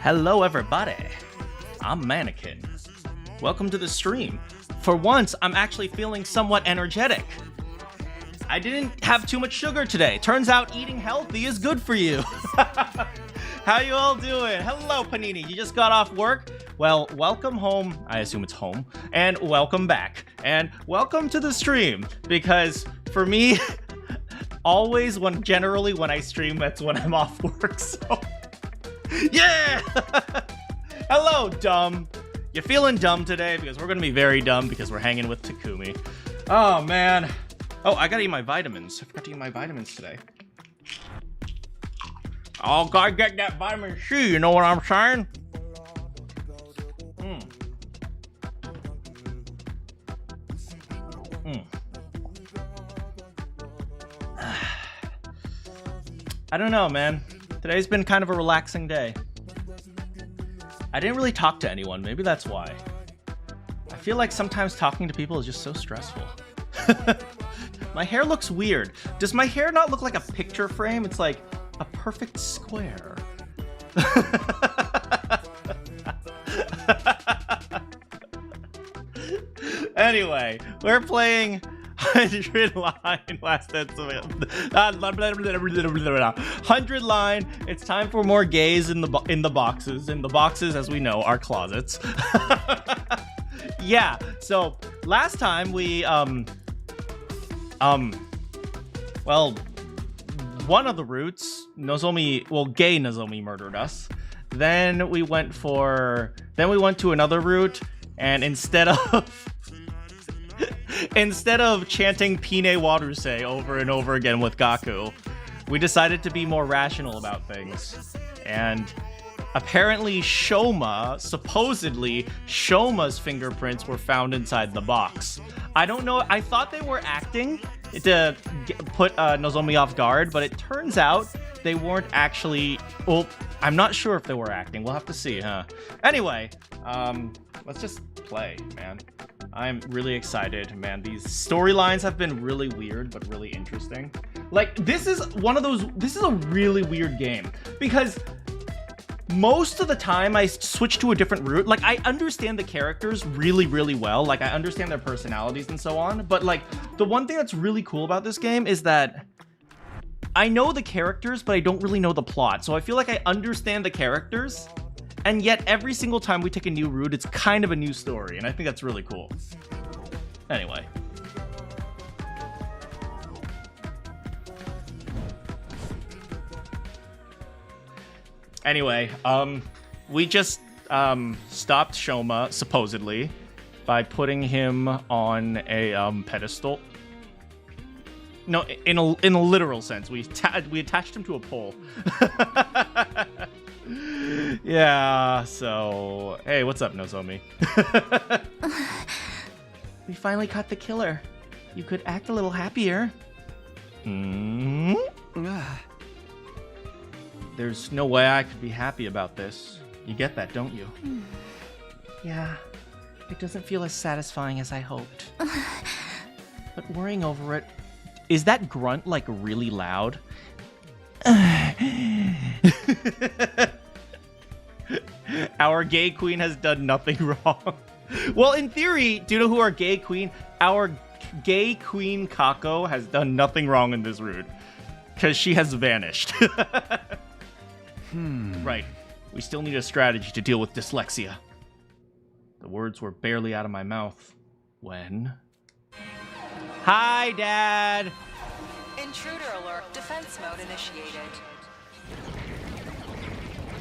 Hello everybody, I'm Manakyn. Welcome to the stream. For once, I'm actually feeling somewhat energetic. I didn't have too much sugar today. Turns out eating healthy is good for you. How you all doing? Hello Panini, you just got off work? Well, welcome home, I assume it's home, and welcome back. And welcome to the stream, because for me, always generally when I stream, that's when I'm off work, so... Yeah! Hello, dumb. You feeling dumb today? Because we're gonna be very dumb because we're hanging with Takumi. Oh, man. Oh, I gotta eat my vitamins. I forgot to eat my vitamins today. Oh, gotta get that vitamin C, you know what I'm saying? I don't know, man. Today's been kind of a relaxing day. I didn't really talk to anyone. Maybe that's why. I feel like sometimes talking to people is just so stressful. My hair looks weird. Does my hair not look like a picture frame? It's like a perfect square. Anyway, we're playing 100 line last estimate. 100 line. It's time for more gays in the boxes. And the boxes, as we know, are closets. Yeah. So last time we well, one of the routes, Nozomi, well, gay Nozomi murdered us. Then we went to another route, and instead of chanting Pine Waruse over and over again with Gaku, we decided to be more rational about things. And apparently supposedly Shoma's fingerprints were found inside the box. I don't know, I thought they were acting to put Nozomi off guard, but it turns out they weren't actually, well, I'm not sure if they were acting. We'll have to see, huh? Anyway, let's just play, man. I'm really excited, man. These storylines have been really weird, but really interesting. Like, this is a really weird game, because most of the time I switch to a different route. Like, I understand the characters really, really well. Like, I understand their personalities and so on. But, like, the one thing that's really cool about this game is that I know the characters, but I don't really know the plot. So I feel like I understand the characters, and yet every single time we take a new route, it's kind of a new story, and I think that's really cool. Anyway. We just stopped Shoma, supposedly, by putting him on a pedestal. No, in a literal sense. We attached him to a pole. Yeah, so... Hey, what's up, Nozomi? We finally caught the killer. You could act a little happier. There's no way I could be happy about this. You get that, don't you? Yeah, it doesn't feel as satisfying as I hoped. But worrying over it... Is that grunt, like, really loud? Our gay queen has done nothing wrong. Well, in theory, do you know who our gay queen? Our gay queen Kako has done nothing wrong in this route, because she has vanished. Right. We still need a strategy to deal with dyslexia. The words were barely out of my mouth when... Hi, Dad! Intruder alert. Defense mode initiated.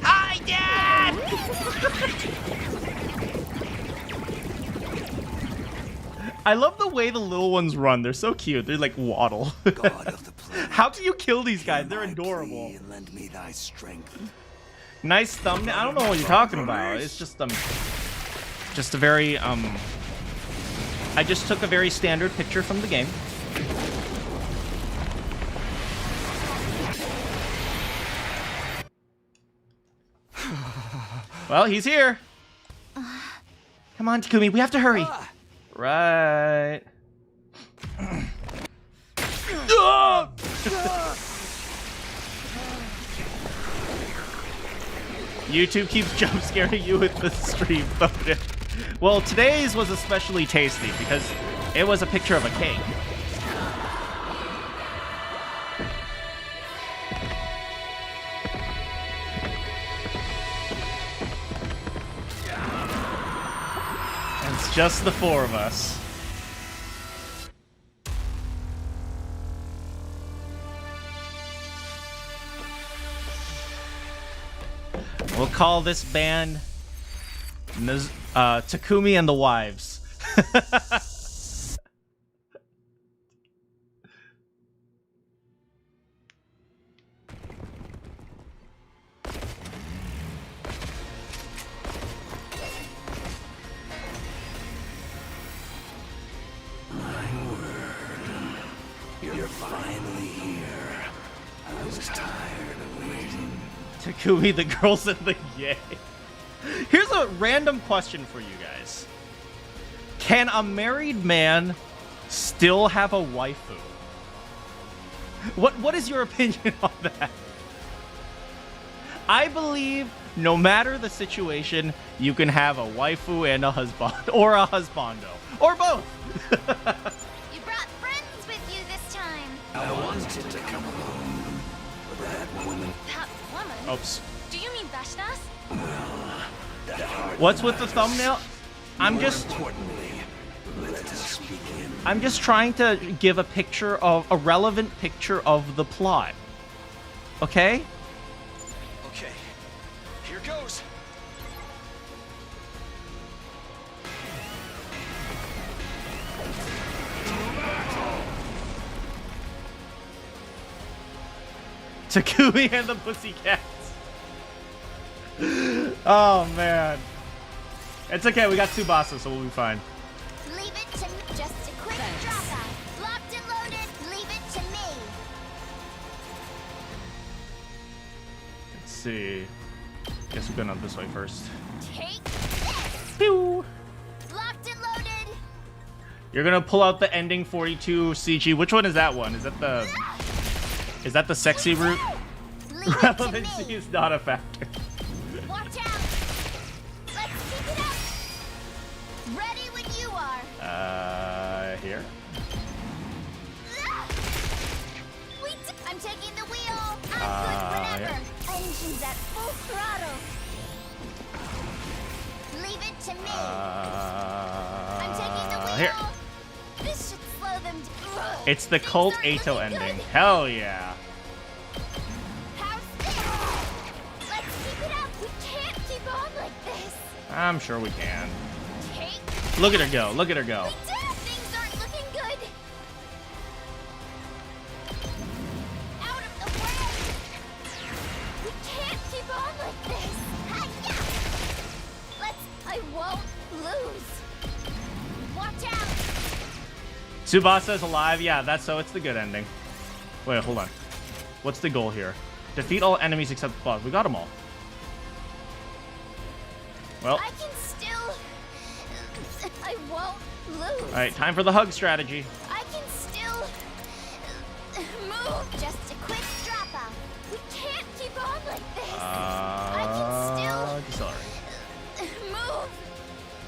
Hi, Dad! I love the way the little ones run. They're so cute. They're like waddle. God of the planet, how can you kill these guys? They're adorable. Lend me thy strength. Nice thumbnail. I don't know what you're talking about. It's just a very I just took a very standard picture from the game. Well, he's here. Come on, Takumi, we have to hurry. Right. YouTube keeps jump scaring you with the stream photo. Well, today's was especially tasty because it was a picture of a cake. And it's just the four of us. We'll call this band Takumi and the Wives. You're finally here. I was tired of waiting. Takumi, the girls in the yay. Here's a random question for you guys. Can a married man still have a waifu? What is your opinion on that? I believe no matter the situation, you can have a waifu and a husband, or a husbando, or both. You brought friends with you this time. I wanted to come alone, but that woman. That woman? Oops. Do you mean Vashnas? That hard What's with the thumbnail? I'm just importantly, let us begin. I'm just trying to give a picture of a relevant picture of the plot. Okay? Okay, here goes. Takumi and the Pussycats. Oh man. It's okay, we got two bosses, so we'll be fine. Leave it to me. Just a quick drop out. Locked and loaded. Leave it to me. Let's see. Guess we're going up this way first. Take this. Pew! Locked and loaded. You're gonna pull out the ending 42 CG. Which one is that one? Is that the sexy route? Leave it to Relevancy me. is not a factor. Watch out. Let's keep it up. Ready when you are. Here. I'm taking the wheel. I'm good whenever. yeah. Engines at full throttle. Leave it to me. I'm taking the wheel. Here. This should slow them down. It's the Cult Ato ending. Hell yeah. How's this? Let's keep it up. We can't keep on like this. I'm sure we can. Take. Look at her go. Look at her go. We did it. Things aren't looking good. Out of the way. We can't keep on like this. Hi-ya! I won't lose. Watch out. Tsubasa is alive. Yeah, that's so. It's the good ending. Wait, hold on. What's the goal here? Defeat all enemies except the boss. We got them all. Well, I can still. I won't lose. all right. Time for the hug strategy. I can still move. Just a quick drop out. We can't keep on like this. I Decelerate. can still move. All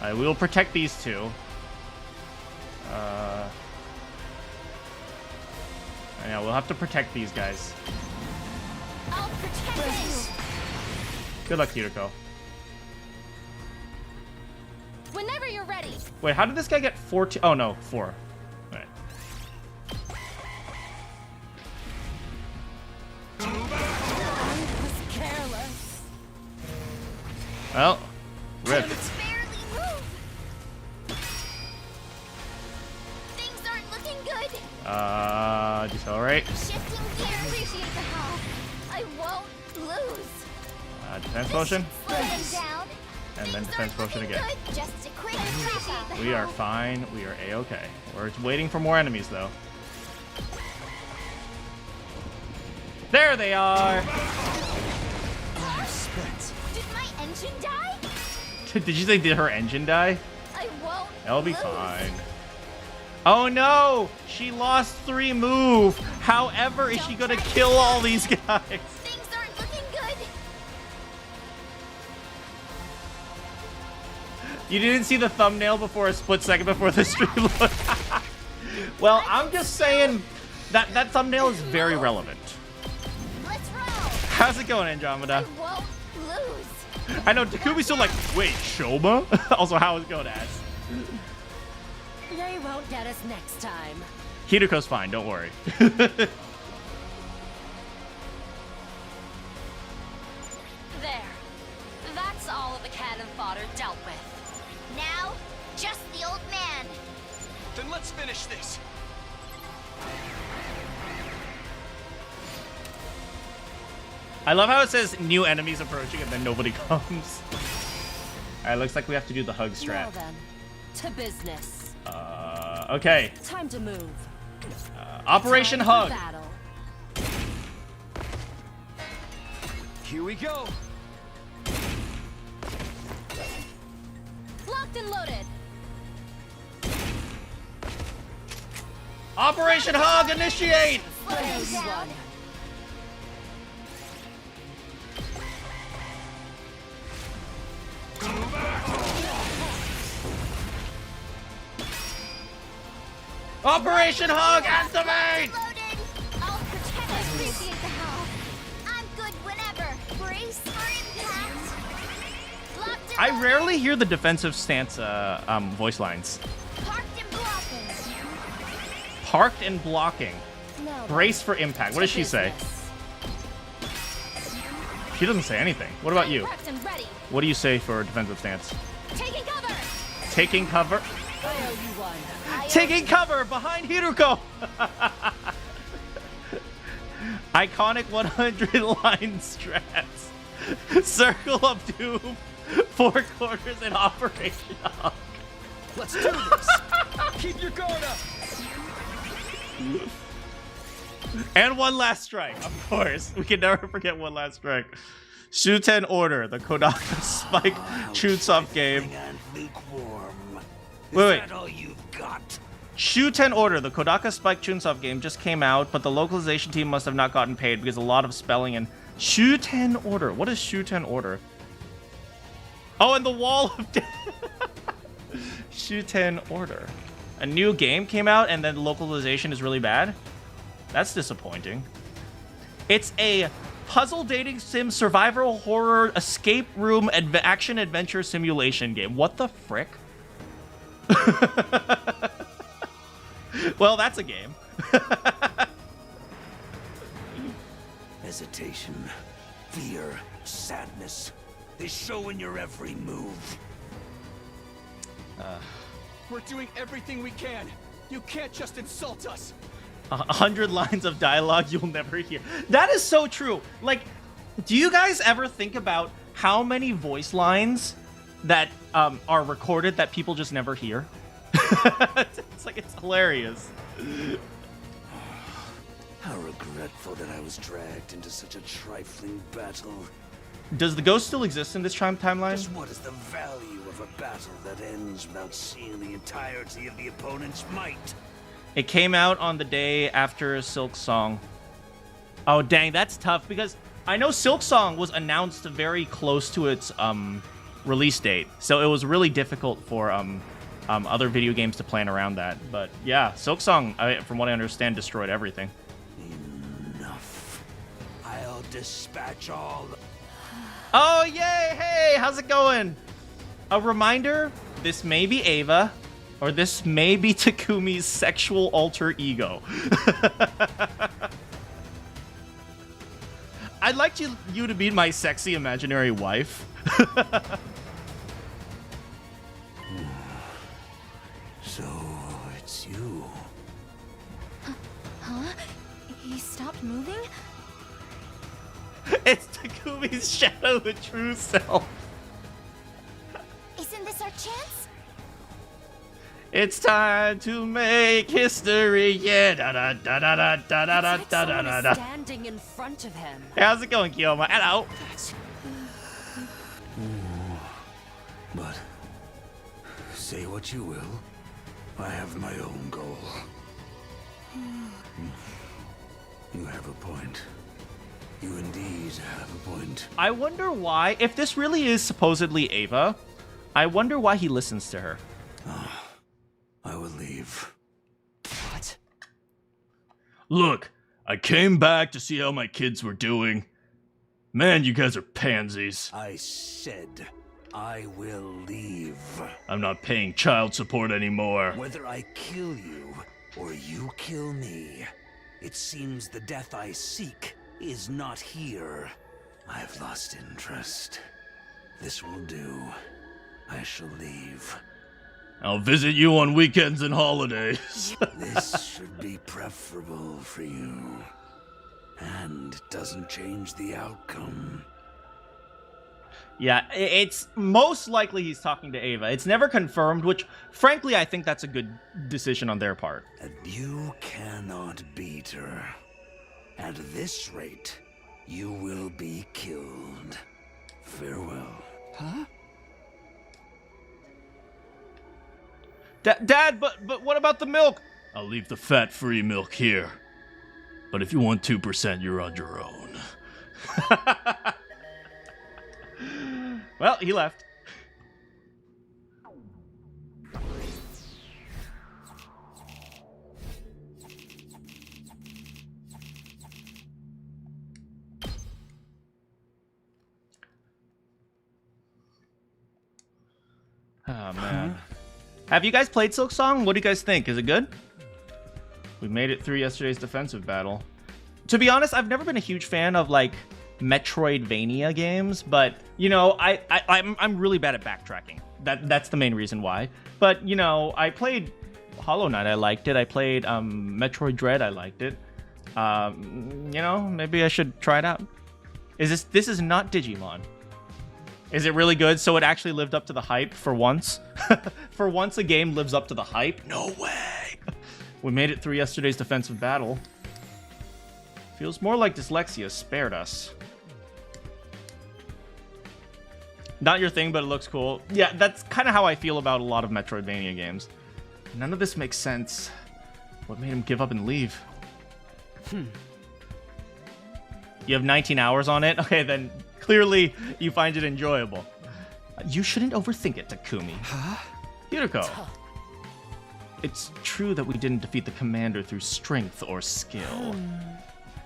right, we will protect these two. Yeah, we'll have to protect these guys. I'll protect you. Good luck, Kiriko. Whenever you're ready. Wait, how did this guy get 14? Oh no, 4. All right. I was careless. Well, rip. It's barely move. Things aren't looking good. Decelerate. Shifting gear. Appreciate the help. I won't lose. Defense potion. Slow them down. And then Things defense aren't potion looking again. good. Just a quick drop out. We are fine. We are A-okay. We're waiting for more enemies, though. There they are! Did my engine die? Did you say did her engine die? I won't That'll be lose. fine. Oh no! She lost 3 move! However, is she gonna kill all these guys? Things aren't looking good. You didn't see the thumbnail before a split second before the stream load. Well, I'm just saying that thumbnail is very relevant. Let's roll. How's it going, Andromeda? I won't lose. I know Takumi's still like, wait, Shoma? Also, how is it going, Ass? They won't get us next time. Hiruko's fine, don't worry. There. That's all of the cannon fodder dealt with. Now, just the old man. Then let's finish this. I love how it says new enemies approaching and then nobody comes. Alright, looks like we have to do the hug Now strat. then, to business. Okay. Time to move. Operation Time for Hug. battle. Here we go. Locked and loaded. Operation Hug, initiate! Slow Phase down. one. Operation Hug, activate! Loaded. I'll protect. I appreciate the help. I'm good whenever. Brace for impact. Locked and I loaded. rarely hear the defensive stance voice lines. Parked and blocking. Parked and blocking. Now then, Brace for impact. What to does she say? business. She doesn't say anything. What about you? Prepped and ready. What do you say for defensive stance? Taking cover. Taking cover. I owe you one. Taking cover behind Hiruko. Iconic 100-line strats. Circle of Doom. 4 quarters in Operation Hug. Let's do this. Keep your guard up. And one last strike, of course. We can never forget one last strike. Shuten Order, the Kodaka Spike Chunsoft game. And lukewarm. Is Wait. that all you've got? Shuten Order, the Kodaka Spike Chunsoft game, just came out, but the localization team must have not gotten paid because a lot of spelling and Shuten Order. What is Shuten Order? Oh, and the Wall of Death. Shuten Order. A new game came out and then localization is really bad? That's disappointing. It's a puzzle dating sim survival horror escape room action adventure simulation game. What the frick? Well, that's a game. Hesitation, fear, sadness. They show in your every move. We're doing everything we can. You can't just insult us. 100 lines of dialogue you'll never hear. That is so true. Like, do you guys ever think about how many voice lines that are recorded that people just never hear? It's like, it's hilarious. How regretful that I was dragged into such a trifling battle. Does the ghost still exist in this timeline? Just what is the value of a battle that ends without seeing the entirety of the opponent's might? It came out on the day after Silk Song. Oh, dang, that's tough because I know Silk Song was announced very close to its release date, so it was really difficult for other video games to plan around that. But yeah, Silk Song, from what I understand, destroyed everything. Enough. I'll dispatch all. Oh, yay! Hey, how's it going? A reminder, this may be Ava, or this may be Takumi's sexual alter ego. I'd like you to meet my sexy imaginary wife. So, it's you. Huh? He stopped moving? It's Takumi's shadow, the true self. Isn't this our chance? It's time to make history, yeah. Da da da da da da da da It's like da someone da is da. standing in front of him. Hey, how's it going, Kiyoma? Hello. But say what you will, I have my own goal. You have a point. You indeed have a point. I wonder why, if this really is supposedly Ava, I wonder why he listens to her. I will leave. What? Look, I came back to see how my kids were doing. Man, you guys are pansies. I said I will leave. I'm not paying child support anymore. Whether I kill you or you kill me, it seems the death I seek is not here. I've lost interest. This will do. I shall leave. I'll visit you on weekends and holidays. This should be preferable for you. And it doesn't change the outcome. Yeah, it's most likely he's talking to Ava. It's never confirmed, which, frankly, I think that's a good decision on their part. And you cannot beat her. At this rate, you will be killed. Farewell. Huh? Dad, but what about the milk? I'll leave the fat-free milk here. But if you want 2%, you're on your own. Well, he left. Oh, man. Have you guys played Silk Song? What do you guys think? Is it good? We made it through yesterday's defensive battle. To be honest, I've never been a huge fan of, like, Metroidvania games, but, you know, I'm really bad at backtracking. That's the main reason why. But, you know, I played Hollow Knight, I liked it. I played Metroid Dread, I liked it. You know, maybe I should try it out. This is not Digimon. Is it really good? So it actually lived up to the hype for once? For once a game lives up to the hype? No way! We made it through yesterday's defensive battle. Feels more like dyslexia spared us. Not your thing, but it looks cool. Yeah, that's kind of how I feel about a lot of Metroidvania games. None of this makes sense. What made him give up and leave? You have 19 hours on it? Okay, then clearly you find it enjoyable. You shouldn't overthink it, Takumi. Huh? Yuriko. It's true that we didn't defeat the commander through strength or skill.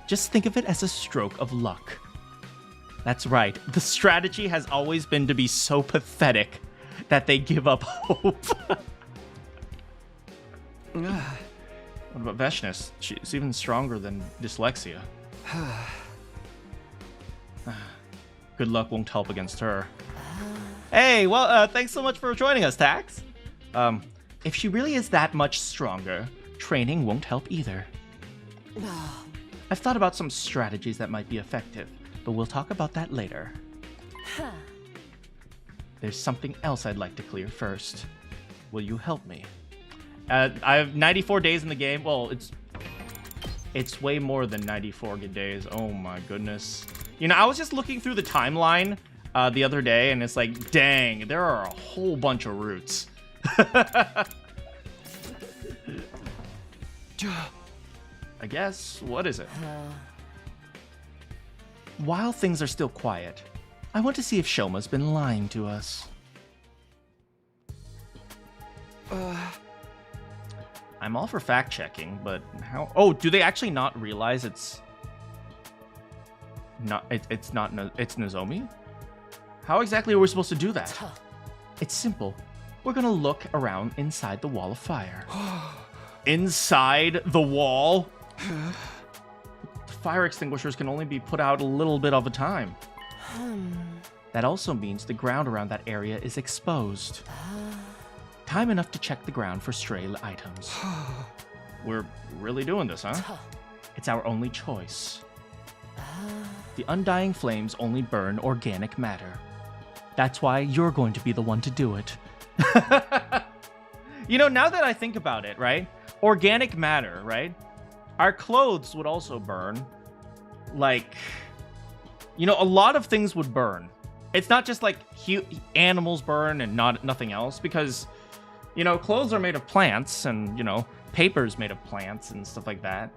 Just think of it as a stroke of luck. That's right. The strategy has always been to be so pathetic that they give up hope. What about Veshness? She's even stronger than dyslexia. Good luck won't help against her. Hey, well, thanks so much for joining us, Tax. If she really is that much stronger, training won't help either. I've thought about some strategies that might be effective, but we'll talk about that later. There's something else I'd like to clear first. Will you help me? I have 94 days in the game. Well, it's way more than 94 good days. Oh my goodness. You know, I was just looking through the timeline the other day, and it's like, dang, there are a whole bunch of routes. I guess. What is it? While things are still quiet, I want to see if Shoma's been lying to us. I'm all for fact-checking, but how... Oh, do they actually not realize it's Nozomi? How exactly are we supposed to do that? It's simple. We're gonna look around inside the wall of fire. Inside the wall? The fire extinguishers can only be put out a little bit of a time. That also means the ground around that area is exposed. Time enough to check the ground for stray items. We're really doing this, huh? It's our only choice. The undying flames only burn organic matter. That's why you're going to be the one to do it. You know, now that I think about it, right? Organic matter, right? Our clothes would also burn. Like, you know, a lot of things would burn. It's not just like animals burn and nothing else, because, you know, clothes are made of plants, and, you know, paper's made of plants and stuff like that.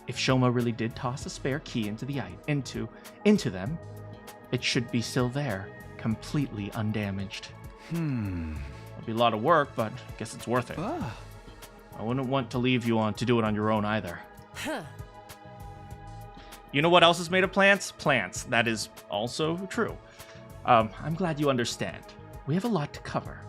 If Shoma really did toss a spare key into them, it should be still there. completely undamaged. Hmm. It'll be a lot of work, but I guess it's worth it. Ah. I wouldn't want to leave you on to do it on your own either. Huh. You know what else is made of plants? Plants. That is also true. I'm glad you understand. We have a lot to cover.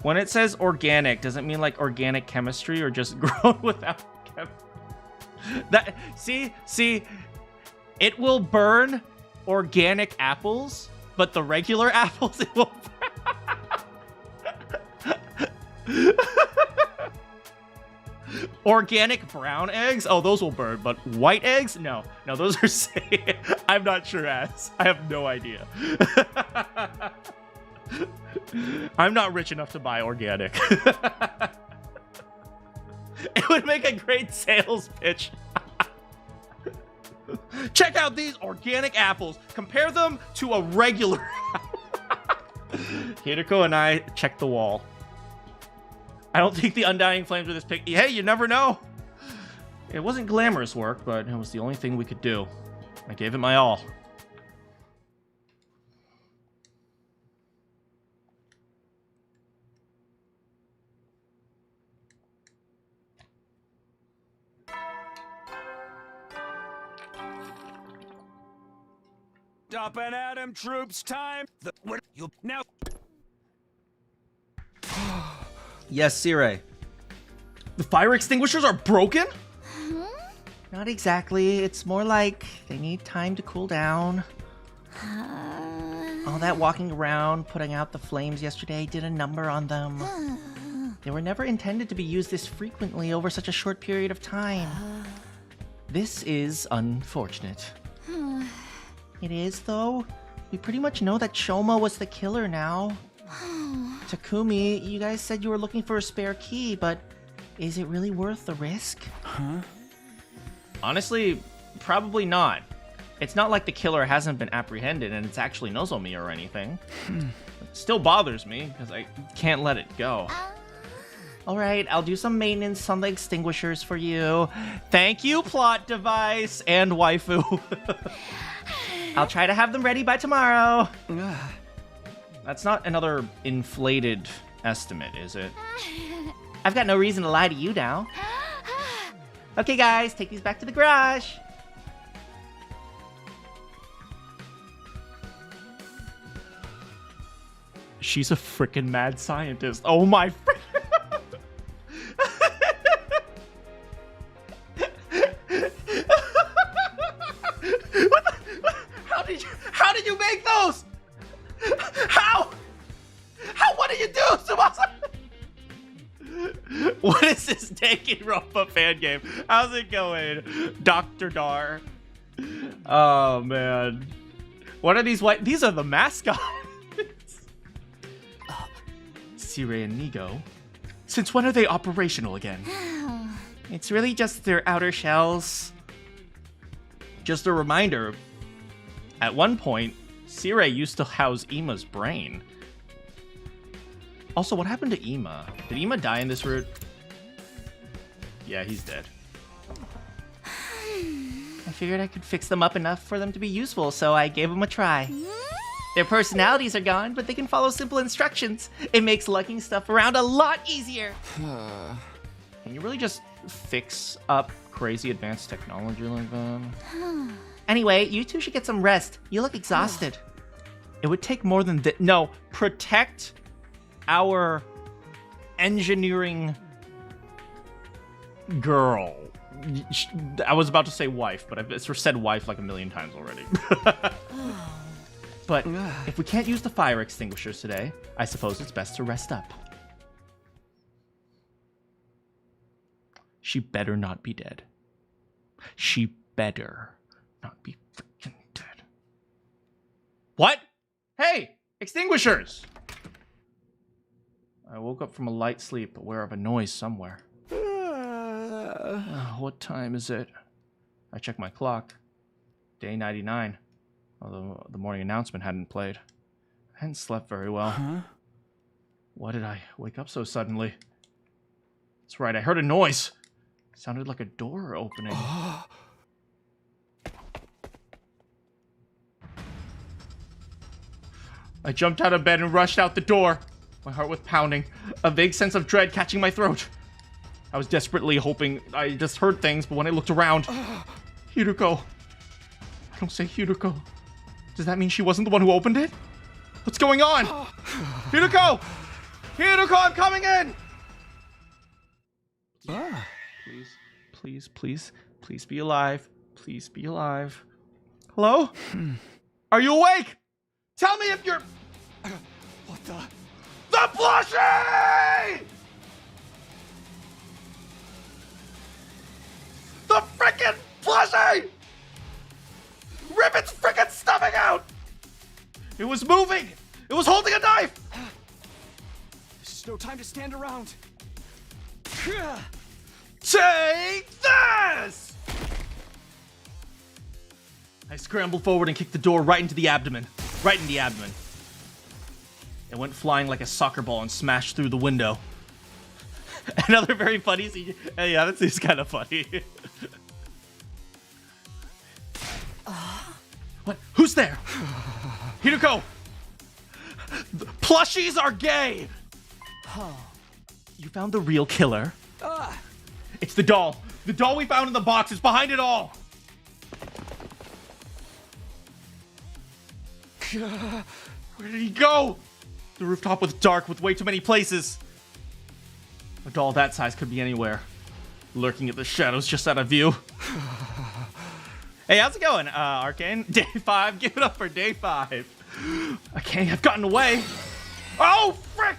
When it says organic, does it mean like organic chemistry or just grown without that? See, it will burn organic apples, but the regular apples it won't. Organic brown eggs? Oh, those will burn, but white eggs? No, those are safe. I'm not sure, ass. I have no idea. I'm not rich enough to buy organic. It would make a great sales pitch. Check out these organic apples. Compare them to a regular apple. Hideko and I checked the wall. I don't think the Undying Flames of this pic. Hey, you never know. It wasn't glamorous work, but it was the only thing we could do. I gave it my all. Stop and Adam troops time. What you now? Yes, Sirei. The fire extinguishers are broken? Not exactly. It's more like they need time to cool down. All that walking around, putting out the flames yesterday did a number on them. They were never intended to be used this frequently over such a short period of time. This is unfortunate. It is, though. We pretty much know that Shoma was the killer now. Takumi, you guys said you were looking for a spare key, but is it really worth the risk? Huh? Honestly, probably not. It's not like the killer hasn't been apprehended and it's actually Nozomi or anything. It still bothers me because I can't let it go. Alright, I'll do some maintenance on the extinguishers for you. Thank you, plot device and waifu. I'll try to have them ready by tomorrow. That's not another inflated estimate, is it? I've got no reason to lie to you now. Okay, guys, take these back to the garage. She's a freaking mad scientist. Oh my How did you make those? How? What did you do, Tsubasa? What is this Danganronpa fan game? How's it going, Dr. Dar? Oh, man. What are these white... These are the mascots. Sirei and Nigo. Since when are they operational again? It's really just their outer shells. Just a reminder, at one point, Sirei used to house Ima's brain. Also, what happened to Ima? Did Ima die in this route? Yeah, he's dead. I figured I could fix them up enough for them to be useful, so I gave them a try. Their personalities are gone, but they can follow simple instructions. It makes lugging stuff around a lot easier. Can you really just fix up crazy advanced technology like that? Anyway, you two should get some rest. You look exhausted. It would take more than that. No, protect our engineering girl. I was about to say wife, but I've said wife like a million times already. But if we can't use the fire extinguishers today, I suppose it's best to rest up. She better not be dead. She better not be freaking dead. What? Hey, extinguishers! I woke up from a light sleep, aware of a noise somewhere. What time is it? I checked my clock. Day 99. Although the morning announcement hadn't played. I hadn't slept very well. Huh? Why did I wake up so suddenly? That's right, I heard a noise. It sounded like a door opening. I jumped out of bed and rushed out the door. My heart was pounding, a vague sense of dread catching my throat. I was desperately hoping I just heard things, but when I looked around... Hiruko. I don't say Hiruko. Does that mean she wasn't the one who opened it? What's going on? Hiruko! Hiruko, I'm coming in! Please be alive. Please be alive. Hello? Are you awake? Tell me if you're... What the? The plushie! The frickin' plushie! Rip its frickin' stomach out! It was moving! It was holding a knife! There's no time to stand around. Take this! I scrambled forward and kicked the door right into the abdomen. Right in the abdomen. It went flying like a soccer ball and smashed through the window. Another very funny scene. Yeah, that seems kind of funny. What? Who's there? Hiruko! The plushies are gay! You found the real killer? It's the doll. The doll we found in the box is behind it all. Where did he go? The rooftop was dark with way too many places. A doll that size could be anywhere. Lurking at the shadows just out of view. Hey, how's it going, Arcane? Day 5. Give it up for day 5. Okay, I've gotten away. Oh, frick!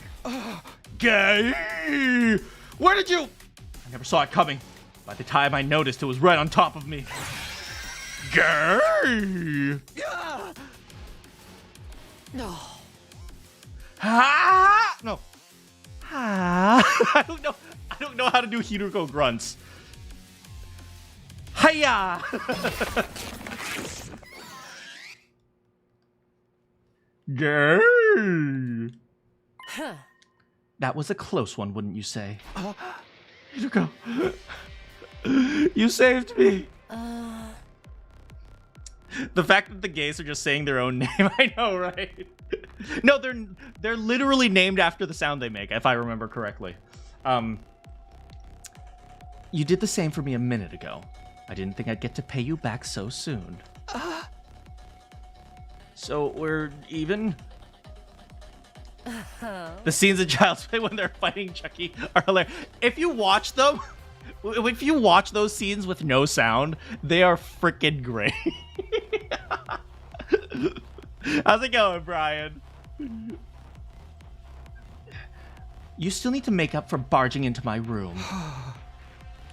Gay! Where did you... I never saw it coming. By the time I noticed, it was right on top of me. Gay! No. Ha! No. Ha! I don't know how to do Hiruko grunts. Hiya! Gay! Huh. That was a close one, wouldn't you say? Hiruko, you saved me. The fact that the gays are just saying their own name, I know, right? No, they're literally named after the sound they make, if I remember correctly. You did the same for me a minute ago. I didn't think I'd get to pay you back so soon. So we're even? The scenes in Child's Play when they're fighting Chucky are hilarious. If you watch them, if you watch those scenes with no sound, they are freaking great. How's it going, Brian? You still need to make up for barging into my room.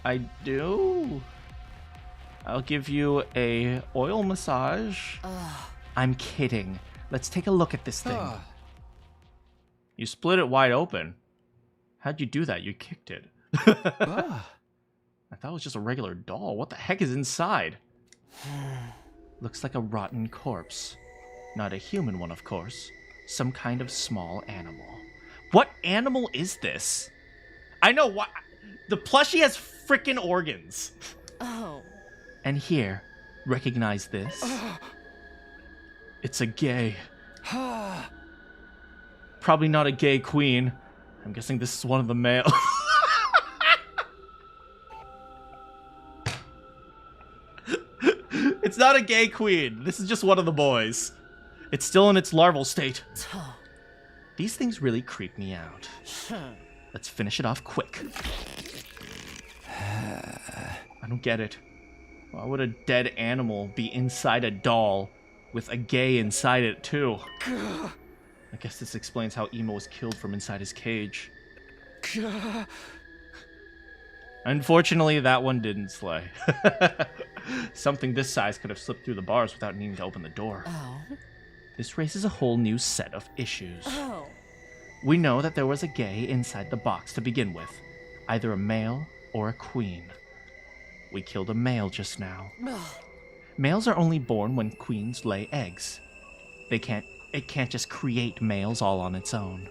I do? I'll give you a oil massage. I'm kidding. Let's take a look at this thing. You split it wide open. How'd you do that? You kicked it. I thought it was just a regular doll. What the heck is inside? Looks like a rotten corpse. Not a human one, of course. Some kind of small animal. What animal is this? I know what. The plushie has frickin' organs. Oh. And here, recognize this? It's a gay. Probably not a gay queen. I'm guessing this is one of the males. It's not a gay queen. This is just one of the boys. It's still in its larval state. These things really creep me out. Let's finish it off quick. I don't get it. Why would a dead animal be inside a doll with a gay inside it too? I guess this explains how Emo was killed from inside his cage. Unfortunately, that one didn't slay. Something this size could have slipped through the bars without needing to open the door. Oh. This raises a whole new set of issues. Oh. We know that there was a gay inside the box to begin with. Either a male or a queen. We killed a male just now. Males are only born when queens lay eggs. It can't just create males all on its own.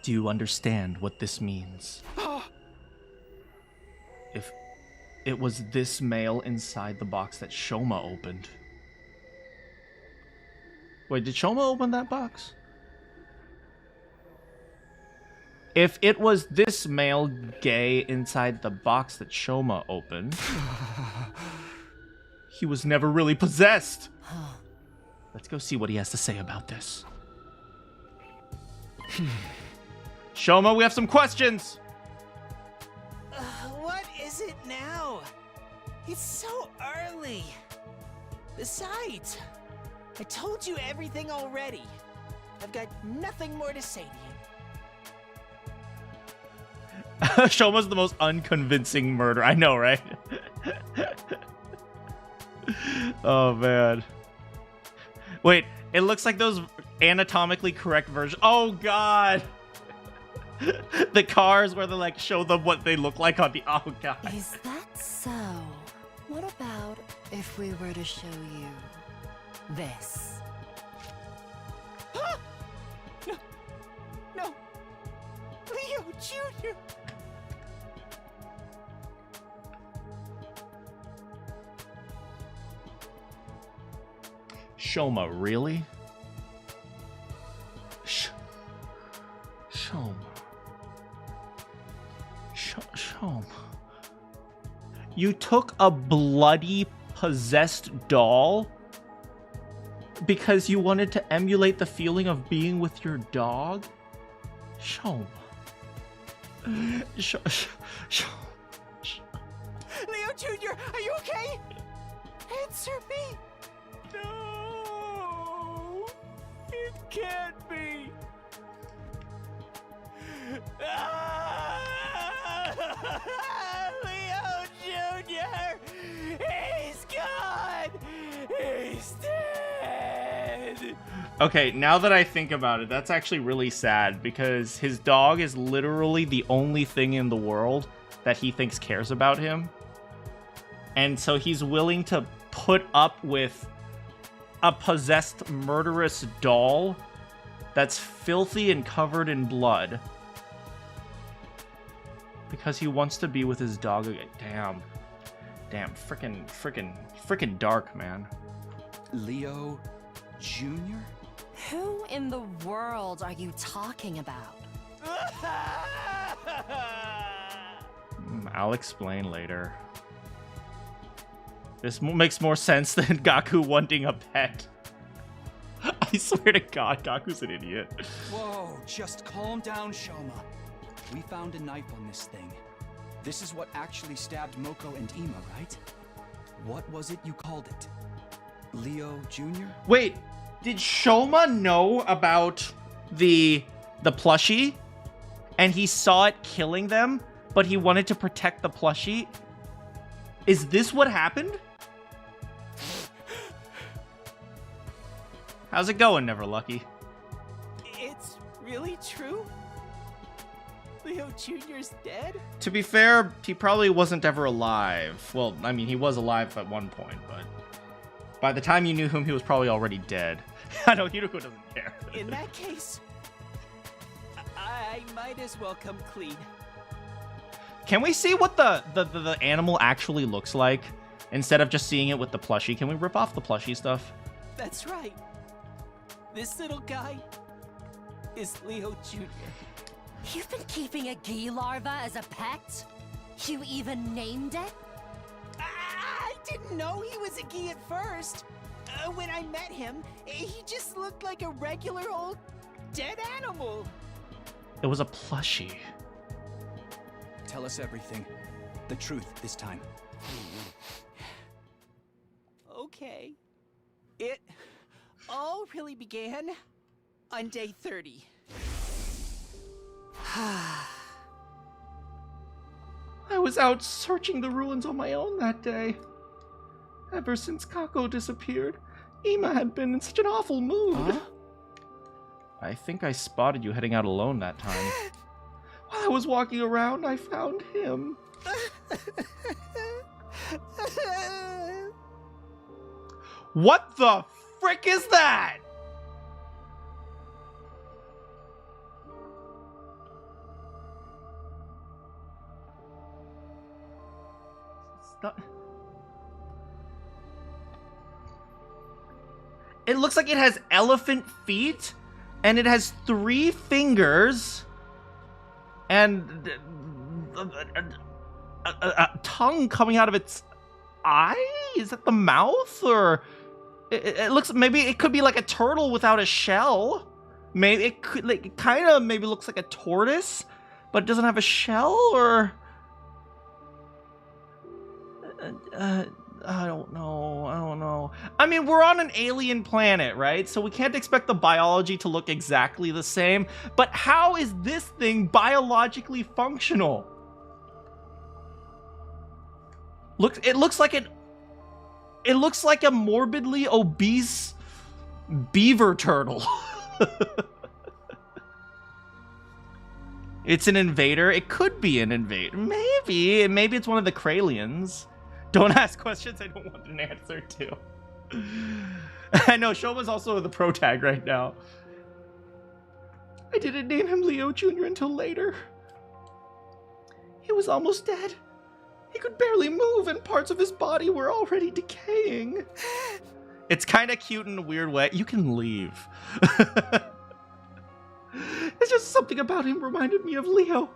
Do you understand what this means? If it was this male inside the box that Shoma opened, Wait, did Shoma open that box? If it was this male gay inside the box that Shoma opened, he was never really possessed. Let's go see what he has to say about this. Shoma, we have some questions. What is it now? It's so early. Besides, I told you everything already. I've got nothing more to say to you. Shoma's the most unconvincing murder. I know, right? Oh, man. Wait, it looks like those anatomically correct versions. Oh, God. The cars where they, like, show them what they look like on the... Oh, God. Is that so? What about if we were to show you this? No. Leo Jr. Shoma, really? Shoma. Shoma. You took a bloody, possessed doll because you wanted to emulate the feeling of being with your dog? Shoma. Leo Jr., are you okay? Answer me. No, it can't be. Leo Jr., he's gone. He's dead. Okay, now that I think about it, that's actually really sad because his dog is literally the only thing in the world that he thinks cares about him. And so he's willing to put up with a possessed, murderous doll that's filthy and covered in blood because he wants to be with his dog again. Damn, freaking dark, man. Leo Jr.? Who in the world are you talking about? I'll explain later. This makes more sense than Gaku wanting a pet. I swear to God, Gaku's an idiot. Whoa, just calm down, Shoma. We found a knife on this thing. This is what actually stabbed Moko and Ima, right? What was it you called it? Leo Jr.? Wait, did Shoma know about the plushie? And he saw it killing them, but he wanted to protect the plushie? Is this what happened? How's it going, Never Lucky? It's really true? Leo Jr.'s dead? To be fair, he probably wasn't ever alive. Well, I mean, he was alive at one point, but by the time you knew him, he was probably already dead. I know, Hiroko doesn't care. In that case, I might as well come clean. Can we see what the animal actually looks like instead of just seeing it with the plushie? Can we rip off the plushie stuff? That's right. This little guy is Leo Jr. You've been keeping a Gi larva as a pet? You even named it? I didn't know he was a Gi at first. When I met him, he just looked like a regular old dead animal. It was a plushie. Tell us everything. The truth this time. Okay. It all really began on day 30. I was out searching the ruins on my own that day. Ever since Kako disappeared, Ima had been in such an awful mood. Huh? I think I spotted you heading out alone that time. While I was walking around, I found him. What the frick is that? It looks like it has elephant feet, and it has 3 fingers, and a tongue coming out of its eye? Is that the mouth? Or it looks, maybe it could be like a turtle without a shell. Maybe it could, like, it kind of maybe looks like a tortoise, but it doesn't have a shell. Or I don't know. I mean, we're on an alien planet, right? So we can't expect the biology to look exactly the same. But how is this thing biologically functional? It looks like a morbidly obese beaver turtle. It's an invader. It could be an invader. Maybe it's one of the Kralians. Don't ask questions I don't want an answer to. I know, Shoma's also the pro tag right now. I didn't name him Leo Jr. until later. He was almost dead. He could barely move, and parts of his body were already decaying. It's kind of cute in a weird way. You can leave. It's just something about him reminded me of Leo,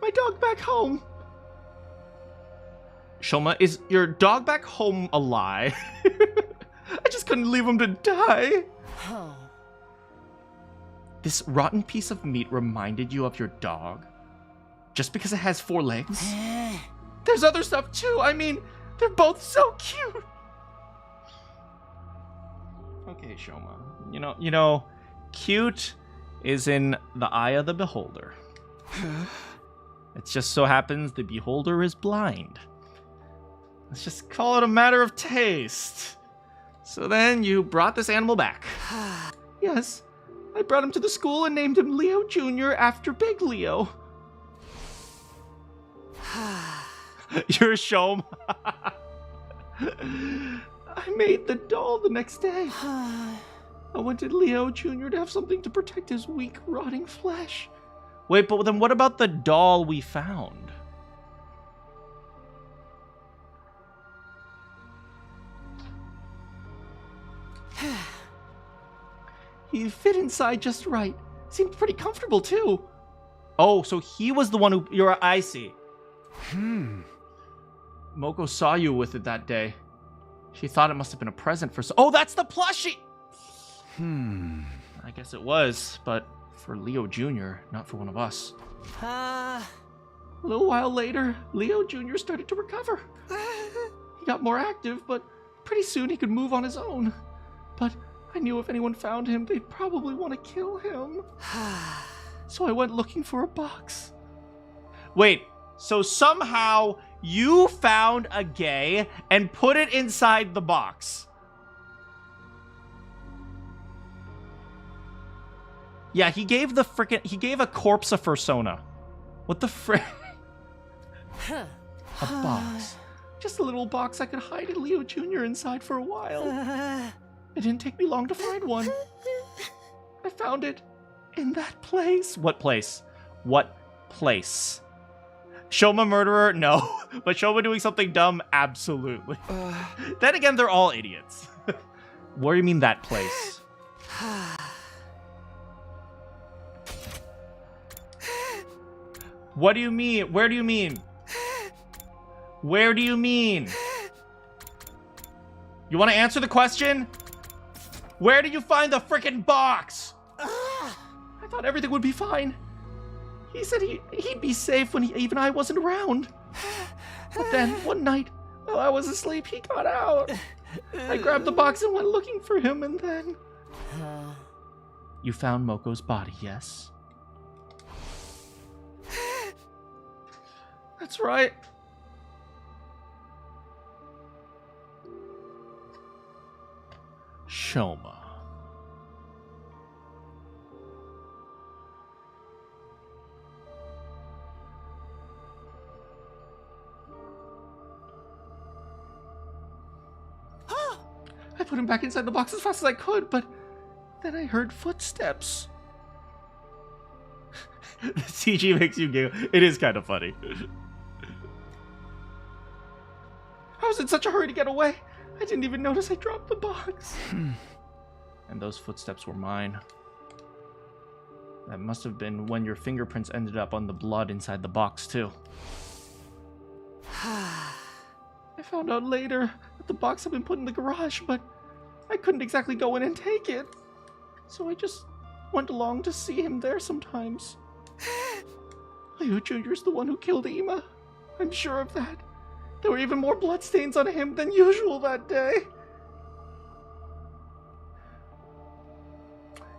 my dog back home. Shoma, is your dog back home alive? I just couldn't leave him to die. Oh. This rotten piece of meat reminded you of your dog? Just because it has 4 legs? There's other stuff too. I mean, they're both so cute. Okay, Shoma. You know, cute is in the eye of the beholder. It just so happens the beholder is blind. Let's just call it a matter of taste. So then you brought this animal back. Yes, I brought him to the school and named him Leo Jr. after Big Leo. You're Shoma. I made the doll the next day. I wanted Leo Jr. to have something to protect his weak, rotting flesh. Wait, but then what about the doll we found? He fit inside just right. Seemed pretty comfortable, too. Oh, so he was the one who... I see. Moko saw you with it that day. She thought it must have been a present for... Oh, that's the plushie! I guess it was, but for Leo Jr., not for one of us. A little while later, Leo Jr. started to recover. He got more active, but pretty soon he could move on his own. But I knew if anyone found him, they'd probably want to kill him. So I went looking for a box. Wait, so somehow you found a gay and put it inside the box. Yeah, he gave a corpse a fursona. What the frick? A box. Just a little box I could hide Leo Jr. inside for a while. It didn't take me long to find one. I found it in that place. What place? What place? Shoma murderer? No. But Shoma doing something dumb? Absolutely. Then again, they're all idiots. What do you mean that place? What do you mean? Where do you mean? Where do you mean? You want to answer the question? Where did you find the frickin' box? I thought everything would be fine. He said he'd be safe when even I wasn't around. But then, one night, while I was asleep, he got out. I grabbed the box and went looking for him, and then... You found Moko's body, yes? That's right. Shoma. I put him back inside the box as fast as I could, but then I heard footsteps. The CG makes you giggle. It is kind of funny. I was in such a hurry to get away. I didn't even notice I dropped the box. And those footsteps were mine. That must have been when your fingerprints ended up on the blood inside the box, too. I found out later that the box had been put in the garage, but I couldn't exactly go in and take it. So I just went along to see him there sometimes. Leo Jr.'s the one who killed Ima. I'm sure of that. There were even more bloodstains on him than usual that day.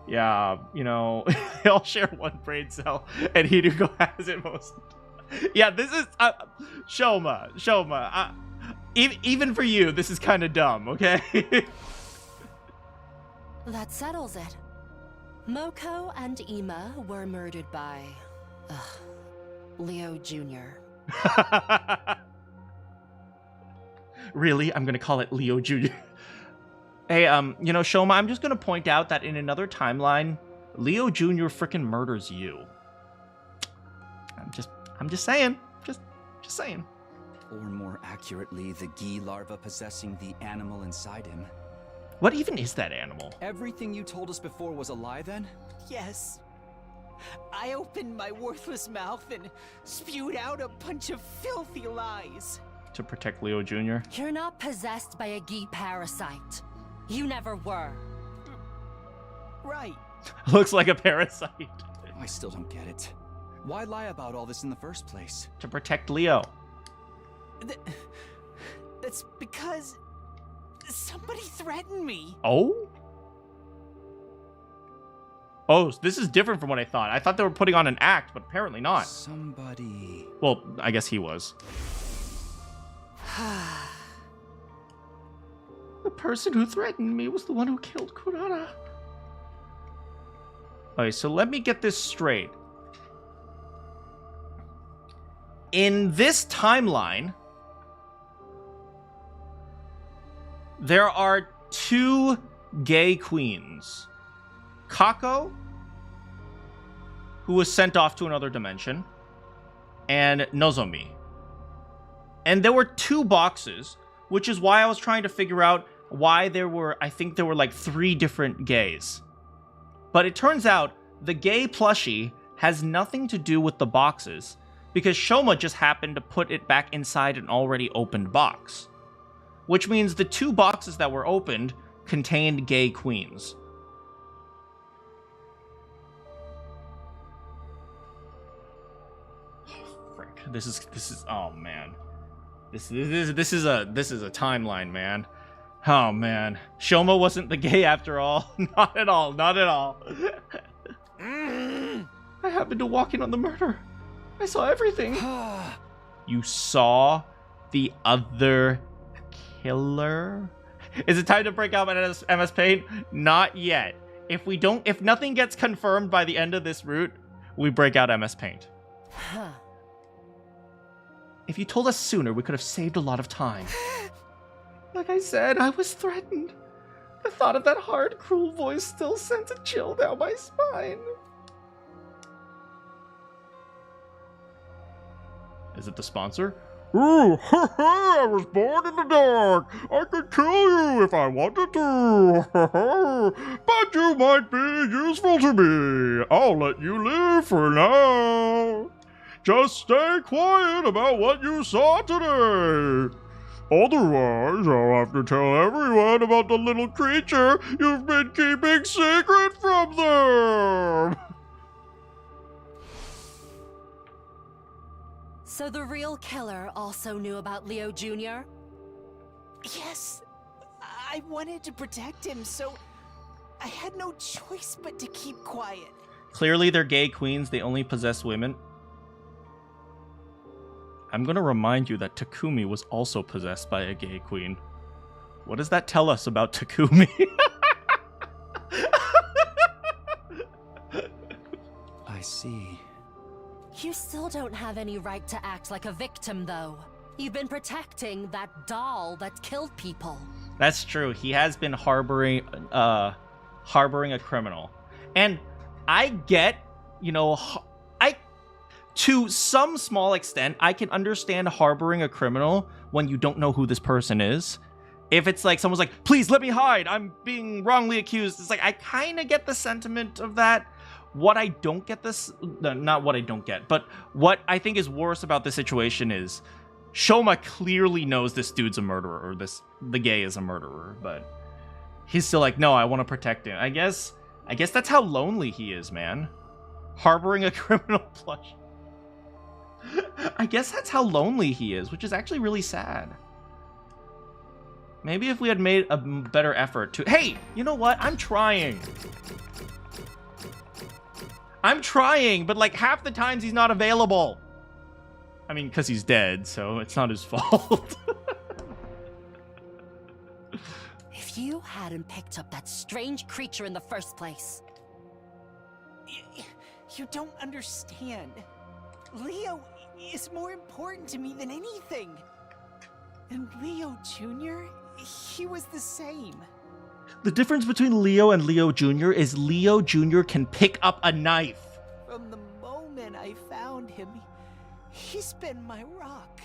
Yeah, you know, they all share one brain cell, and Hiruko has it most. Yeah, this is Shoma. Even for you, this is kind of dumb, okay? That settles it. Moko and Ima were murdered by Leo Jr. Really? I'm gonna call it Leo Jr. Hey, you know, Shoma, I'm just gonna point out that in another timeline, Leo Jr. frickin' murders you. I'm just saying. Just saying. Or more accurately, the Gi larva possessing the animal inside him. What even is that animal? Everything you told us before was a lie then? Yes. I opened my worthless mouth and spewed out a bunch of filthy lies. To protect Leo Jr.? You're not possessed by a Gi parasite. You never were. Right. Looks like a parasite. I still don't get it. Why lie about all this in the first place? To protect Leo. That's because somebody threatened me. Oh, this is different from what I thought. I thought they were putting on an act, but apparently not. Somebody... Well, I guess he was. The person who threatened me was the one who killed Kurara. Okay, so let me get this straight. In this timeline, there are two gay queens. Kako, who was sent off to another dimension, and Nozomi. And there were two boxes, which is why I was trying to figure out why I think there were like 3 different gays. But it turns out the gay plushie has nothing to do with the boxes, because Shoma just happened to put it back inside an already opened box. Which means the 2 boxes that were opened contained gay queens. Frick. This is oh man. This is a timeline, man. Oh man. Shoma wasn't the gay after all. Not at all. I happened to walk in on the murder. I saw everything. You saw the other killer? Is it time to break out MS Paint? Not yet. If nothing gets confirmed by the end of this route, we break out MS Paint. If you told us sooner, we could have saved a lot of time. Like I said, I was threatened. The thought of that hard, cruel voice still sends a chill down my spine. Is it the sponsor? Ooh, I was born in the dark. I could kill you if I wanted to. But you might be useful to me. I'll let you live for now. Just stay quiet about what you saw today. Otherwise, I'll have to tell everyone about the little creature you've been keeping secret from them. So the real killer also knew about Leo Jr.? Yes. I wanted to protect him, so I had no choice but to keep quiet. Clearly they're gay queens, they only possess women. I'm gonna remind you that Takumi was also possessed by a gay queen. What does that tell us about Takumi? I see. You still don't have any right to act like a victim, though. You've been protecting that doll that killed people. That's true. He has been harboring a criminal. And I get, to some small extent, I can understand harboring a criminal when you don't know who this person is. if it's like someone's like, please let me hide, I'm being wrongly accused, it's like I kind of get the sentiment of that. What I don't get not what I don't get, but what I think is worse about this situation is Shoma clearly knows this dude's a murderer, or the gay is a murderer, but he's still like, no, I want to protect him. I guess that's how lonely he is, man. Harboring a criminal plush. I guess that's how lonely he is, which is actually really sad. Maybe if we had made a better effort to... Hey, you know what? I'm trying, but like half the times he's not available. I mean, because he's dead, so it's not his fault. If you hadn't picked up that strange creature in the first place... You don't understand. Leo is more important to me than anything. And Leo Jr., he was the same. The difference between Leo and Leo Jr. is Leo Jr. can pick up a knife. From the moment I found him, he's been my rock.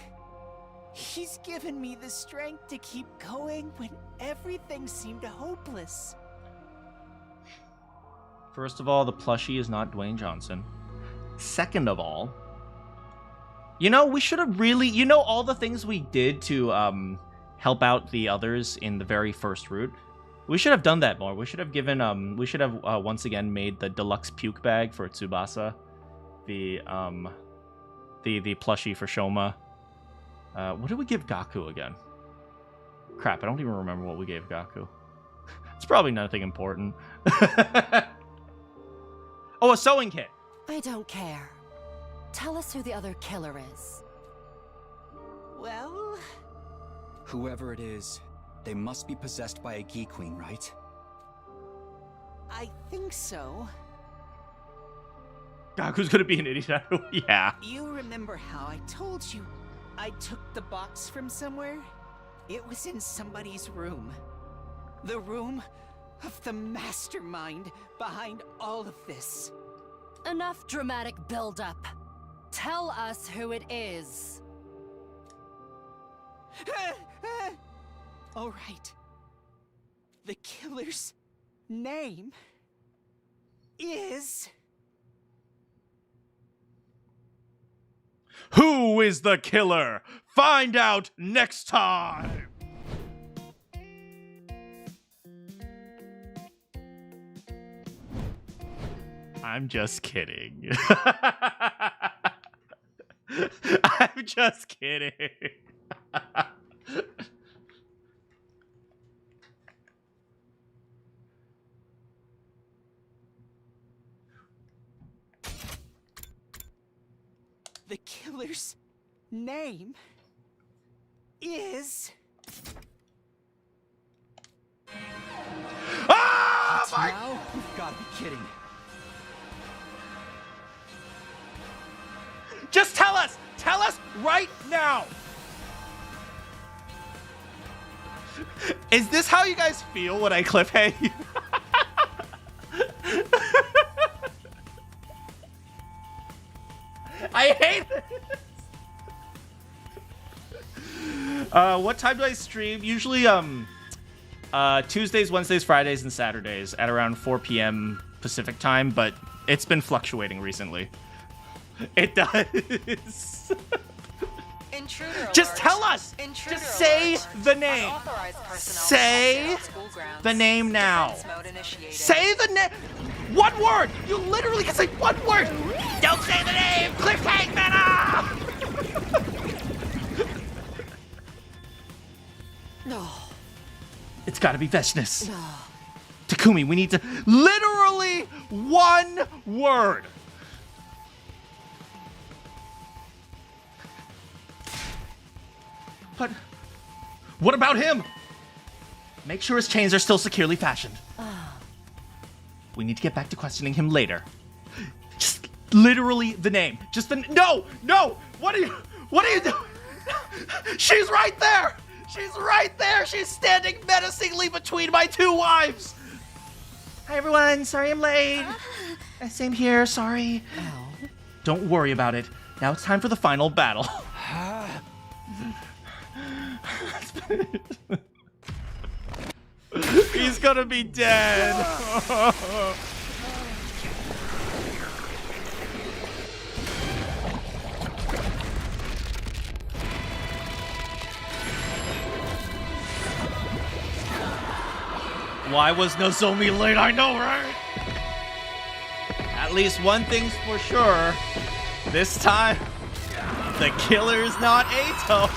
He's given me the strength to keep going when everything seemed hopeless. First of all, the plushie is not Dwayne Johnson. Second of all, you know, we should have really... You know all the things we did to help out the others in the very first route? We should have done that more. We should have given... we should have once again made the deluxe puke bag for Tsubasa. The plushie for Shoma. What did we give Gaku again? Crap, I don't even remember what we gave Gaku. It's probably nothing important. Oh, a sewing kit. I don't care. Tell us who the other killer is. Well... Whoever it is, they must be possessed by a Gi Queen, right? I think so. Gaku's gonna be an idiot. Yeah. You remember how I told you I took the box from somewhere? It was in somebody's room. The room of the mastermind behind all of this. Enough dramatic build-up. Tell us who it is. All right. The killer's name is... Who is the killer? Find out next time! I'm just kidding. I'm just kidding. The killer's name is... Ah! My... Now? You've got to be kidding. Just tell us! Tell us right now! Is this how you guys feel when I cliffhang? I hate this! What time do I stream? Usually, Tuesdays, Wednesdays, Fridays, and Saturdays at around 4 p.m. Pacific time, but it's been fluctuating recently. It does. Intruder Just alert. tell us! Intruder Just say alert. the name! Unauthorized personnel Say at school grounds. the name now! Defense mode initiated. Say the name! One word! You literally can say one word! Don't say the name! Cliffhang Venom! No. It's gotta be Veshnis. No. Takumi, we need to... Literally one word! But what about him? Make sure his chains are still securely fashioned. We need to get back to questioning him later. Just literally the name. Just the... No! No! What are you doing? She's right there! She's right there! She's standing menacingly between my two wives! Hi, everyone. Sorry I'm late. Same here. Sorry. Oh. Don't worry about it. Now it's time for the final battle. He's gonna be dead. Why was Nozomi late? I know, right? At least one thing's for sure. This time, the killer's not Ato.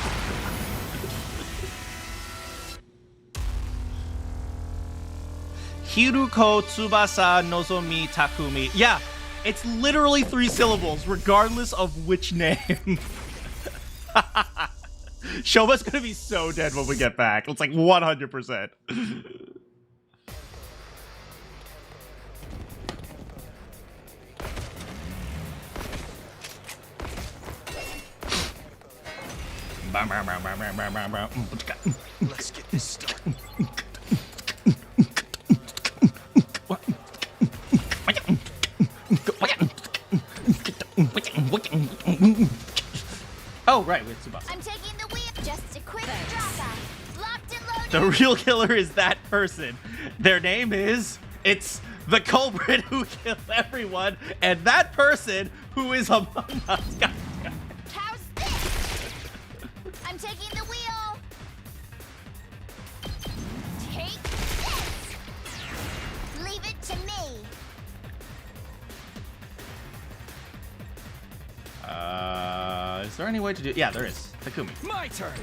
Hiruko Tsubasa Nozomi Takumi. Yeah, it's literally 3 syllables, regardless of which name. Shoma's gonna be so dead when we get back. It's like 100%. Let's get this started. Oh, right, with Tsubasa. I'm taking the wheel. Just a quick drop-off. Locked and loaded. The real killer is that person. Their name is... It's the culprit who killed everyone, and that person who is among us. How's this? I'm taking the wheel. Take this. Leave it to me. Is there any way to do... Yeah, there is. Takumi. My turn.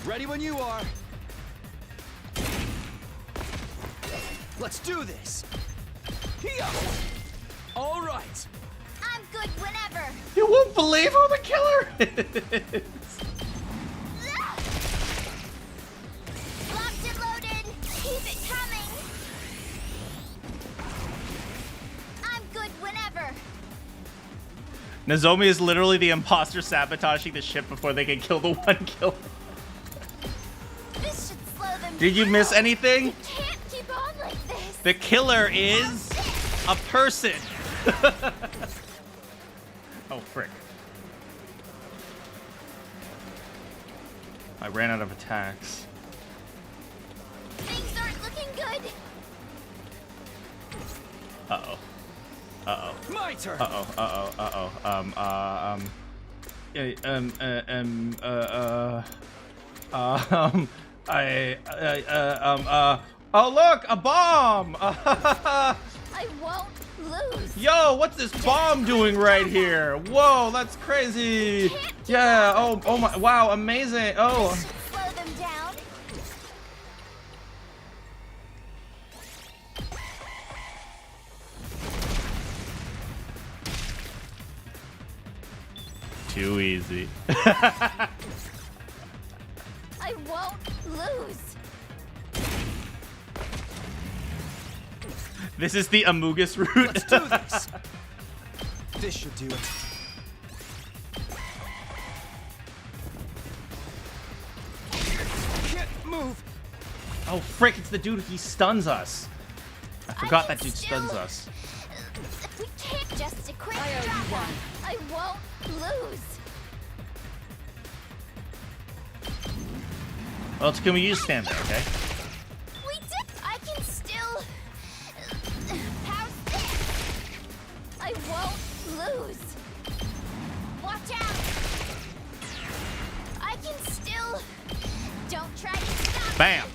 Ready when you are. Let's do this. Here. All right. I'm good whenever. You won't believe who the killer is. Locked and loaded. Keep it coming. I'm good whenever. Nozomi is literally the imposter sabotaging the ship before they can kill the one killer. This should slow them Did you miss down. anything? You can't keep on like this. The killer is a person. Oh, frick. I ran out of attacks. Things aren't looking good. Uh-oh. Uh-oh. My turn. Uh-oh. Uh-oh. Uh-oh. Oh, look! A bomb! I won't lose. Yo, what's this bomb doing right here? Whoa, that's crazy. Yeah, oh my, wow, amazing. Oh. This should slow them down. Too easy. I won't lose. This is the Amogus route. Let's do this. This should do it. Can't move. Oh, frick, it's the dude, he stuns us. I forgot can that dude still- stuns us. We can't just a quick drop off. I won't lose. Well, can we use stand there, okay? We did. I can still. How's this? I won't lose. Watch out. I can still. Don't try to stop. Bam!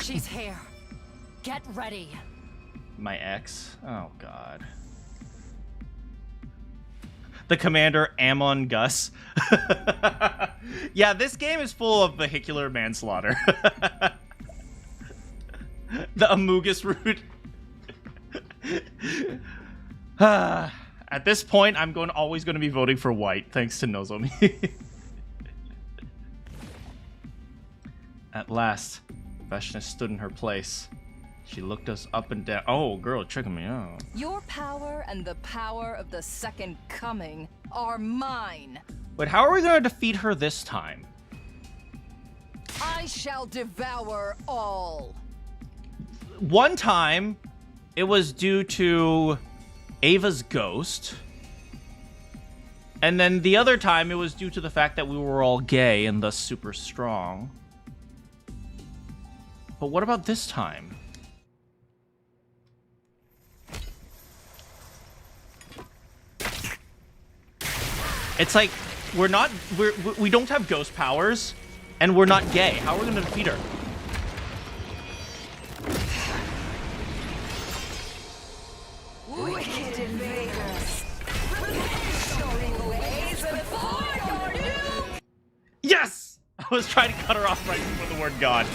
She's here. Get ready. My ex? Oh, God. The commander, Amon Gus. Yeah, this game is full of vehicular manslaughter. The Amogus route. At this point, I'm always going to be voting for white, thanks to Nozomi. At last, Vashna stood in her place. She looked us up and down. Oh, girl, checking me out. Your power and the power of the Second Coming are mine. But how are we going to defeat her this time? I shall devour all. One time, it was due to Ava's ghost. And then the other time, it was due to the fact that we were all gay and thus super strong. But what about this time? It's like, we don't have ghost powers, and we're not gay. How are we gonna defeat her? Wicked invaders! Showing the ways before your doom! Yes! I was trying to cut her off right before the word God.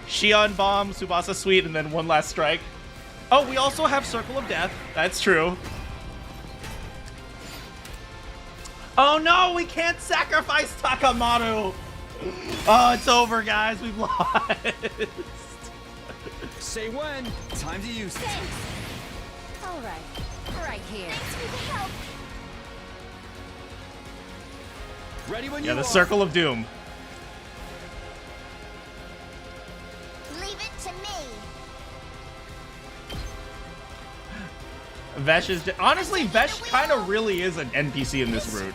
Shion Bomb, Tsubasa Sweet, and then one last strike. Oh, we also have Circle of Death. That's true. Oh no, we can't sacrifice Takamaru! Oh, it's over, guys. We've lost. Say when. Time to use it. Thanks. All right. Right here. Thanks for the help. Ready when you Yeah, the are. Circle of Doom. Leave it to me. Vesh is honestly, Vesh kind of really is an NPC in this route.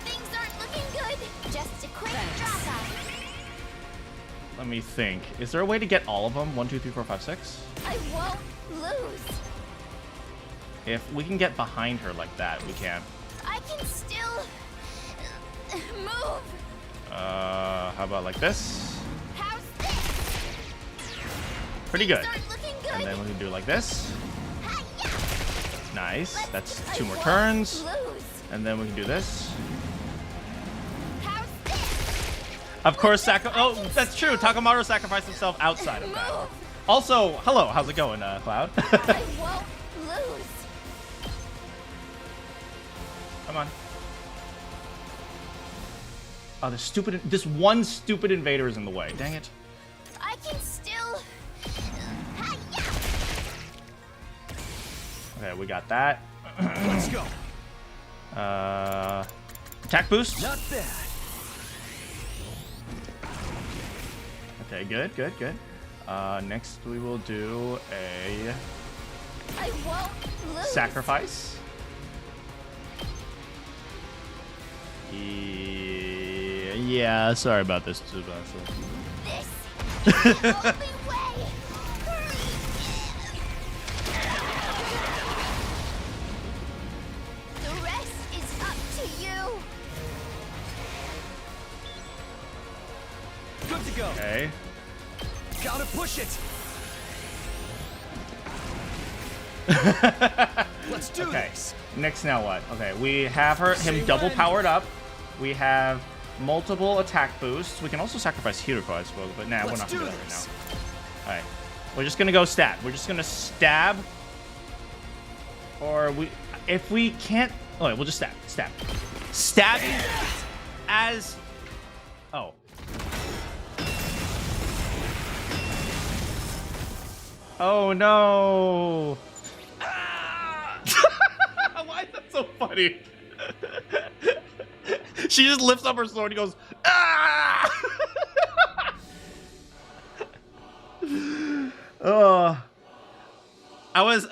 Things aren't looking good. Just a quick drop off. Let me think. Is there a way to get all of them? 1, 2, 3, 4, 5, 6? I won't lose. If we can get behind her like that, we can. I can still move. How about like this? How's this? Pretty good. Start looking good. And then we can do like this. Hi-ya. Nice. That's I 2 more won't turns. lose. And then we can do this. How's this? Of course, oh, that's true. Takamaru sacrificed himself outside of that. Move. Also, hello. How's it going, Cloud? I won't lose. Come on. Oh, this one stupid invader is in the way. Dang it. I can still. Hi-ya. Okay, we got that. Let's go. Attack boost. Not bad. Okay, good, good, good. Next we will do a I won't lose. sacrifice. Yeah, sorry about this, Tsubasa. This is the only way. The rest is up to you. Good to go. Okay. Gotta push it. Let's do Okay. this. Next, now what? Okay, we have him Say double when. powered up. We have multiple attack boosts. We can also sacrifice Hiruko, I suppose, but nah, we're Let's not gonna do do that right this. now. Alright. We're just gonna go stab. We're just gonna stab. Or if we can't, okay, we'll just stab. Stab. Stabbing as, oh. Oh no. Why is that so funny? She just lifts up her sword and goes, ah! I was,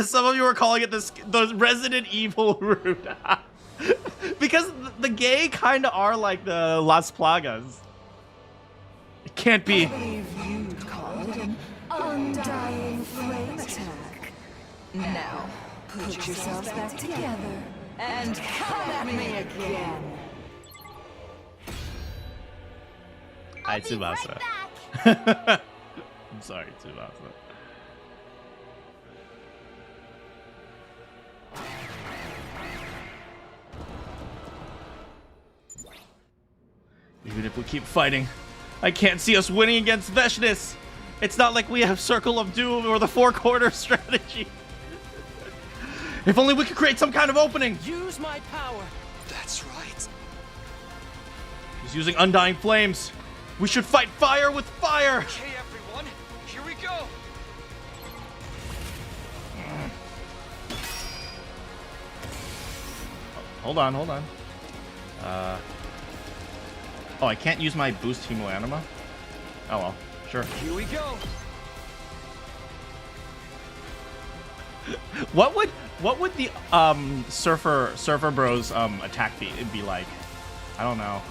some of you were calling it the Resident Evil route. Because the gay kind of are like the Las Plagas. It can't be. I believe you'd call it an undying flame attack. Now, put yourselves back together and come at me again. Hi, I'll be right Tsubasa. back. I'm sorry, Tsubasa. Even if we keep fighting, I can't see us winning against Veshness. It's not like we have Circle of Doom or the four-quarter strategy. If only we could create some kind of opening. Use my power. That's right. He's using Undying Flames. We should fight fire with fire. Okay, everyone. Here we go. Hold on, hold on. Oh, I can't use my boost Hemoanima? Oh well, sure. Here we go. What would What would the surfer bros attack be like? I don't know.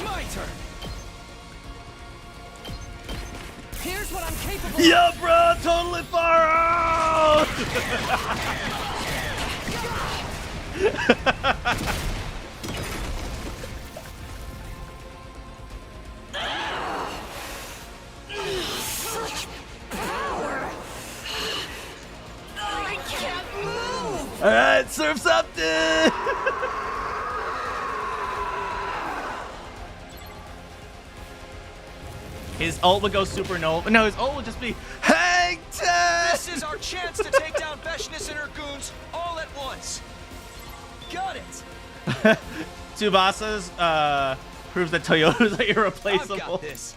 My turn. Here's what I'm capable of. Yeah, bro, totally far out. Such power! I can't move! All right, surf something. His ult would go supernova. No, his ult would just be hang time. This is our chance to take down Veshness and her goons all at once. Got it. Tsubasa's proves that Toyota's irreplaceable. I've got this.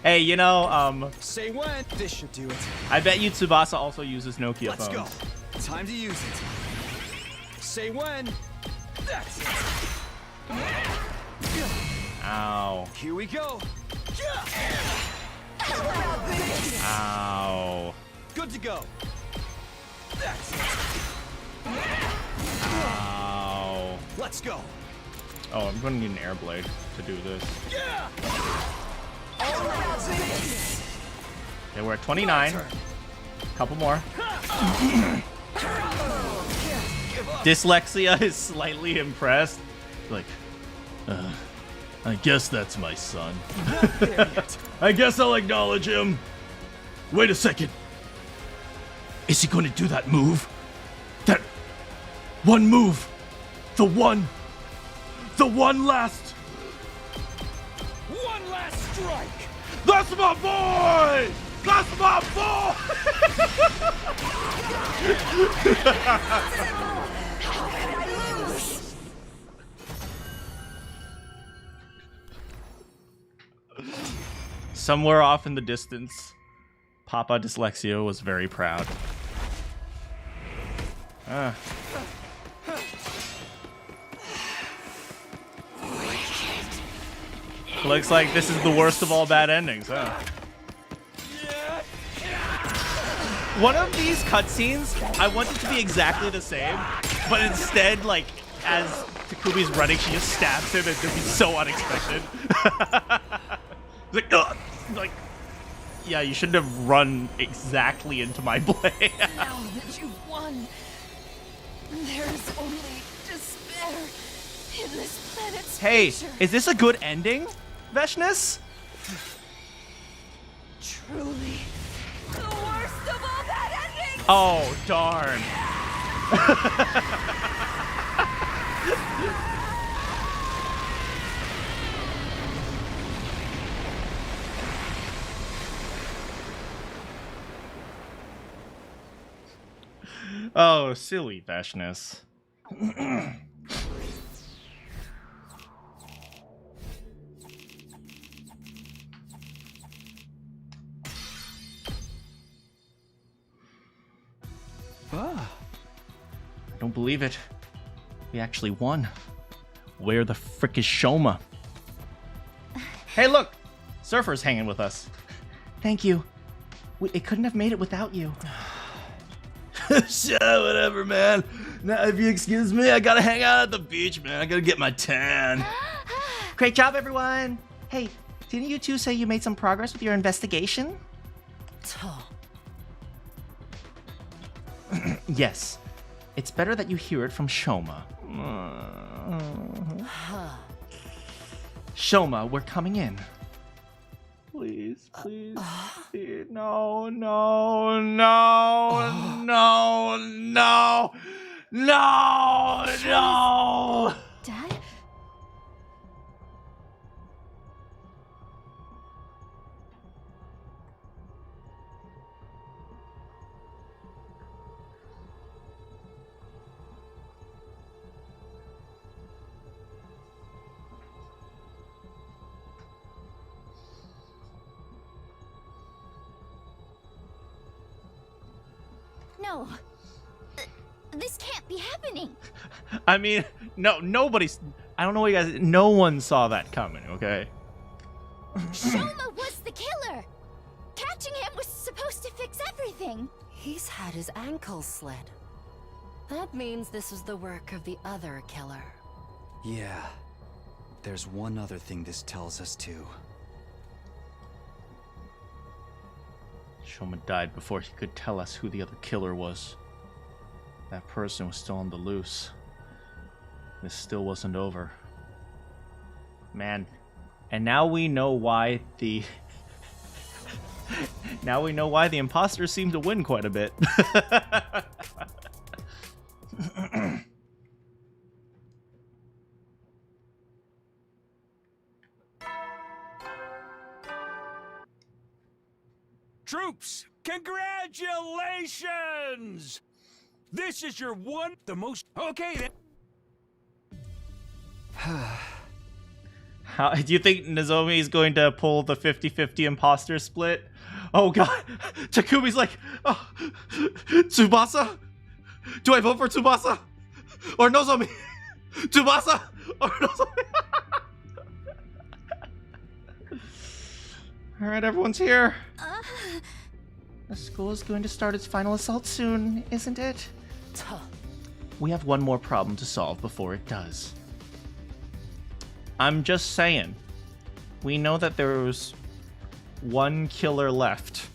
Hey, you know, Say when. This should do it. I bet you Tsubasa also uses Nokia Let's phones. go. Time to use it. Say when. That's it. Ow. Here we go. Ow. Good to go. That's it. Ow. Let's go. Oh, I'm going to need an air blade to do this. Okay, we're at 29. Couple more. Dyslexia is slightly impressed. Like, I guess that's my son. I guess I'll acknowledge him. Wait a second. Is he going to do that move? That one move. The one last. One last strike. That's my boy! That's my boy! Somewhere off in the distance, Papa Dyslexia was very proud. Looks like this is the worst of all bad endings, huh? One of these cutscenes, I want it to be exactly the same, but instead, like, as Takumi's running, she just stabs him, and it'd be so unexpected. Like, ugh! Like, yeah, you shouldn't have run exactly into my blade. Now that you've won, there is only despair in this planet's Hey, future. is this a good ending, Veshness? Truly the worst of all bad endings! Oh, darn. Oh, silly Veshness. I don't believe it. We actually won. We're the freakish Shoma. Hey, look! Surfer's hanging with us. Thank you. It couldn't have made it without you. Sure, whatever, man. Now, if you excuse me, I gotta hang out at the beach, man. I gotta get my tan. Great job, everyone. Hey, didn't you two say you made some progress with your investigation? Yes. It's better that you hear it from Shoma. Shoma, we're coming in. Please, please. No, no, no, no, no, no, no. Dad? No. This can't be happening. I mean, nobody's. I don't know what you guys. No one saw that coming. Okay. Shoma was the killer. Catching him was supposed to fix everything. He's had his ankle slit. That means this was the work of the other killer. Yeah. There's one other thing this tells us too. Shoma died before he could tell us who the other killer was. That person was still on the loose. This still wasn't over. Man. And now we know why the... now we know why the imposters seem to win quite a bit. Troops, congratulations! This is your the most... Okay, then. How do you think Nozomi is going to pull the 50-50 imposter split? Oh god. Takumi's like, oh, Tsubasa? Do I vote for Tsubasa? Or Nozomi? Tsubasa? Or Nozomi? Alright, everyone's here. The school is going to start its final assault soon, isn't it? We have one more problem to solve before it does. I'm just saying. We know that there's one killer left.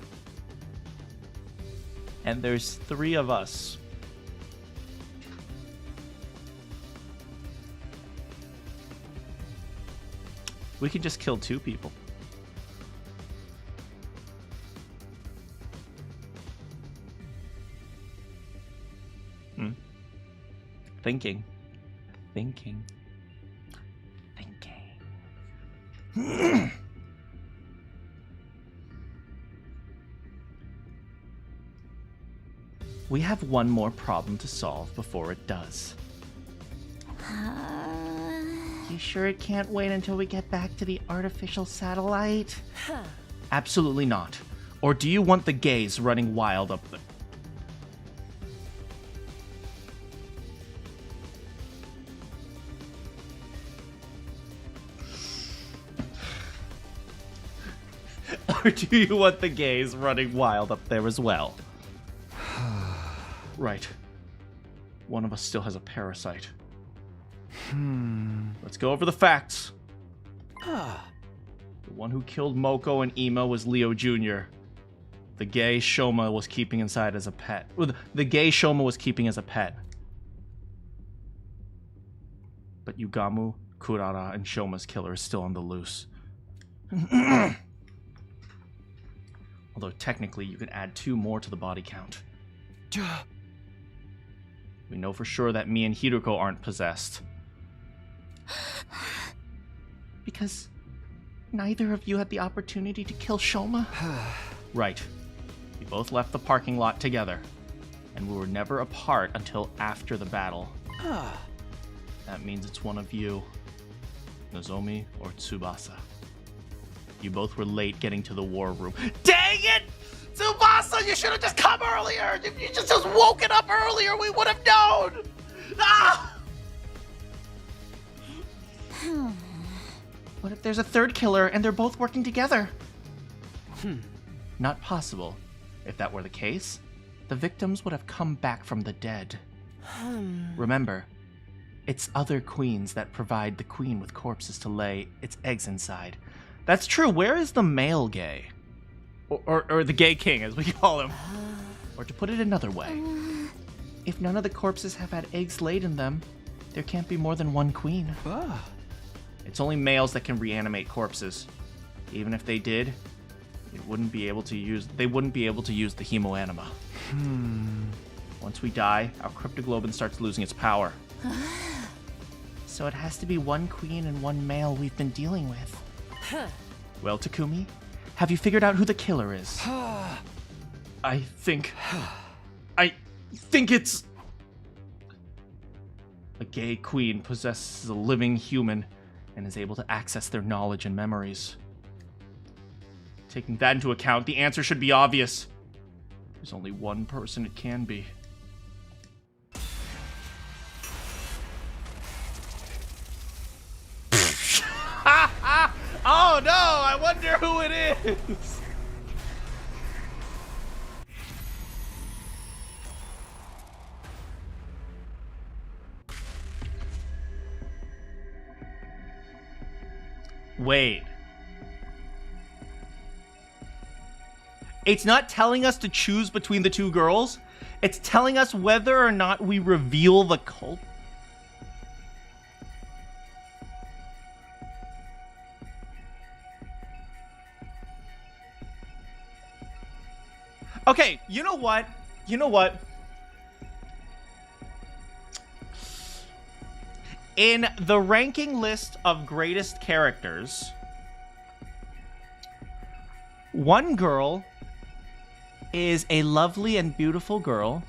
And there's 3 of us. We could just kill 2 people. Thinking. We have one more problem to solve before it does. You sure it can't wait until we get back to the artificial satellite? Absolutely not. Or do you want the gays running wild up there? Or do you want the gays running wild up there as well? Right. One of us still has a parasite. Let's go over the facts. The one who killed Moko and Ima was Leo Jr. The gay Shoma was keeping inside as a pet. The gay Shoma was keeping as a pet. But Yugamu, Kurara, and Shoma's killer is still on the loose. Although technically you can add 2 more to the body count. We know for sure that me and Hiruko aren't possessed. Because neither of you had the opportunity to kill Shoma? Right. We both left the parking lot together. And we were never apart until after the battle. That means it's one of you. Nozomi or Tsubasa. You both were late getting to the war room. Dang it! Tsubasa, you should have just come earlier! If you just woken up earlier, we would have known! Ah! What if there's a 3rd killer and they're both working together? Not possible. If that were the case, the victims would have come back from the dead. Remember, it's other queens that provide the queen with corpses to lay its eggs inside. That's true. Where is the male gay? Or the gay king, as we call him. Or to put it another way, if none of the corpses have had eggs laid in them, there can't be more than one queen. It's only males that can reanimate corpses. Even if they did, they wouldn't be able to use the hemoanima. Once we die, our cryptoglobin starts losing its power. So it has to be one queen and one male we've been dealing with. Well, Takumi, have you figured out who the killer is? I think it's... A gay queen possesses a living human and is able to access their knowledge and memories. Taking that into account, the answer should be obvious. There's only one person it can be. Oh no, I wonder who it is! Wait. It's not telling us to choose between the two girls. It's telling us whether or not we reveal the cult. Okay, you know what? You know what? In the ranking list of greatest characters, one girl is a lovely and beautiful girl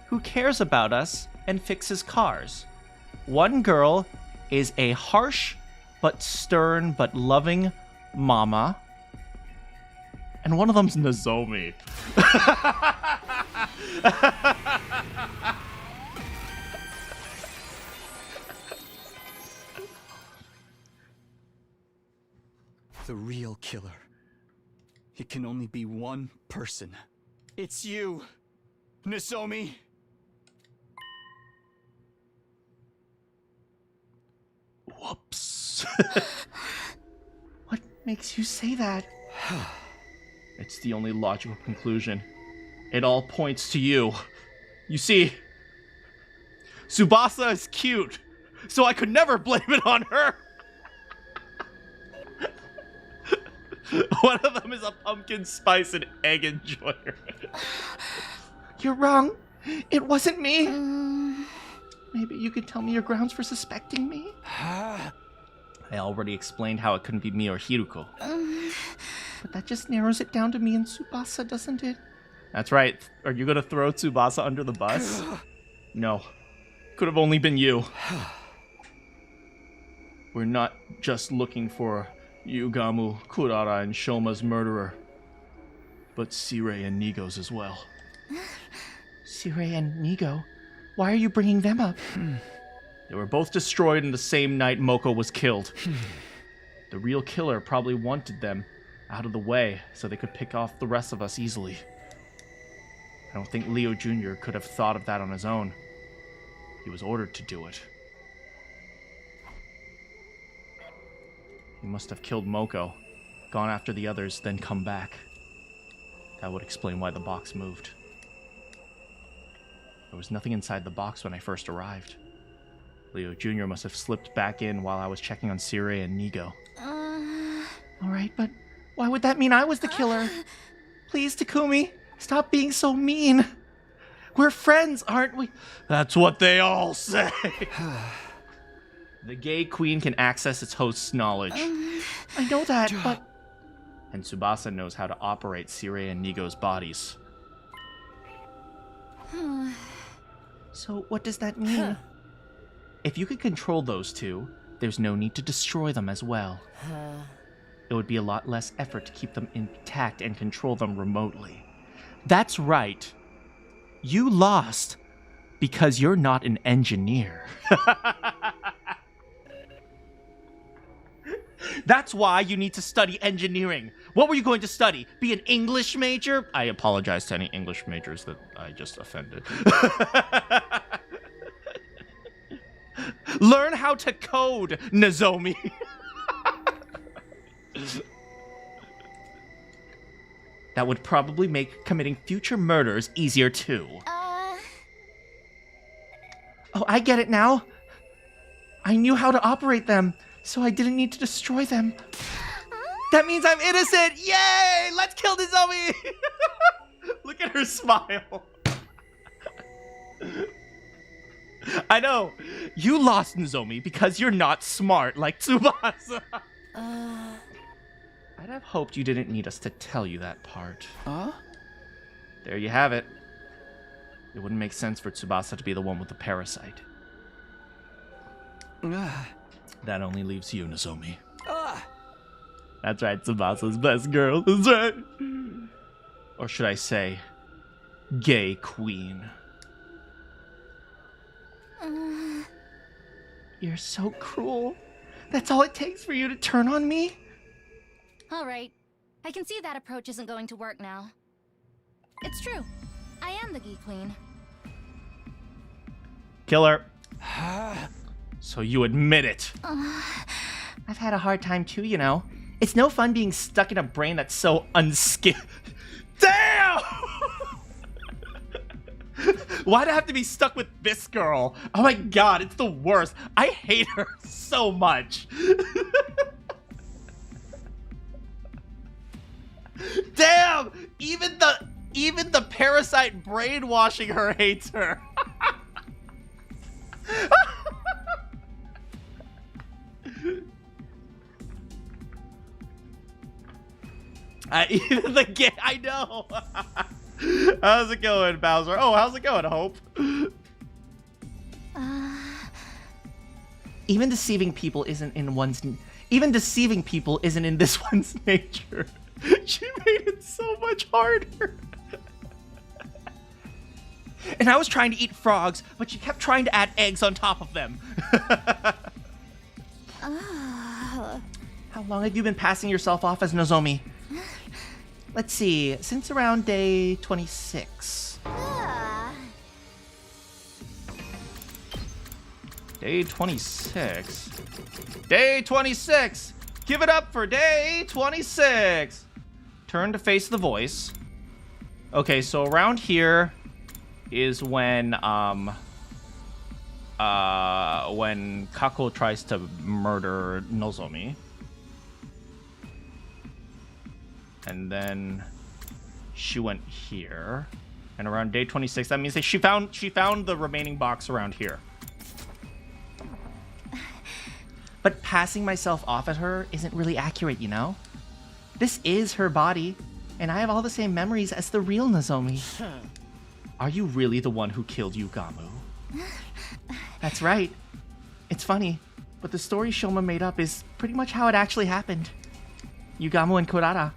who cares about us and fixes cars. One girl is a harsh but stern but loving mama. And one of them's Nozomi. The real killer. It can only be one person. It's you, Nozomi. Whoops. What makes you say that? It's the only logical conclusion. It all points to you. You see, Tsubasa is cute, so I could never blame it on her. One of them is a pumpkin spice and egg enjoyer. You're wrong. It wasn't me. Maybe you could tell me your grounds for suspecting me? I already explained how it couldn't be me or Hiruko. But that just narrows it down to me and Tsubasa, doesn't it? That's right. Are you gonna throw Tsubasa under the bus? No. Could have only been you. We're not just looking for Yugamu, Kurara, and Shoma's murderer, but Sirei and Nigo's as well. Sirei and Nigo? Why are you bringing them up? They were both destroyed in the same night Moko was killed. The real killer probably wanted them out of the way so they could pick off the rest of us easily. I don't think Leo Jr. could have thought of that on his own. He was ordered to do it. He must have killed Moko, gone after the others, then come back. That would explain why the box moved. There was nothing inside the box when I first arrived. Leo Jr. must have slipped back in while I was checking on Sirei and Nigo. Alright, but why would that mean I was the killer? Please, Takumi, stop being so mean. We're friends, aren't we? That's what they all say. The gay queen can access its host's knowledge. I know that, but... And Tsubasa knows how to operate Sirei and Nigo's bodies. So what does that mean? If you could control those two, there's no need to destroy them as well. It would be a lot less effort to keep them intact and control them remotely. That's right. You lost because you're not an engineer. That's why you need to study engineering. What were you going to study? Be an English major? I apologize to any English majors that I just offended. Learn how to code, Nozomi. That would probably make committing future murders easier too. Oh, I get it now. I knew how to operate them, so I didn't need to destroy them. That means I'm innocent! Yay! Let's kill Nozomi! Look at her smile. I know. You lost, Nozomi, because you're not smart like Tsubasa. I'd have hoped you didn't need us to tell you that part. There you have it. It wouldn't make sense for Tsubasa to be the one with the parasite. That only leaves you, Nozomi. That's right, Tsubasa's best girl. That's right. Or should I say, gay queen. You're so cruel. That's all it takes for you to turn on me? All right. I can see that approach isn't going to work now. It's true. I am the Gee Queen. Killer. So you admit it. I've had a hard time too, you know. It's no fun being stuck in a brain that's so unskilled. Damn! Why'd I have to be stuck with this girl? Oh my god, it's the worst. I hate her so much. Damn! Even the parasite brainwashing her hates her. Even the game, I know. How's it going, Bowser? Oh, how's it going, Hope? Even deceiving people isn't in this one's nature. She made it so much harder. And I was trying to eat frogs, but she kept trying to add eggs on top of them. How long have you been passing yourself off as Nozomi? Let's see, since around day 26. Day 26. Day 26! Give it up for day 26! Turn to face the voice. Okay, so around here is when Kako tries to murder Nozomi. And then she went here. And around day 26, that means that she found the remaining box around here. But passing myself off at her isn't really accurate, you know? This is her body, and I have all the same memories as the real Nozomi. Are you really the one who killed Yugamu? That's right. It's funny, but the story Shoma made up is pretty much how it actually happened. Yugamu and Kurara.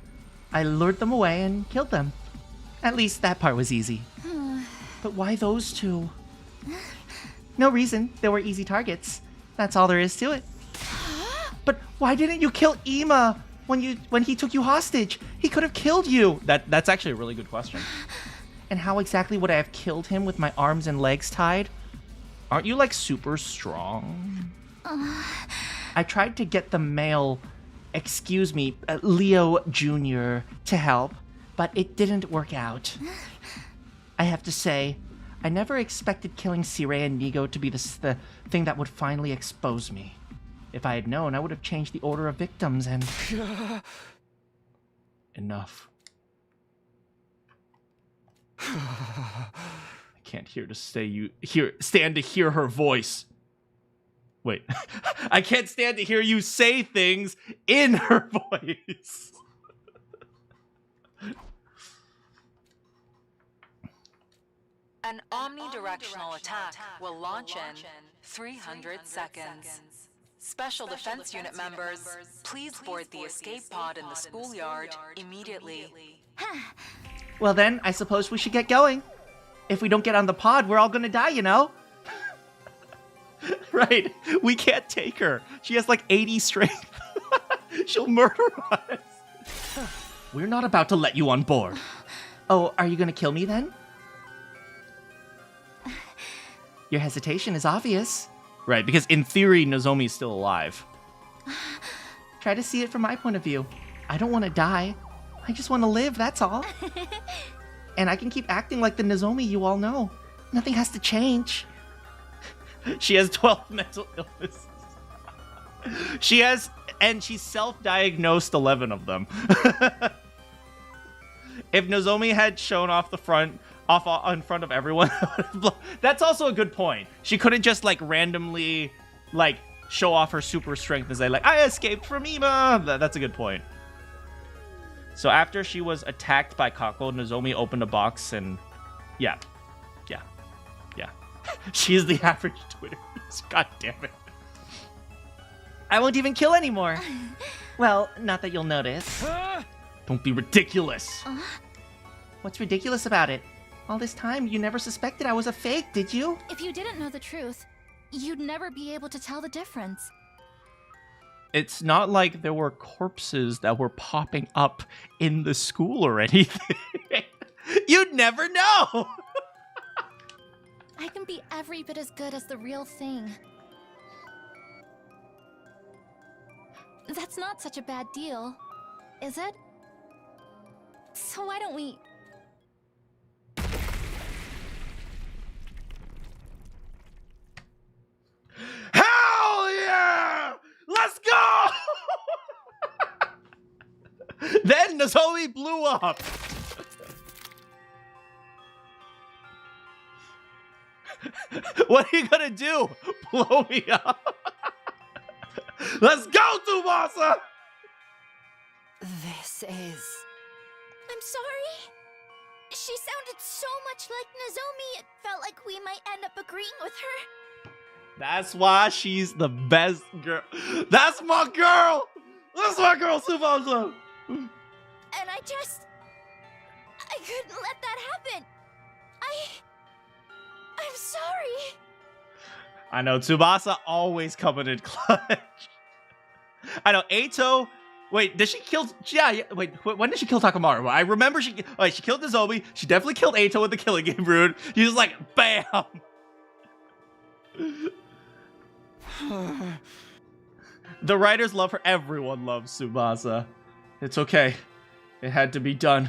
I lured them away and killed them. At least that part was easy. But why those two? No reason. They were easy targets. That's all there is to it. But why didn't you kill Ima when he took you hostage? He could have killed you. That's actually a really good question. And how exactly would I have killed him with my arms and legs tied? Aren't you like super strong? I tried to get the male, Leo Jr. to help, but it didn't work out. I have to say, I never expected killing Sirei and Nigo to be the thing that would finally expose me. If I had known, I would have changed the order of victims and... Enough. I can't stand to hear her voice. Wait. I can't stand to hear you say things in her voice. An omnidirectional attack will launch in 300 seconds. Special Defense Unit members, please board the escape pod in the schoolyard immediately. Well then, I suppose we should get going. If we don't get on the pod, we're all gonna die, you know? Right, we can't take her. She has like 80 strength. She'll murder us. We're not about to let you on board. Oh, are you gonna kill me then? Your hesitation is obvious. Right, because in theory, Nozomi's still alive. Try to see it from my point of view. I don't want to die. I just want to live, that's all. And I can keep acting like the Nozomi you all know. Nothing has to change. She has 12 mental illnesses. She's self-diagnosed 11 of them. If Nozomi had shown off in front of everyone, that's also a good point. She couldn't just like randomly like show off her super strength and say like, I escaped from Ima. That's a good point. So after she was attacked by Kako, Nozomi opened a box and yeah. She's the average Twitter user. God damn it. I won't even kill anymore. Well, not that you'll notice. Don't be ridiculous. What's ridiculous about it? All this time, you never suspected I was a fake, did you? If you didn't know the truth, you'd never be able to tell the difference. It's not like there were corpses that were popping up in the school or anything. You'd never know! I can be every bit as good as the real thing. That's not such a bad deal, is it? So why don't we... Hell yeah! Let's go! Then Nozomi blew up. What are you gonna do? Blow me up? Let's go, Tsubasa! This is... I'm sorry. She sounded so much like Nozomi, it felt like we might end up agreeing with her. That's why she's the best girl. That's my girl! That's my girl, Tsubasa! And I couldn't let that happen. I'm sorry. I know, Tsubasa always coming in clutch. I know, Eito... Wait, did she kill... Yeah, wait, when did she kill Takamaru? I remember she killed Nozomi. She definitely killed Eito with the Killing Game Rune. She was like, bam! The writers love her. Everyone loves Tsubasa. It's okay. It had to be done.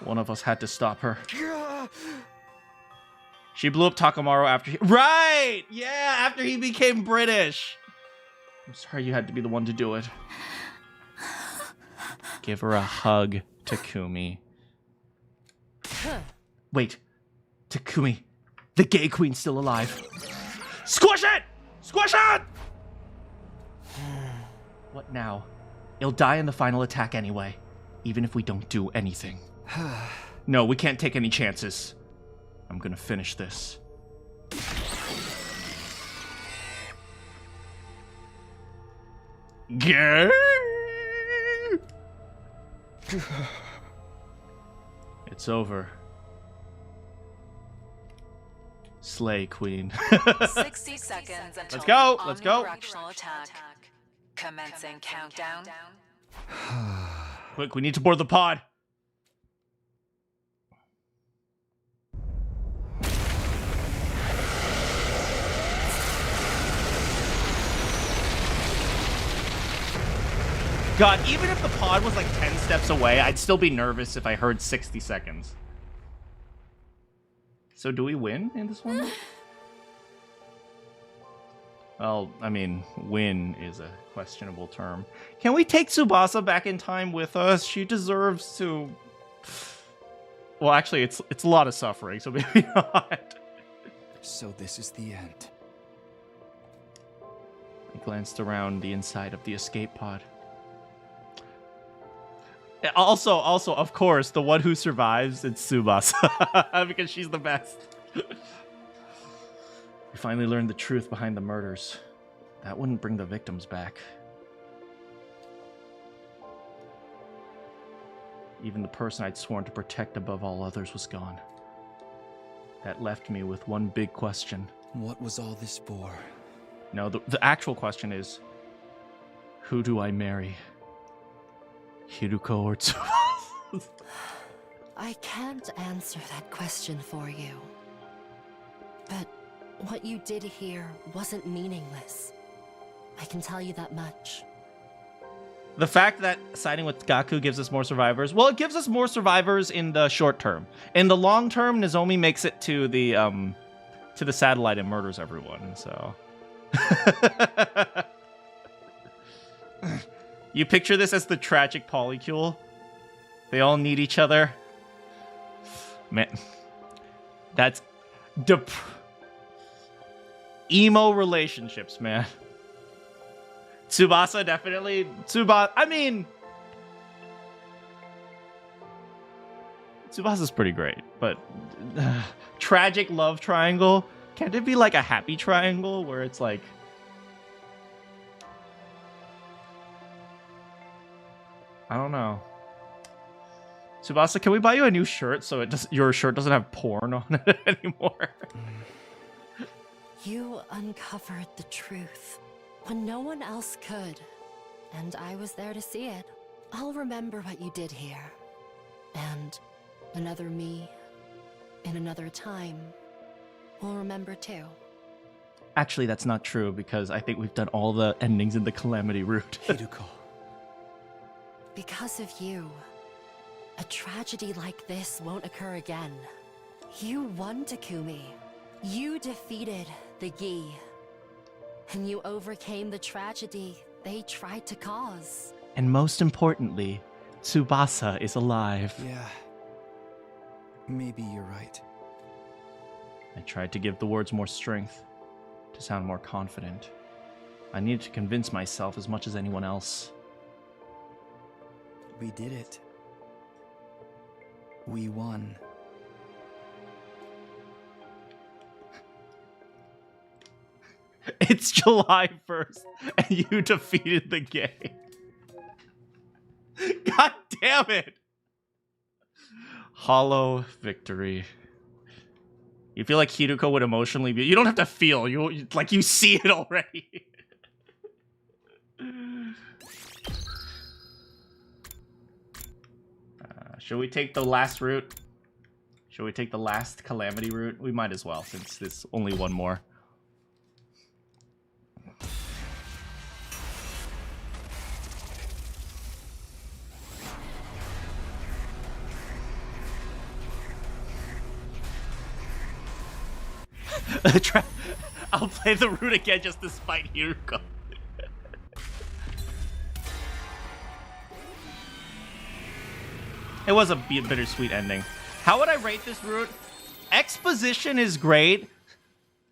One of us had to stop her. She blew up Takamaru after he... Right! Yeah, after he became British. I'm sorry you had to be the one to do it. Give her a hug, Takumi. Wait. Takumi. The gay queen's still alive. Squish it! Squish it! What now? He'll die in the final attack anyway, even if we don't do anything. No, we can't take any chances. I'm gonna finish this. Gay! It's over. Slay, queen. 60 seconds until Let's go, the let's go. omnidirectional attack. Commencing countdown. Quick, we need to board the pod. God, even if the pod was like 10 steps away, I'd still be nervous if I heard 60 seconds. So do we win in this one? Well, I mean, win is a questionable term. Can we take Tsubasa back in time with us? She deserves to... Well, actually, it's a lot of suffering, so maybe not. So this is the end. I glanced around the inside of the escape pod. Also, of course, the one who survives is Tsubasa, because she's the best. We finally learned the truth behind the murders. That wouldn't bring the victims back. Even the person I'd sworn to protect above all others was gone. That left me with one big question. What was all this for? No, the actual question is, who do I marry? Hiruko or Tsubasa? I can't answer that question for you. But what you did here wasn't meaningless. I can tell you that much. The fact that siding with Gaku gives us more survivors, well, it gives us more survivors in the short term. In the long term, Nozomi makes it to the satellite and murders everyone, so... You picture this as the tragic polycule? They all need each other. Man, that's emo relationships, man. Tsubasa definitely. I mean, Tsubasa's pretty great, but tragic love triangle. Can't it be like a happy triangle where it's like? I don't know. Tsubasa, can we buy you a new shirt so your shirt doesn't have porn on it anymore? You uncovered the truth when no one else could, and I was there to see it. I'll remember what you did here, and another me, in another time, will remember too. Actually, that's not true because I think we've done all the endings in the Calamity route. Hiruko. Because of you, a tragedy like this won't occur again. You won, Takumi. You defeated the Gi. And you overcame the tragedy they tried to cause. And most importantly, Tsubasa is alive. Yeah. Maybe you're right. I tried to give the words more strength, to sound more confident. I needed to convince myself as much as anyone else. We did it. We won. It's July 1st, and you defeated the game. God damn it! Hollow victory. You feel like Hiruko would emotionally be... You don't have to feel. You like you see it already. Should we take the last route? Should we take the last Calamity route? We might as well, since there's only one more. I'll play the route again just to spite Hiruko. It was a bittersweet ending. How would I rate this route? Exposition is great.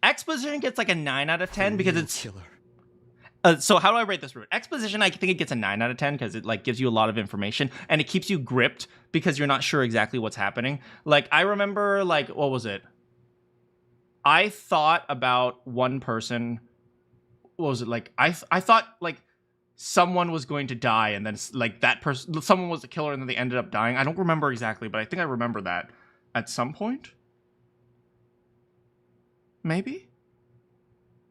Exposition gets like a 9 out of 10 because it's killer. So how do I rate this route? Exposition, I think it gets a 9 out of 10 because it like gives you a lot of information and it keeps you gripped because you're not sure exactly what's happening. Like I remember, like what was it? I thought about one person. What was it like? I thought like someone was going to die, and then like that person, someone was the killer, and then they ended up dying. I don't remember exactly, but I think I remember that at some point. Maybe.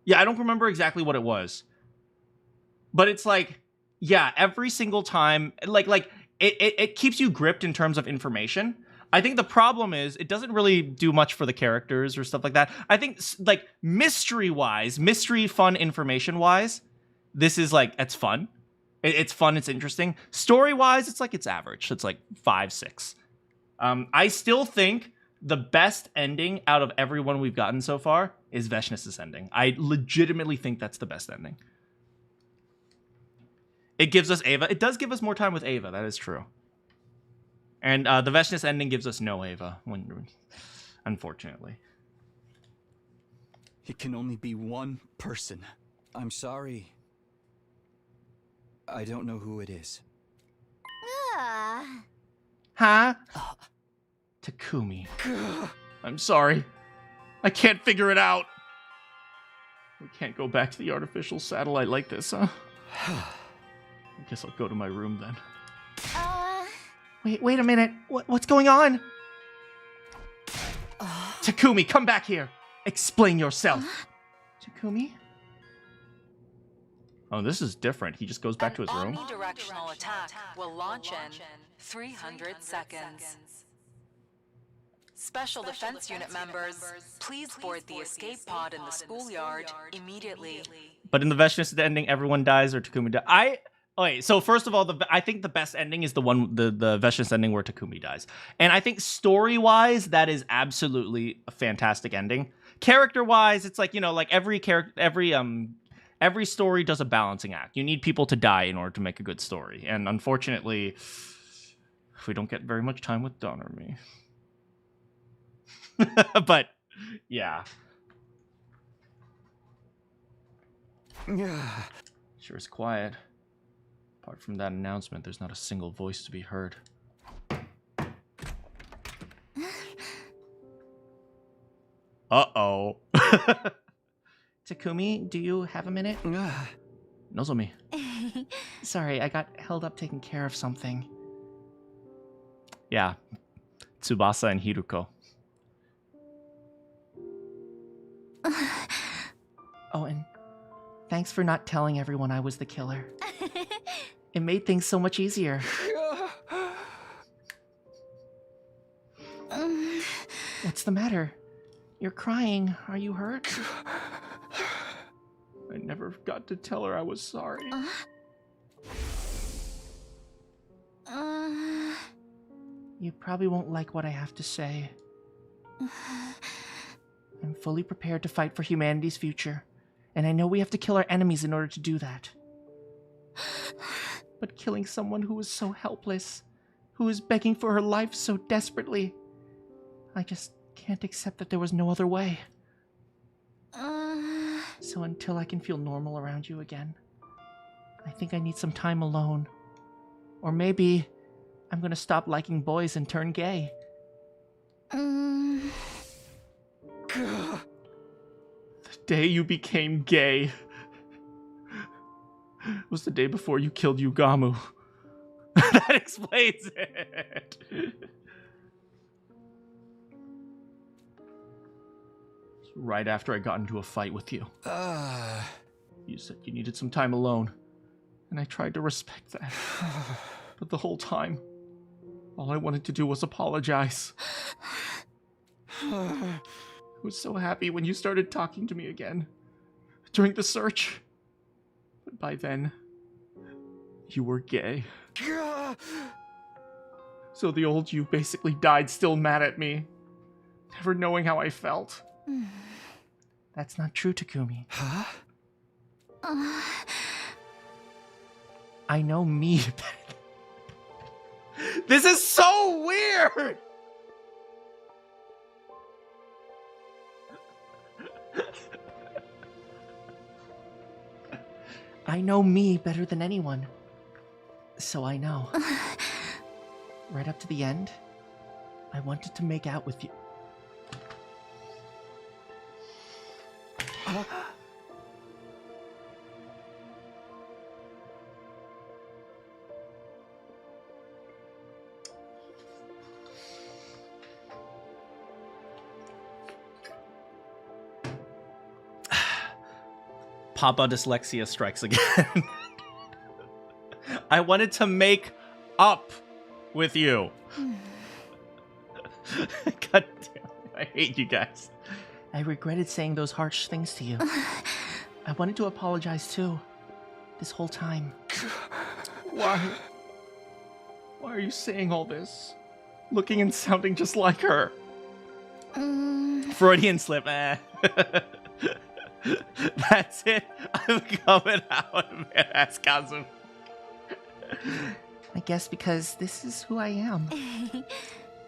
Yeah, I don't remember exactly what it was, but it's like, yeah, every single time, like it keeps you gripped in terms of information. I think the problem is it doesn't really do much for the characters or stuff like that. I think like mystery-wise, mystery fun information-wise, this is like, it's fun. It's fun, it's interesting. Story-wise, it's like it's average. It's like 5, 6. I still think the best ending out of everyone we've gotten so far is Veshness's ending. I legitimately think that's the best ending. It gives us Ava. It does give us more time with Ava, that is true. And the Veshness ending gives us no Ava, unfortunately. It can only be one person. I'm sorry. I don't know who it is. Huh? Takumi. I'm sorry. I can't figure it out. We can't go back to the artificial satellite like this, huh? I guess I'll go to my room then. Wait a minute. What's going on? Takumi, come back here. Explain yourself. Takumi? Oh, this is different. He just goes back to his room. An omnidirectional attack will launch in 300 seconds. Special Defense Unit members, please board the escape pod in the schoolyard immediately. But in the Veshness ending, everyone dies or Takumi dies. Okay, so first of all, I think the best ending is the one, the Veshness ending where Takumi dies. And I think story-wise, that is absolutely a fantastic ending. Character-wise, it's like, you know, like every story does a balancing act. You need people to die in order to make a good story. And unfortunately, we don't get very much time with Dawn or me. But, yeah. Sure is quiet. Apart from that announcement, there's not a single voice to be heard. Uh-oh. Takumi, do you have a minute? Nozomi. Sorry, I got held up taking care of something. Yeah. Tsubasa and Hiruko. Oh, and thanks for not telling everyone I was the killer. It made things so much easier. What's the matter? You're crying. Are you hurt? I never got to tell her I was sorry. You probably won't like what I have to say. I'm fully prepared to fight for humanity's future, and I know we have to kill our enemies in order to do that. But killing someone who was so helpless, who was begging for her life so desperately, I just can't accept that there was no other way. So until I can feel normal around you again, I think I need some time alone. Or maybe I'm gonna stop liking boys and turn gay. The day you became gay was the day before you killed Yugamu. That explains it. Right after I got into a fight with you. You said you needed some time alone, and I tried to respect that. But the whole time, all I wanted to do was apologize. I was so happy when you started talking to me again, during the search. But by then, you were gay. So the old you basically died still mad at me, never knowing how I felt. That's not true, Takumi. Huh? I know me. This is so weird! I know me better than anyone. So I know. Right up to the end, I wanted to make out with you. Papa dyslexia strikes again. I wanted to make up with you. God damn, I hate you guys. I regretted saying those harsh things to you. I wanted to apologize too. This whole time. Why? Why are you saying all this? Looking and sounding just like her. Freudian slip, That's it. I'm coming out, man. Ask Kazu. I guess because this is who I am.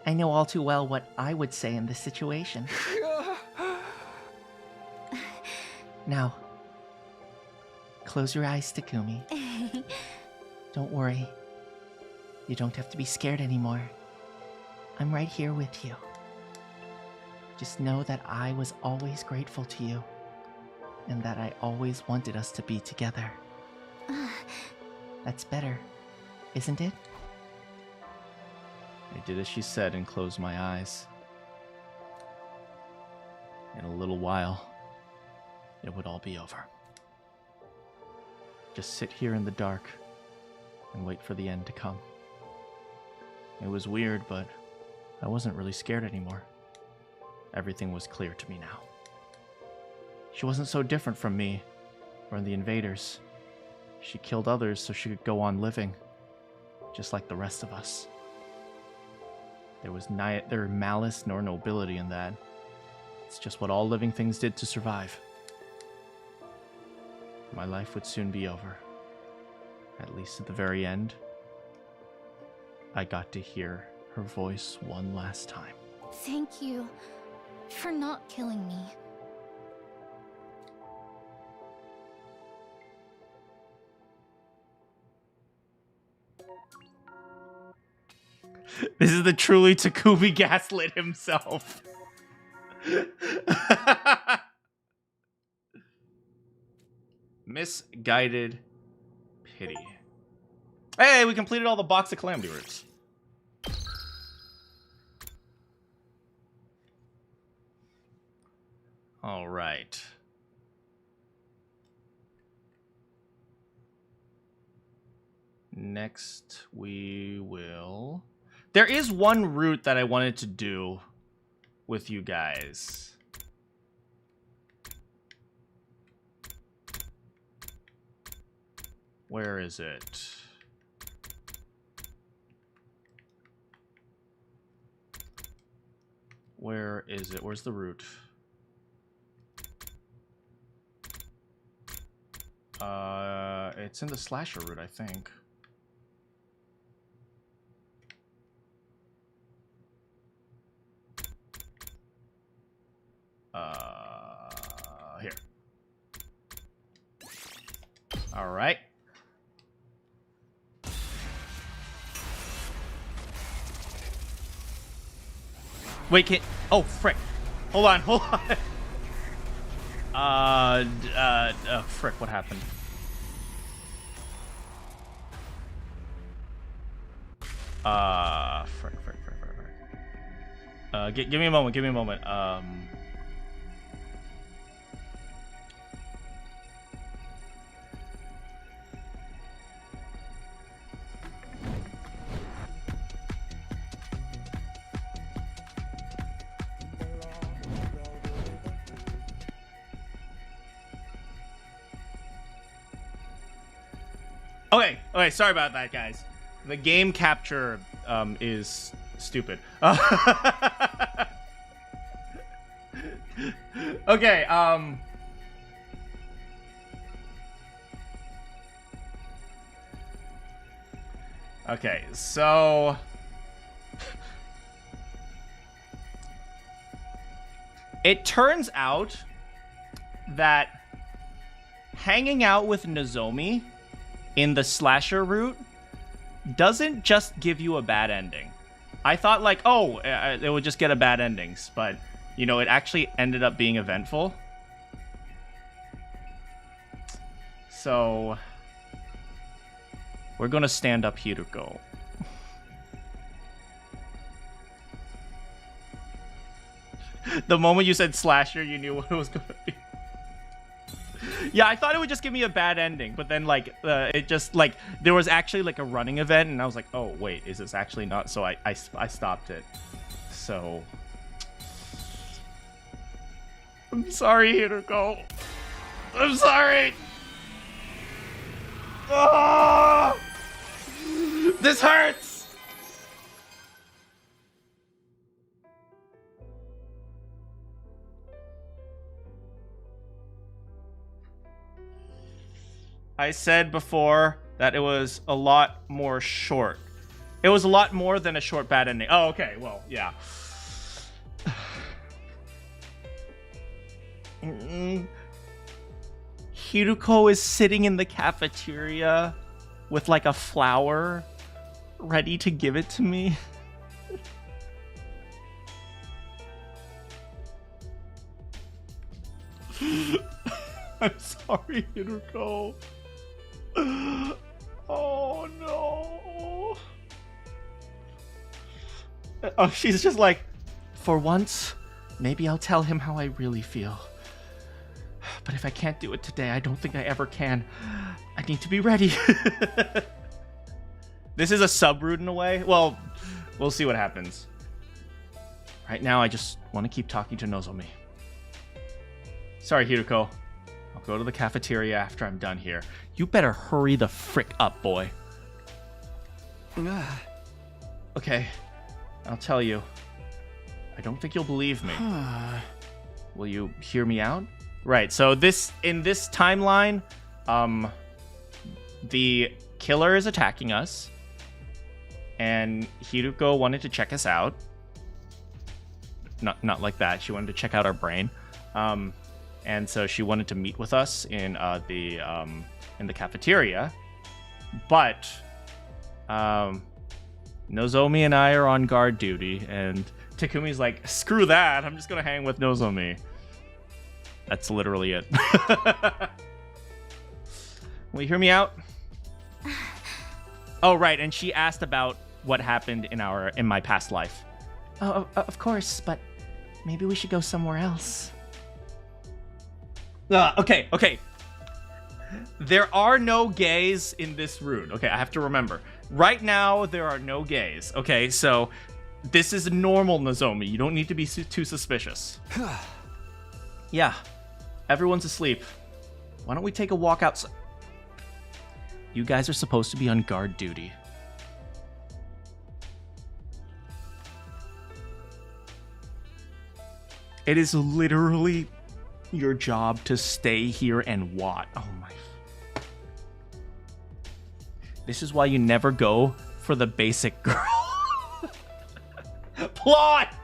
I know all too well what I would say in this situation. Now, close your eyes, Takumi. Don't worry. You don't have to be scared anymore. I'm right here with you. Just know that I was always grateful to you, and that I always wanted us to be together. That's better, isn't it? I did as she said and closed my eyes. In a little while, it would all be over. Just sit here in the dark and wait for the end to come. It was weird, but I wasn't really scared anymore. Everything was clear to me now. She wasn't so different from me or the invaders. She killed others so she could go on living, just like the rest of us. There was neither malice nor nobility in that. It's just what all living things did to survive. My life would soon be over. At least at the very end, I got to hear her voice one last time. Thank you for not killing me. This is the truly Takumi gaslit himself. Misguided pity. Hey, we completed all the box of calamity roots. All right. Next, we will... There is one route that I wanted to do with you guys. Where is it? Where is it? Where's the route? It's in the slasher route, I think. Here. All right. Wait, can... Oh, frick. Hold on, hold on. Frick, what happened? Frick. Give me a moment, Okay, sorry about that, guys. The game capture is stupid. Okay, okay, so it turns out that hanging out with Nozomi in the slasher route doesn't just give you a bad ending. I thought like, oh, it would just get a bad endings, but you know, it actually ended up being eventful. So we're gonna stand up Hiruko. The moment you said slasher, you knew what it was gonna be. Yeah, I thought it would just give me a bad ending, but then like it just like there was actually like a running event, and I was like, oh wait, is this actually not? So I stopped it. So I'm sorry, Hiruko. I'm sorry. Oh! This hurts. I said before that it was a lot more short. It was a lot more than a short bad ending. Oh, okay. Well, yeah. Hiruko is sitting in the cafeteria with like a flower ready to give it to me. I'm sorry, Hiruko. Oh no. Oh, she's just like, for once, maybe I'll tell him how I really feel. But if I can't do it today, I don't think I ever can. I need to be ready. This is a sub-route in a way. Well, we'll see what happens. Right now, I just want to keep talking to Nozomi. Sorry, Hiruko. I'll go to the cafeteria after I'm done here. You better hurry the frick up, boy. Okay, I'll tell you. I don't think you'll believe me. Will you hear me out? Right, so in this timeline, the killer is attacking us, and Hiruko wanted to check us out. Not like that. She wanted to check out our brain. And so she wanted to meet with us in the cafeteria, but Nozomi and I are on guard duty, and Takumi's like, screw that, I'm just gonna hang with Nozomi. That's literally it. Will you hear me out? Oh, right, and she asked about what happened in my past life. Oh, of course, but maybe we should go somewhere else. Okay. There are no gays in this route. Okay, I have to remember. Right now, there are no gays. Okay, so this is normal, Nozomi. You don't need to be too suspicious. Yeah, everyone's asleep. Why don't we take a walk outside? You guys are supposed to be on guard duty. It is literally your job to stay here and watch. Oh my. This is why you never go for the basic girl. Plot!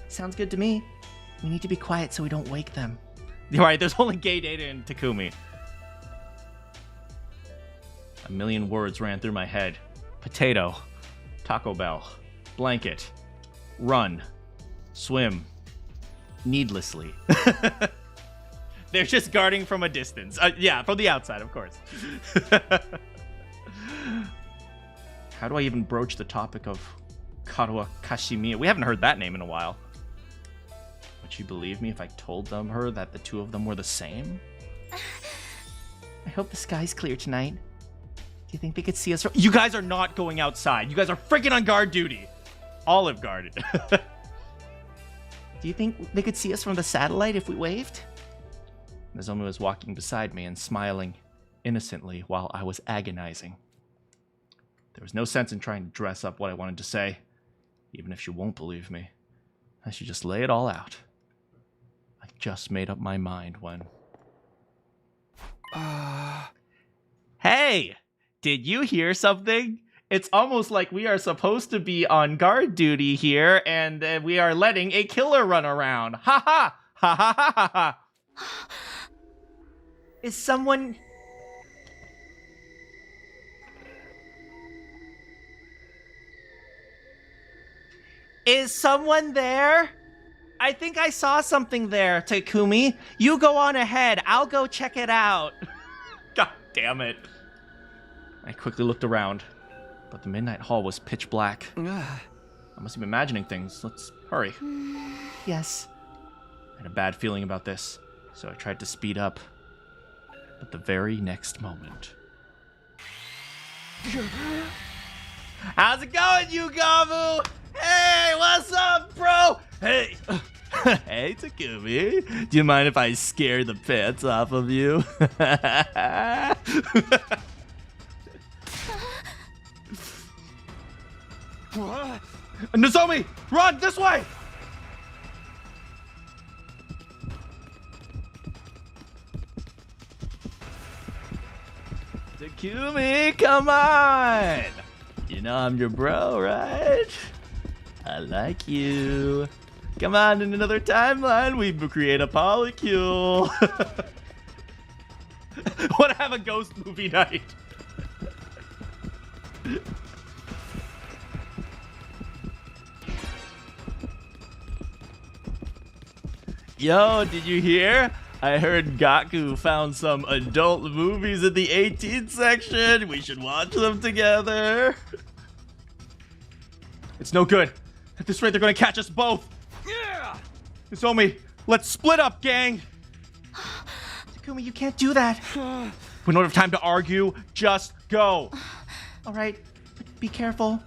Sounds good to me. We need to be quiet so we don't wake them. Alright, there's only gay data in Takumi. A million words ran through my head. Potato. Taco Bell. Blanket. Run. Swim. Needlessly. They're just guarding from a distance. Yeah, from the outside, of course. How do I even broach the topic of Karuo Kashimiya? We haven't heard that name in a while. Would you believe me if I told her that the two of them were the same? I hope the sky's clear tonight. Do you think they could see us? You guys are not going outside. You guys are freaking on guard duty. Olive guarded. Do you think they could see us from the satellite if we waved? Nozomi was walking beside me and smiling innocently while I was agonizing. There was no sense in trying to dress up what I wanted to say, even if she won't believe me. I should just lay it all out. I just made up my mind when... Hey! Did you hear something? It's almost like we are supposed to be on guard duty here, and we are letting a killer run around. Ha ha! Ha ha ha ha ha! Is someone... Is someone there? I think I saw something there, Takumi. You go on ahead. I'll go check it out. God damn it. I quickly looked around, but the Midnight Hall was pitch black. I must have been imagining things. Let's hurry. Yes. I had a bad feeling about this, so I tried to speed up. But the very next moment... How's it going, Yugamu? Hey, what's up, bro? Hey. Hey, Takumi. Do you mind if I scare the pants off of you? Nozomi, run this way! Takumi, come on! You know I'm your bro, right? I like you. Come on, in another timeline, we create a polycule. Want to have a ghost movie night? Yo, did you hear? I heard Gaku found some adult movies in the 18 section. We should watch them together. It's no good. At this rate, they're gonna catch us both. Yeah! Nozomi, let's split up, gang. Takumi, you can't do that. We don't have time to argue. Just go. All right, but be careful.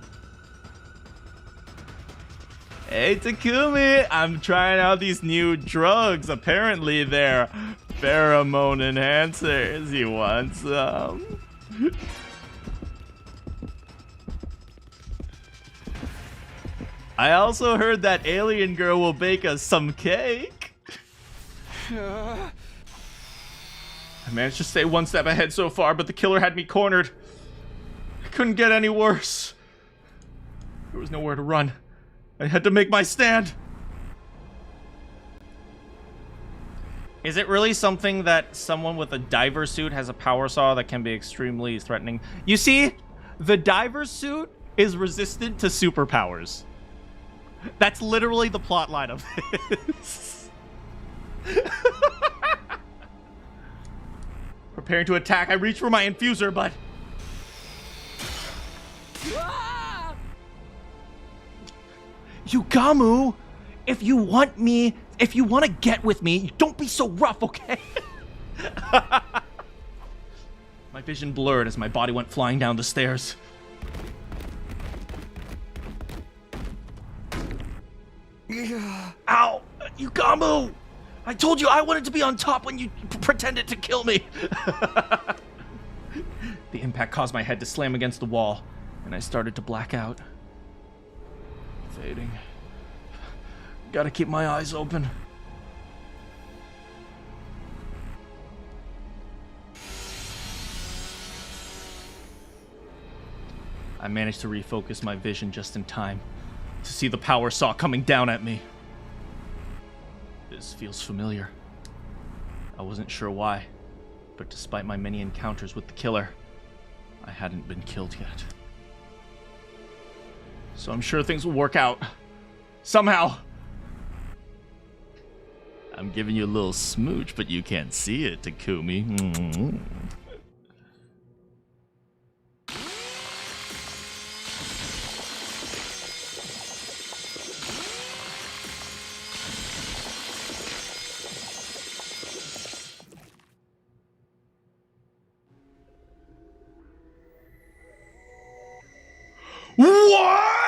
Hey, Takumi, I'm trying out these new drugs. Apparently, they're pheromone enhancers. You want some? I also heard that alien girl will bake us some cake. I managed to stay one step ahead so far, but the killer had me cornered. I couldn't get any worse. There was nowhere to run. I had to make my stand. Is it really something that someone with a diver suit has a power saw that can be extremely threatening? You see, the diver suit is resistant to superpowers. That's literally the plot line of this. Preparing to attack, I reach for my infuser, but... Yugamu, if you want to get with me, don't be so rough, okay? My vision blurred as my body went flying down the stairs. Ow! Yugamu! I told you I wanted to be on top when you pretended to kill me. The impact caused my head to slam against the wall, and I started to black out. Fading. Gotta keep my eyes open. I managed to refocus my vision just in time to see the power saw coming down at me. This feels familiar. I wasn't sure why, but despite my many encounters with the killer, I hadn't been killed yet. So I'm sure things will work out. Somehow. I'm giving you a little smooch, but you can't see it, Takumi. Mm-hmm. What?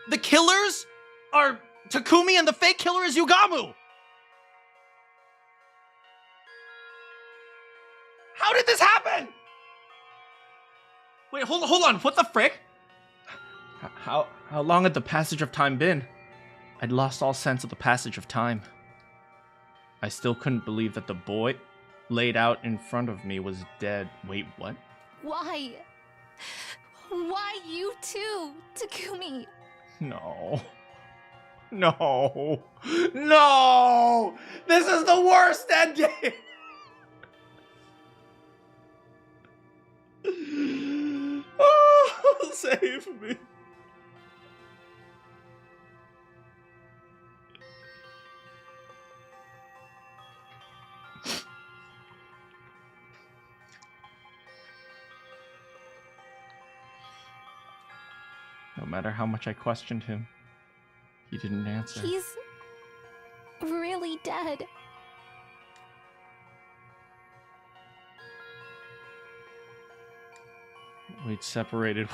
The killers are Takumi and the fake killer is Yugamu. How did this happen? Wait, hold on. What the frick? How long had the passage of time been? I'd lost all sense of the passage of time. I still couldn't believe that the boy laid out in front of me was dead. Wait, what? Why? Why you too, Takumi? No. No. No! This is the worst ending! Oh, save me. No matter how much I questioned him, he didn't answer. He's really dead. We separated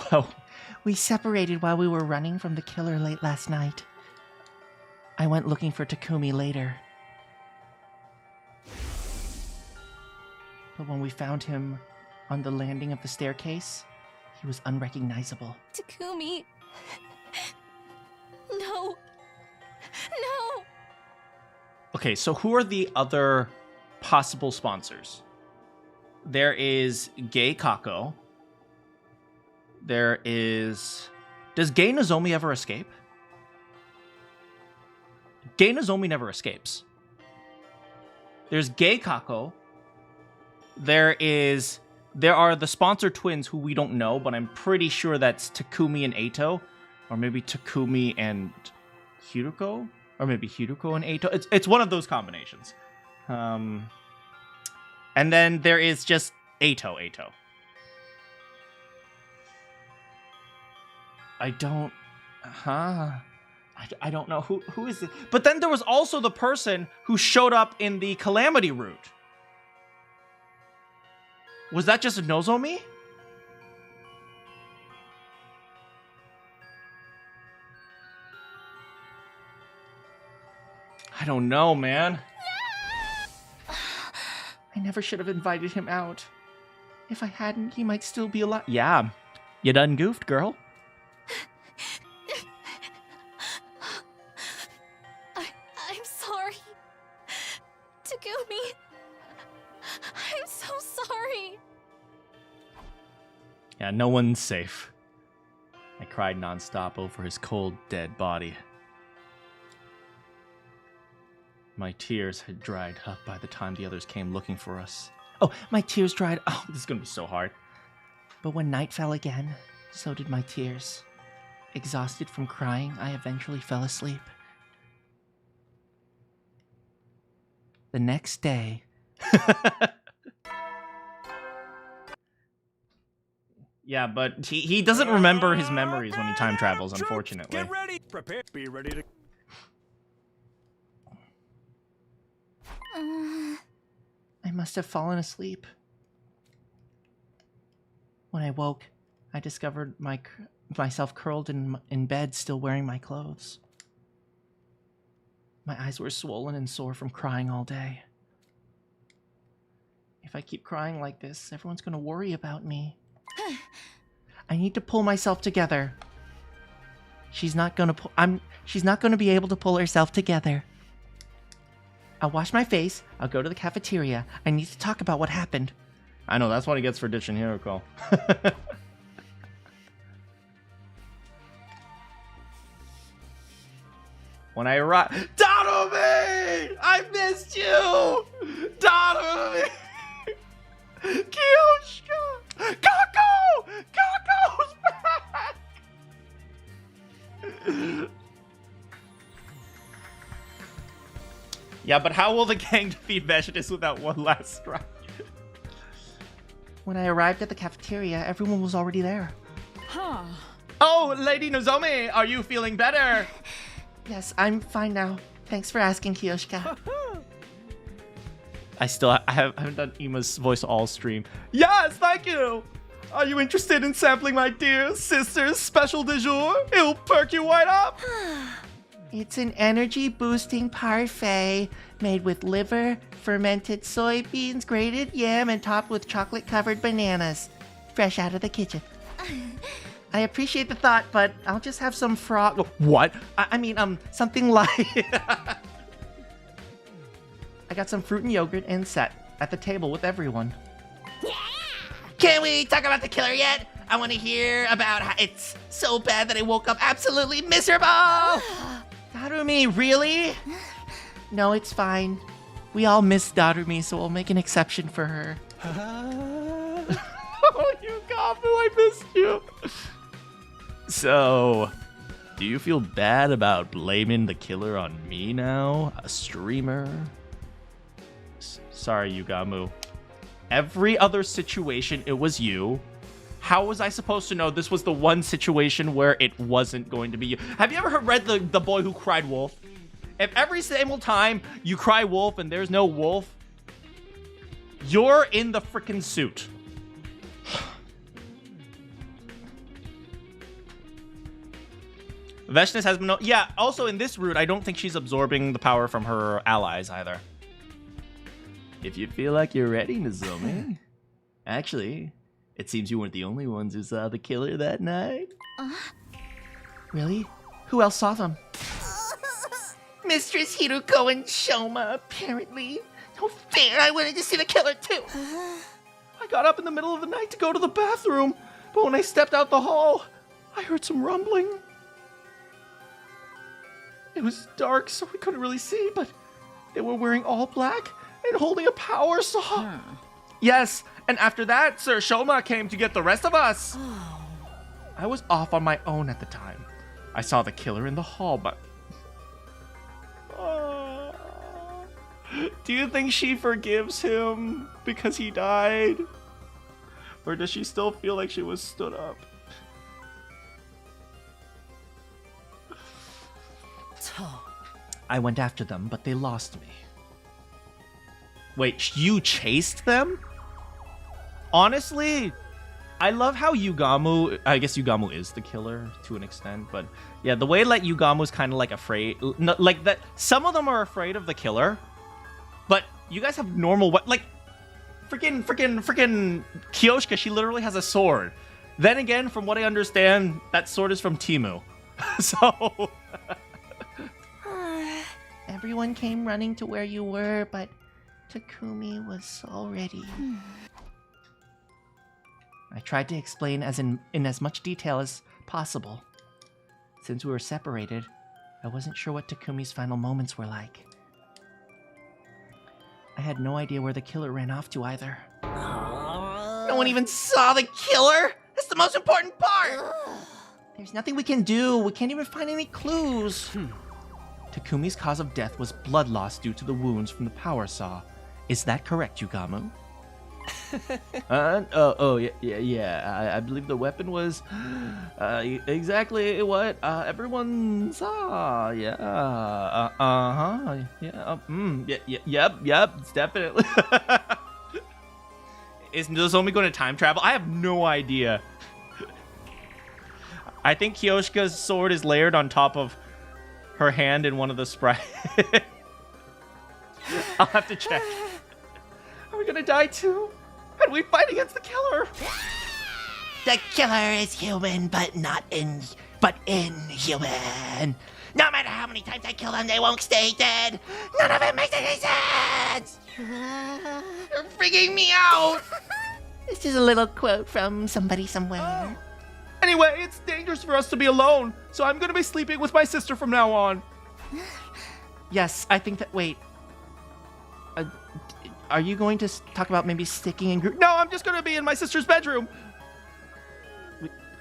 while we were running from the killer late last night. I went looking for Takumi later. But when we found him on the landing of the staircase, he was unrecognizable. Takumi. No. No. Okay, so who are the other possible sponsors? There is Gay Kako. There is... Does Gay Nozomi ever escape? Gay Nozomi never escapes. There's Gay Kako. There are the sponsor twins who we don't know, but I'm pretty sure that's Takumi and Eito. Or maybe Takumi and Hiruko? Or maybe Hiruko and Eito. It's one of those combinations. And then there is just Eito. I don't know who is it. But then there was also the person who showed up in the Calamity route. Was that just a Nozomi? I don't know, man. I never should have invited him out. If I hadn't, he might still be alive. Yeah, you done goofed, girl. I'm sorry. Takumi. I'm so sorry. Yeah, no one's safe. I cried nonstop over his cold, dead body. My tears had dried up by the time the others came looking for us. Oh, my tears dried. Oh, this is gonna be so hard. But when night fell again, so did my tears. Exhausted from crying, I eventually fell asleep. The next day... Yeah, but he doesn't remember his memories when he time travels, unfortunately. Get ready. Prepare. Be ready to. I must have fallen asleep. When I woke, I discovered myself curled in bed, still wearing my clothes. My eyes were swollen and sore from crying all day. If I keep crying like this, everyone's gonna worry about me. I need to pull myself together. She's not gonna be able to pull herself together. I'll wash my face. I'll go to the cafeteria. I need to talk about what happened. I know, that's what he gets for ditching Hiroko. When I arrive... Takumi! I missed you! Takumi! Kyoshka! Kako! Kako's back! Yeah, but how will the gang defeat Vegetables without one last strike? When I arrived at the cafeteria, everyone was already there. Huh. Oh, Lady Nozomi, are you feeling better? Yes, I'm fine now. Thanks for asking, Kiyoshika. I haven't done Ima's voice all stream. Yes, thank you! Are you interested in sampling my dear sister's special du jour? It'll perk you right up! It's an energy-boosting parfait made with liver, fermented soybeans, grated yam, and topped with chocolate-covered bananas. Fresh out of the kitchen. I appreciate the thought, but I'll just have some frog... What? I mean, something like... I got some fruit and yogurt and sat at the table with everyone. Yeah! Can we talk about the killer yet? I want to hear about how it's so bad that I woke up absolutely miserable! Darumi, really? No, it's fine. We all miss Darumi, so we'll make an exception for her. Oh, Yukafu, I missed you. So, do you feel bad about blaming the killer on me now? A streamer? Sorry, Yugamu. Every other situation, it was you. How was I supposed to know this was the one situation where it wasn't going to be you? Have you ever read The Boy Who Cried Wolf? If every single time you cry wolf and there's no wolf, you're in the frickin' suit. Veshnis has been... Yeah, also in this route, I don't think she's absorbing the power from her allies either. If you feel like you're ready, Nozomi. Actually, it seems you weren't the only ones who saw the killer that night. Really? Who else saw them? Mistress Hiruko and Shoma, apparently. No fair, I wanted to see the killer too. I got up in the middle of the night to go to the bathroom, but when I stepped out the hall, I heard some rumbling. It was dark, so we couldn't really see, but they were wearing all black and holding a power saw. Yes, and after that, Sir Shoma came to get the rest of us. I was off on my own at the time. I saw the killer in the hall, but... Do you think she forgives him because he died? Or does she still feel like she was stood up? I went after them, but they lost me. Wait, you chased them? Honestly, I love how Yugamu... I guess Yugamu is the killer to an extent, but yeah, the way like Yugamu's kind of like afraid... like that. Some of them are afraid of the killer, but you guys have normal... Like, freaking Kyoshka, she literally has a sword. Then again, from what I understand, that sword is from Timu. So... Everyone came running to where you were, but Takumi was already... I tried to explain in as much detail as possible. Since we were separated, I wasn't sure what Takumi's final moments were like. I had no idea where the killer ran off to either. No one even saw the killer! That's the most important part! There's nothing we can do. We can't even find any clues. Takumi's cause of death was blood loss due to the wounds from the power saw. Is that correct, Yugamu? I believe the weapon was exactly what everyone saw. Yep, it's definitely. Is Nozomi going to time travel? I have no idea. I think Kyoshika's sword is layered on top of her hand in one of the sprites. I'll have to check. Are we gonna die too? How do we fight against the killer? The killer is human, but inhuman. No matter how many times I kill them, they won't stay dead. None of it makes any sense. You're freaking me out. This is a little quote from somebody somewhere. Anyway, it's dangerous for us to be alone, so I'm gonna be sleeping with my sister from now on. Yes, I think that. Wait. Are you going to talk about maybe sticking in group? No, I'm just gonna be in my sister's bedroom.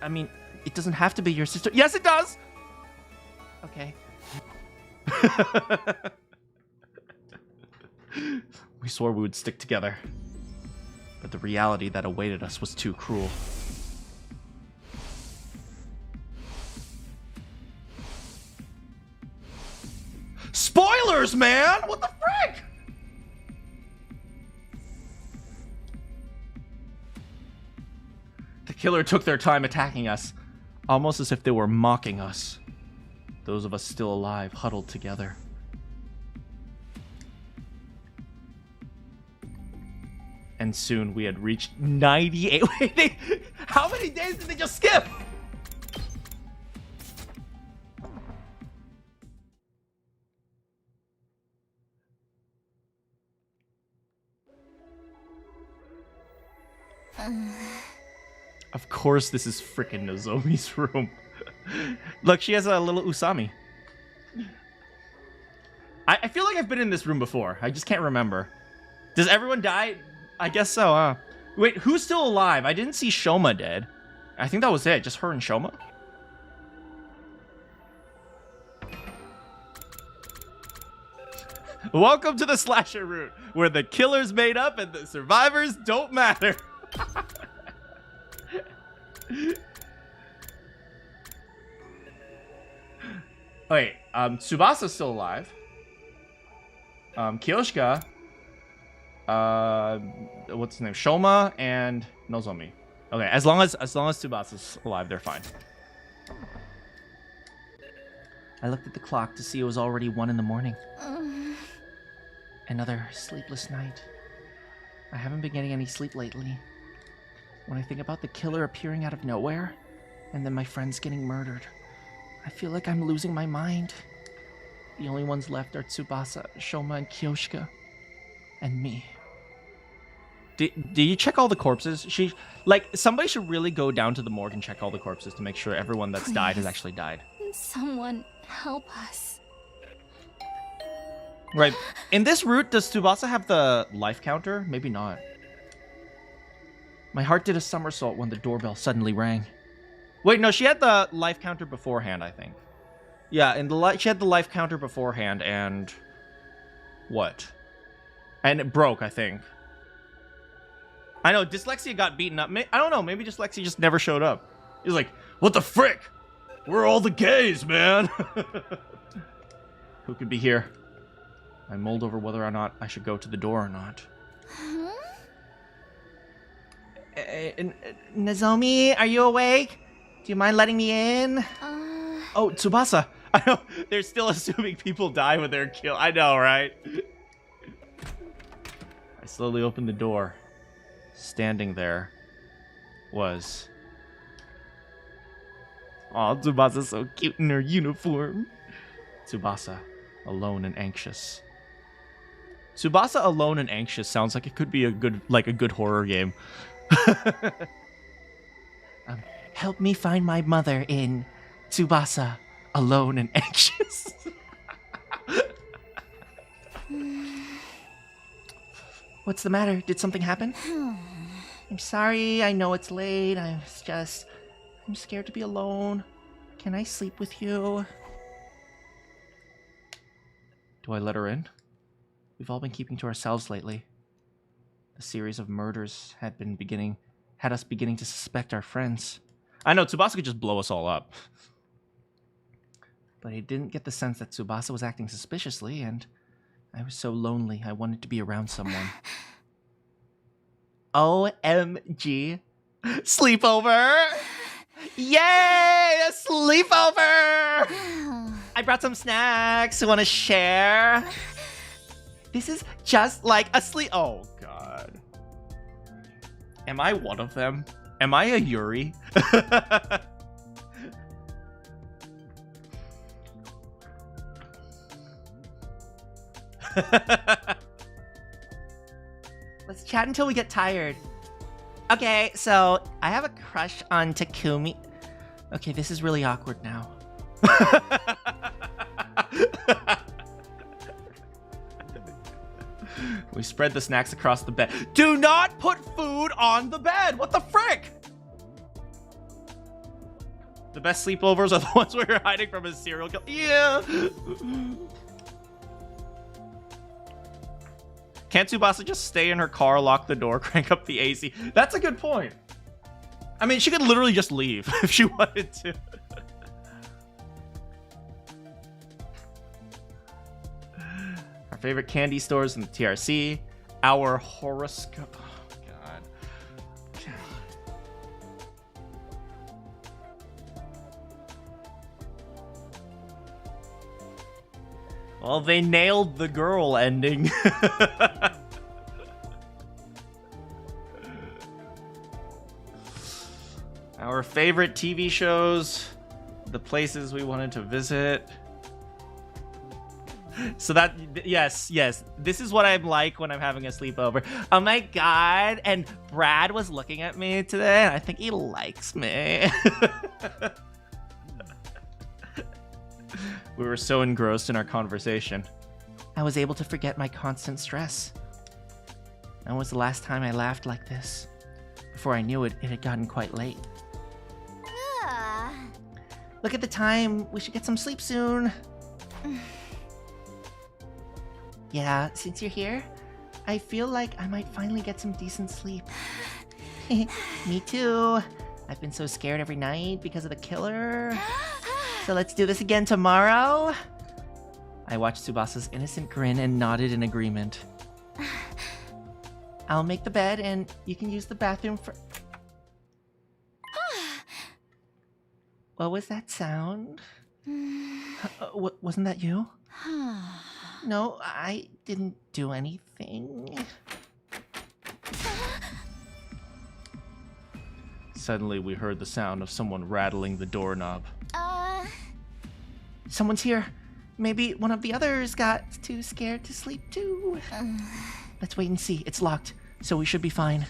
I mean, it doesn't have to be your sister. Yes, it does. Okay. We swore we would stick together, but the reality that awaited us was too cruel. Spoilers, man! What the frick? The killer took their time attacking us, almost as if they were mocking us. Those of us still alive huddled together. And soon we had reached 98. Wait, how many days did they just skip? Of course this is frickin' Nozomi's room. Look, she has a little Usami. I feel like I've been in this room before. I just can't remember. Does everyone die? I guess so, huh? Wait, who's still alive? I didn't see Shoma dead. I think that was it. Just her and Shoma? Welcome to the slasher route, where the killer's made up and the survivors don't matter. Wait, Tsubasa's still alive. Kyoshika, what's his name? Shoma and Nozomi. Okay, as long as Tsubasa's alive, they're fine. I looked at the clock to see it was already 1 in the morning. Another sleepless night. I haven't been getting any sleep lately. When I think about the killer appearing out of nowhere, and then my friends getting murdered, I feel like I'm losing my mind. The only ones left are Tsubasa, Shoma, and Kyoshika. And me. Did you check all the corpses? Somebody should really go down to the morgue and check all the corpses to make sure everyone that's died has actually died. Someone help us. Right. In this route, does Tsubasa have the life counter? Maybe not. My heart did a somersault when the doorbell suddenly rang. Wait, no, she had the life counter beforehand, I think. Yeah, she had the life counter beforehand, and... what? And it broke, I think. I know, Dyslexia got beaten up. I don't know, maybe Dyslexia just never showed up. He's like, what the frick? Where are all the gays, man? Who could be here? I mulled over whether or not I should go to the door or not. Huh? Nozomi, are you awake? Do you mind letting me in? Oh, Tsubasa. I know, they're still assuming people die when they're killed. I know, right? I slowly opened the door. Standing there was... Aw, Tsubasa's so cute in her uniform. Tsubasa, alone and anxious. Tsubasa alone and anxious sounds like it could be a good horror game. Help me find my mother in Tsubasa, alone and anxious. What's the matter? Did something happen? I'm sorry, I know it's late. I'm scared to be alone. Can I sleep with you? Do I let her in? We've all been keeping to ourselves lately. A series of murders had us beginning to suspect our friends. I know, Tsubasa could just blow us all up. But I didn't get the sense that Tsubasa was acting suspiciously, and I was so lonely I wanted to be around someone. OMG. Sleepover! Yay! A sleepover! I brought some snacks. Want to share? This is just like a sleep. Oh, God. Am I one of them? Am I a Yuri? Let's chat until we get tired. Okay, so I have a crush on Takumi. Okay, this is really awkward now. We spread the snacks across the bed. Do not put food on the bed! What the frick? The best sleepovers are the ones where you're hiding from a serial killer. Yeah! Can't Tsubasa just stay in her car, lock the door, crank up the AC? That's a good point. I mean, she could literally just leave if she wanted to. Our favorite candy stores in the TRC. Our horoscope. Oh, God. Well, they nailed the girl ending. Our favorite TV shows, the places we wanted to visit. So that, yes, this is what I'm like when I'm having a sleepover. Oh my God, and Brad was looking at me today, and I think he likes me. We were so engrossed in our conversation. I was able to forget my constant stress. When was the last time I laughed like this? Before I knew it, it had gotten quite late. Look at the time. We should get some sleep soon. Yeah, since you're here, I feel like I might finally get some decent sleep. Me too. I've been so scared every night because of the killer. So let's do this again tomorrow. I watched Tsubasa's innocent grin and nodded in agreement. I'll make the bed and you can use the bathroom for... What was that sound? Wasn't that you? No, I didn't do anything. Suddenly, we heard the sound of someone rattling the doorknob. Someone's here. Maybe one of the others got too scared to sleep too. Let's wait and see. It's locked, so we should be fine.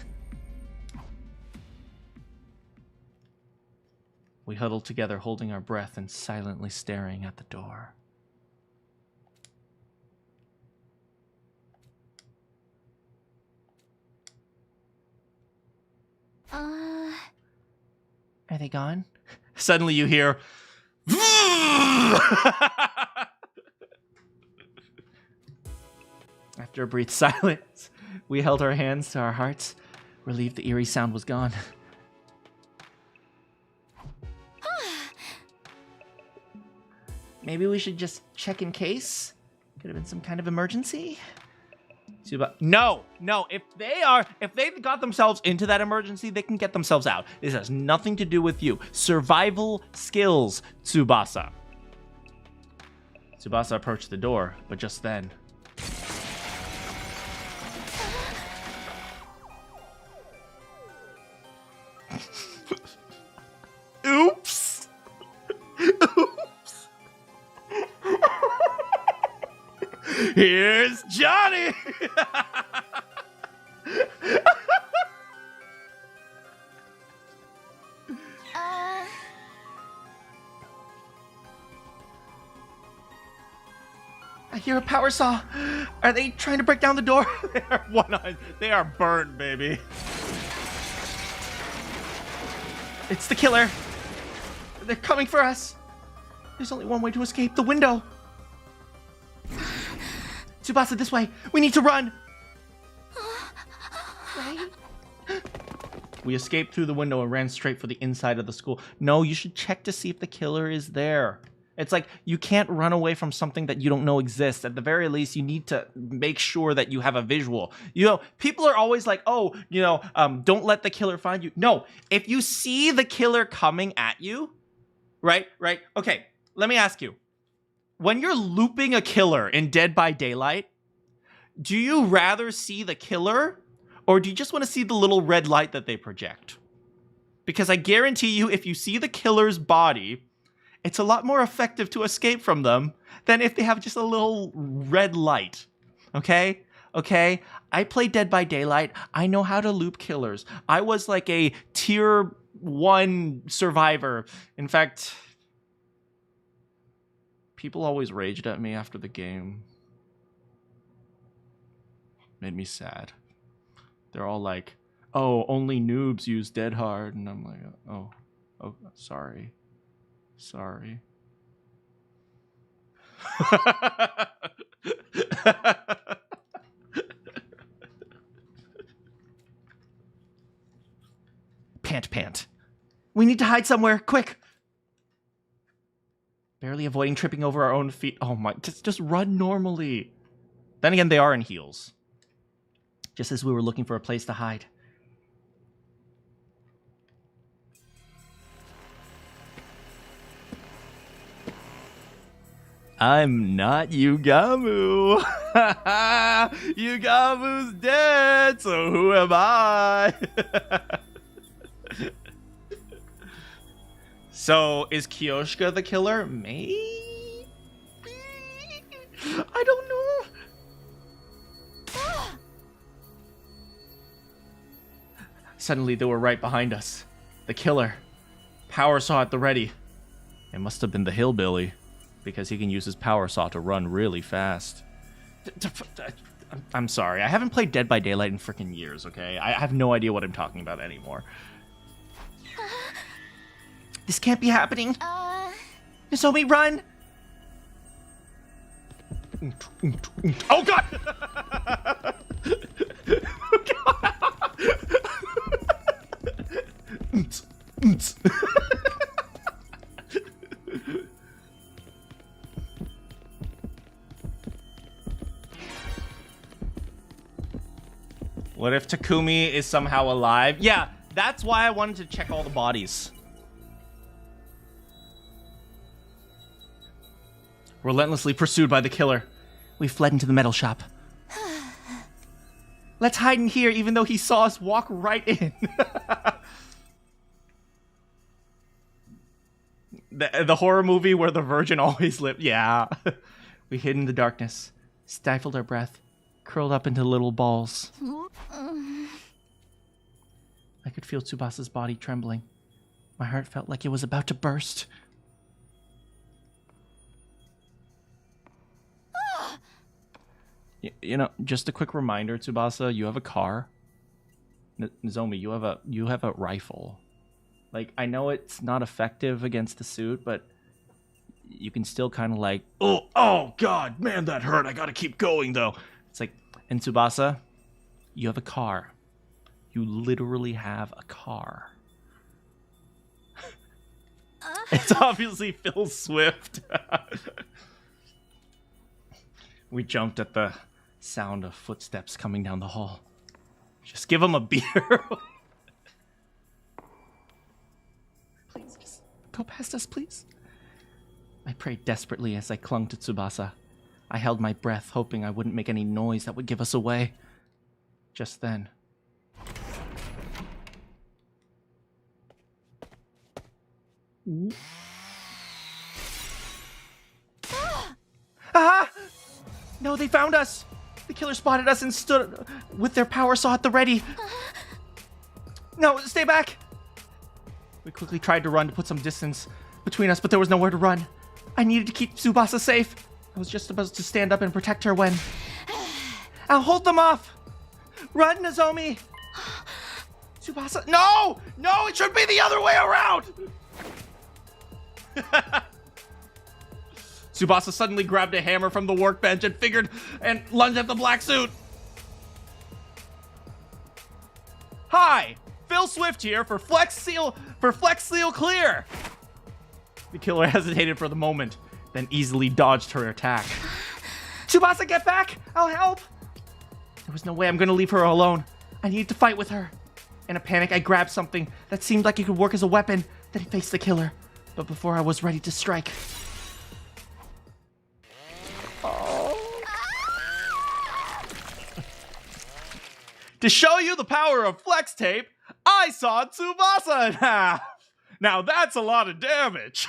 We huddled together, holding our breath and silently staring at the door. Are they gone? Suddenly you hear... After a brief silence, we held our hands to our hearts, relieved the eerie sound was gone. Maybe we should just check in case. Could have been some kind of emergency. No. If they got themselves into that emergency, they can get themselves out. This has nothing to do with you. Survival skills, Tsubasa. Tsubasa approached the door, but just then... Oops! Oops! Here's Johnny! I hear a power saw. Are they trying to break down the door? They are burnt, baby. It's the killer. They're coming for us. There's only one way to escape, the window. Tsubasa, this way. We need to run. We escaped through the window and ran straight for the inside of the school. No, you should check to see if the killer is there. It's like, you can't run away from something that you don't know exists. At the very least, you need to make sure that you have a visual. You know, people are always like, oh, you know, don't let the killer find you. No, if you see the killer coming at you, right? Okay, let me ask you. When you're looping a killer in Dead by Daylight, do you rather see the killer, or do you just want to see the little red light that they project? Because I guarantee you, if you see the killer's body, it's a lot more effective to escape from them than if they have just a little red light. Okay? I play Dead by Daylight. I know how to loop killers. I was like a tier 1 survivor. In fact, people always raged at me after the game. Made me sad. They're all like, oh, only noobs use Dead Hard. And I'm like, oh, sorry. Pant. We need to hide somewhere, quick. Barely avoiding tripping over our own feet. Oh my, just run normally. Then again, they are in heels. Just as we were looking for a place to hide. I'm not Yugamu. Yugamu's dead, so who am I? So, is Kiyoshika the killer? Maybe? I don't know. Suddenly, they were right behind us. The killer. Power saw at the ready. It must have been the hillbilly, because he can use his power saw to run really fast. I'm sorry, I haven't played Dead by Daylight in freaking years, okay? I have no idea what I'm talking about anymore. This can't be happening. Nozomi, run! Oh god! Oh god! What if Takumi is somehow alive? Yeah, that's why I wanted to check all the bodies. Relentlessly pursued by the killer, we fled into the metal shop. Let's hide in here even though he saw us walk right in. The horror movie where the virgin always lived. Yeah. We hid in the darkness, stifled our breath, curled up into little balls. I could feel Tsubasa's body trembling. My heart felt like it was about to burst. You know, just a quick reminder, Tsubasa, you have a car. Nozomi, you have a rifle. Like, I know it's not effective against the suit, but you can still kind of like, oh god, man, that hurt. I gotta keep going though. It's like, and Tsubasa, you have a car. You literally have a car. It's obviously Phil Swift. We jumped at the sound of footsteps coming down the hall. Just give him a beer. Please, just go past us, please. I prayed desperately as I clung to Tsubasa. I held my breath, hoping I wouldn't make any noise that would give us away. Just then... Ah! No, they found us! The killer spotted us and stood with their power saw at the ready. No, stay back! We quickly tried to run to put some distance between us, but there was nowhere to run. I needed to keep Tsubasa safe. I was just about to stand up and protect her when... I'll hold them off! Run, Nozomi! Tsubasa... No! No, it should be the other way around! Tsubasa suddenly grabbed a hammer from the workbench and lunged at the black suit. Hi! Phil Swift here for Flex Seal Clear. The killer hesitated for the moment, then easily dodged her attack. Tsubasa, get back! I'll help! There was no way I'm gonna leave her alone. I needed to fight with her. In a panic, I grabbed something that seemed like it could work as a weapon, then faced the killer. But before I was ready to strike... To show you the power of flex tape, I saw Tsubasa in half. Now that's a lot of damage.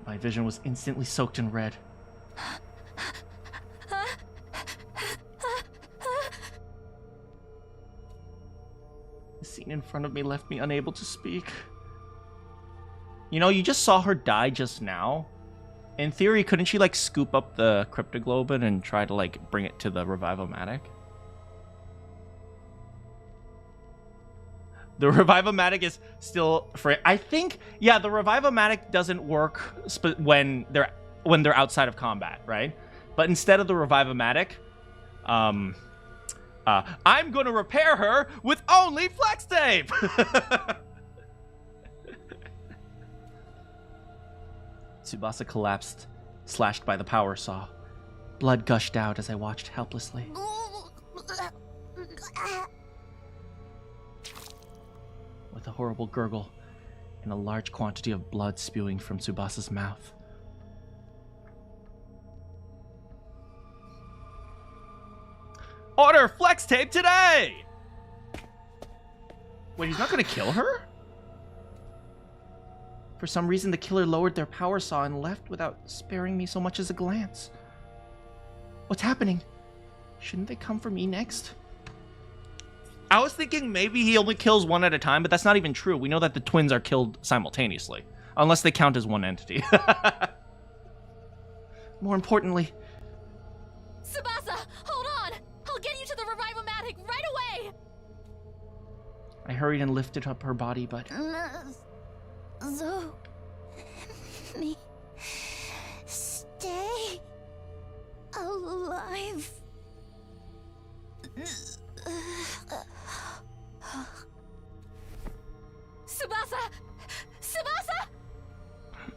My vision was instantly soaked in red. The scene in front of me left me unable to speak. You know, you just saw her die just now. In theory, couldn't she, like, scoop up the cryptoglobin and try to, like, bring it to the Revivomatic? The Revivomatic is still free. I think, yeah, the Revivomatic doesn't work when they're outside of combat, right? But instead of the Revivomatic, I'm gonna repair her with only flex tape! Tsubasa collapsed, slashed by the power saw. Blood gushed out as I watched helplessly. With a horrible gurgle and a large quantity of blood spewing from Tsubasa's mouth. Order flex tape today! Wait, he's not gonna kill her? For some reason, the killer lowered their power saw and left without sparing me so much as a glance. What's happening? Shouldn't they come for me next? I was thinking maybe he only kills one at a time, but that's not even true. We know that the twins are killed simultaneously, unless they count as one entity. More importantly... Tsubasa, hold on! I'll get you to the Revivomatic right away! I hurried and lifted up her body, but... So, me stay alive. Tsubasa! Tsubasa!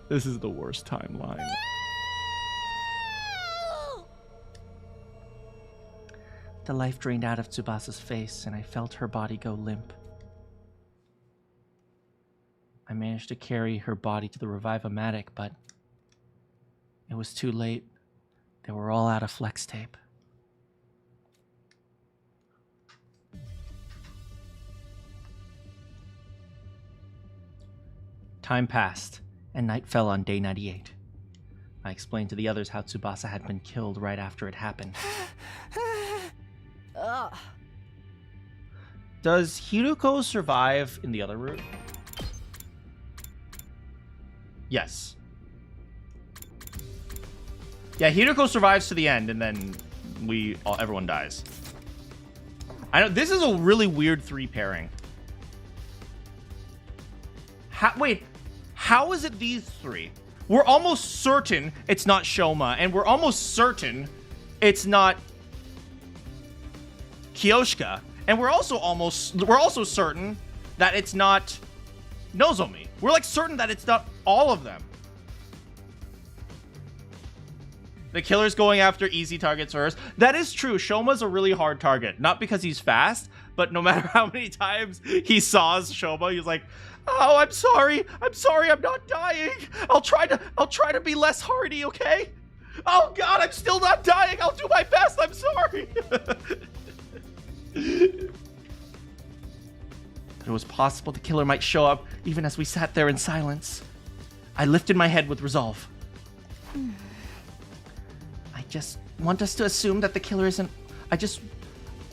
This is the worst timeline. No! The life drained out of Tsubasa's face, and I felt her body go limp. I managed to carry her body to the Revivomatic, but it was too late. They were all out of flex tape. Time passed, and night fell on day 98. I explained to the others how Tsubasa had been killed right after it happened. Does Hiruko survive in the other route? Yes. Yeah, Hiruko survives to the end, and then everyone dies. I know this is a really weird 3 pairing. Wait, how is it these 3? We're almost certain it's not Shoma, and we're almost certain it's not Kyoshika, and we're also certain that it's not Nozomi. We're like certain that it's not all of them. The killer's going after easy targets first. That is true. Shoma's a really hard target. Not because he's fast, but no matter how many times he saws Shoma, he's like, "Oh, I'm sorry. I'm sorry. I'm not dying. I'll try to be less hardy, okay? Oh God, I'm still not dying. I'll do my best. I'm sorry." It was possible the killer might show up even as we sat there in silence. I lifted my head with resolve. I just want us to assume that the killer isn't...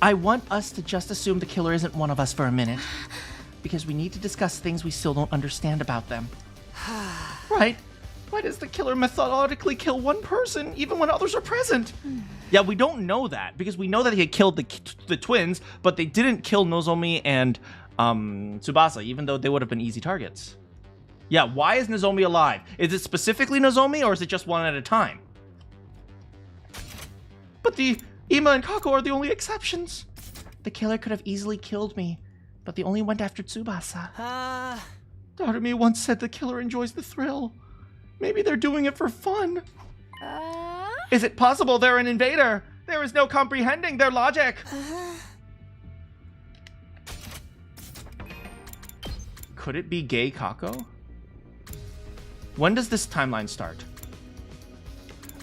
I want us to just assume the killer isn't one of us for a minute. Because we need to discuss things we still don't understand about them. Right? Why does the killer methodically kill one person even when others are present? Yeah, we don't know that, because we know that he had killed the twins, but they didn't kill Nozomi and Tsubasa, even though they would have been easy targets. Yeah, why is Nozomi alive? Is it specifically Nozomi, or is it just one at a time? But the Ima and Kako are the only exceptions. The killer could have easily killed me, but they only went after Tsubasa. Darumi once said the killer enjoys the thrill. Maybe they're doing it for fun. Is it possible they're an invader? There is no comprehending their logic. Could it be gay Kako? When does this timeline start?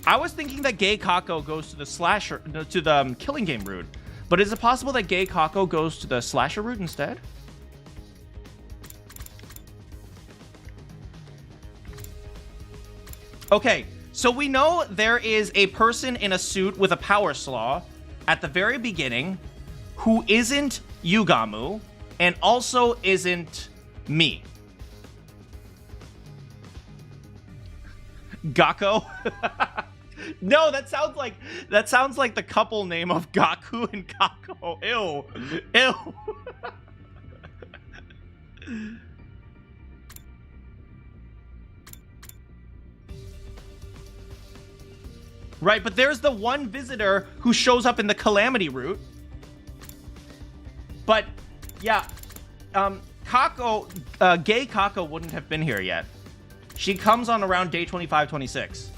I was thinking that gay Kako goes to the slasher, to the killing game route. But is it possible that gay Kako goes to the slasher route instead? Okay, so we know there is a person in a suit with a power slaw at the very beginning who isn't Yugamu and also isn't me. Gakko? No, that sounds like the couple name of Gaku and Kako. Ew. Ew. Right, but there's the one visitor who shows up in the Calamity route. But yeah, Kako, gay Kako wouldn't have been here yet. She comes on around day 25, 26.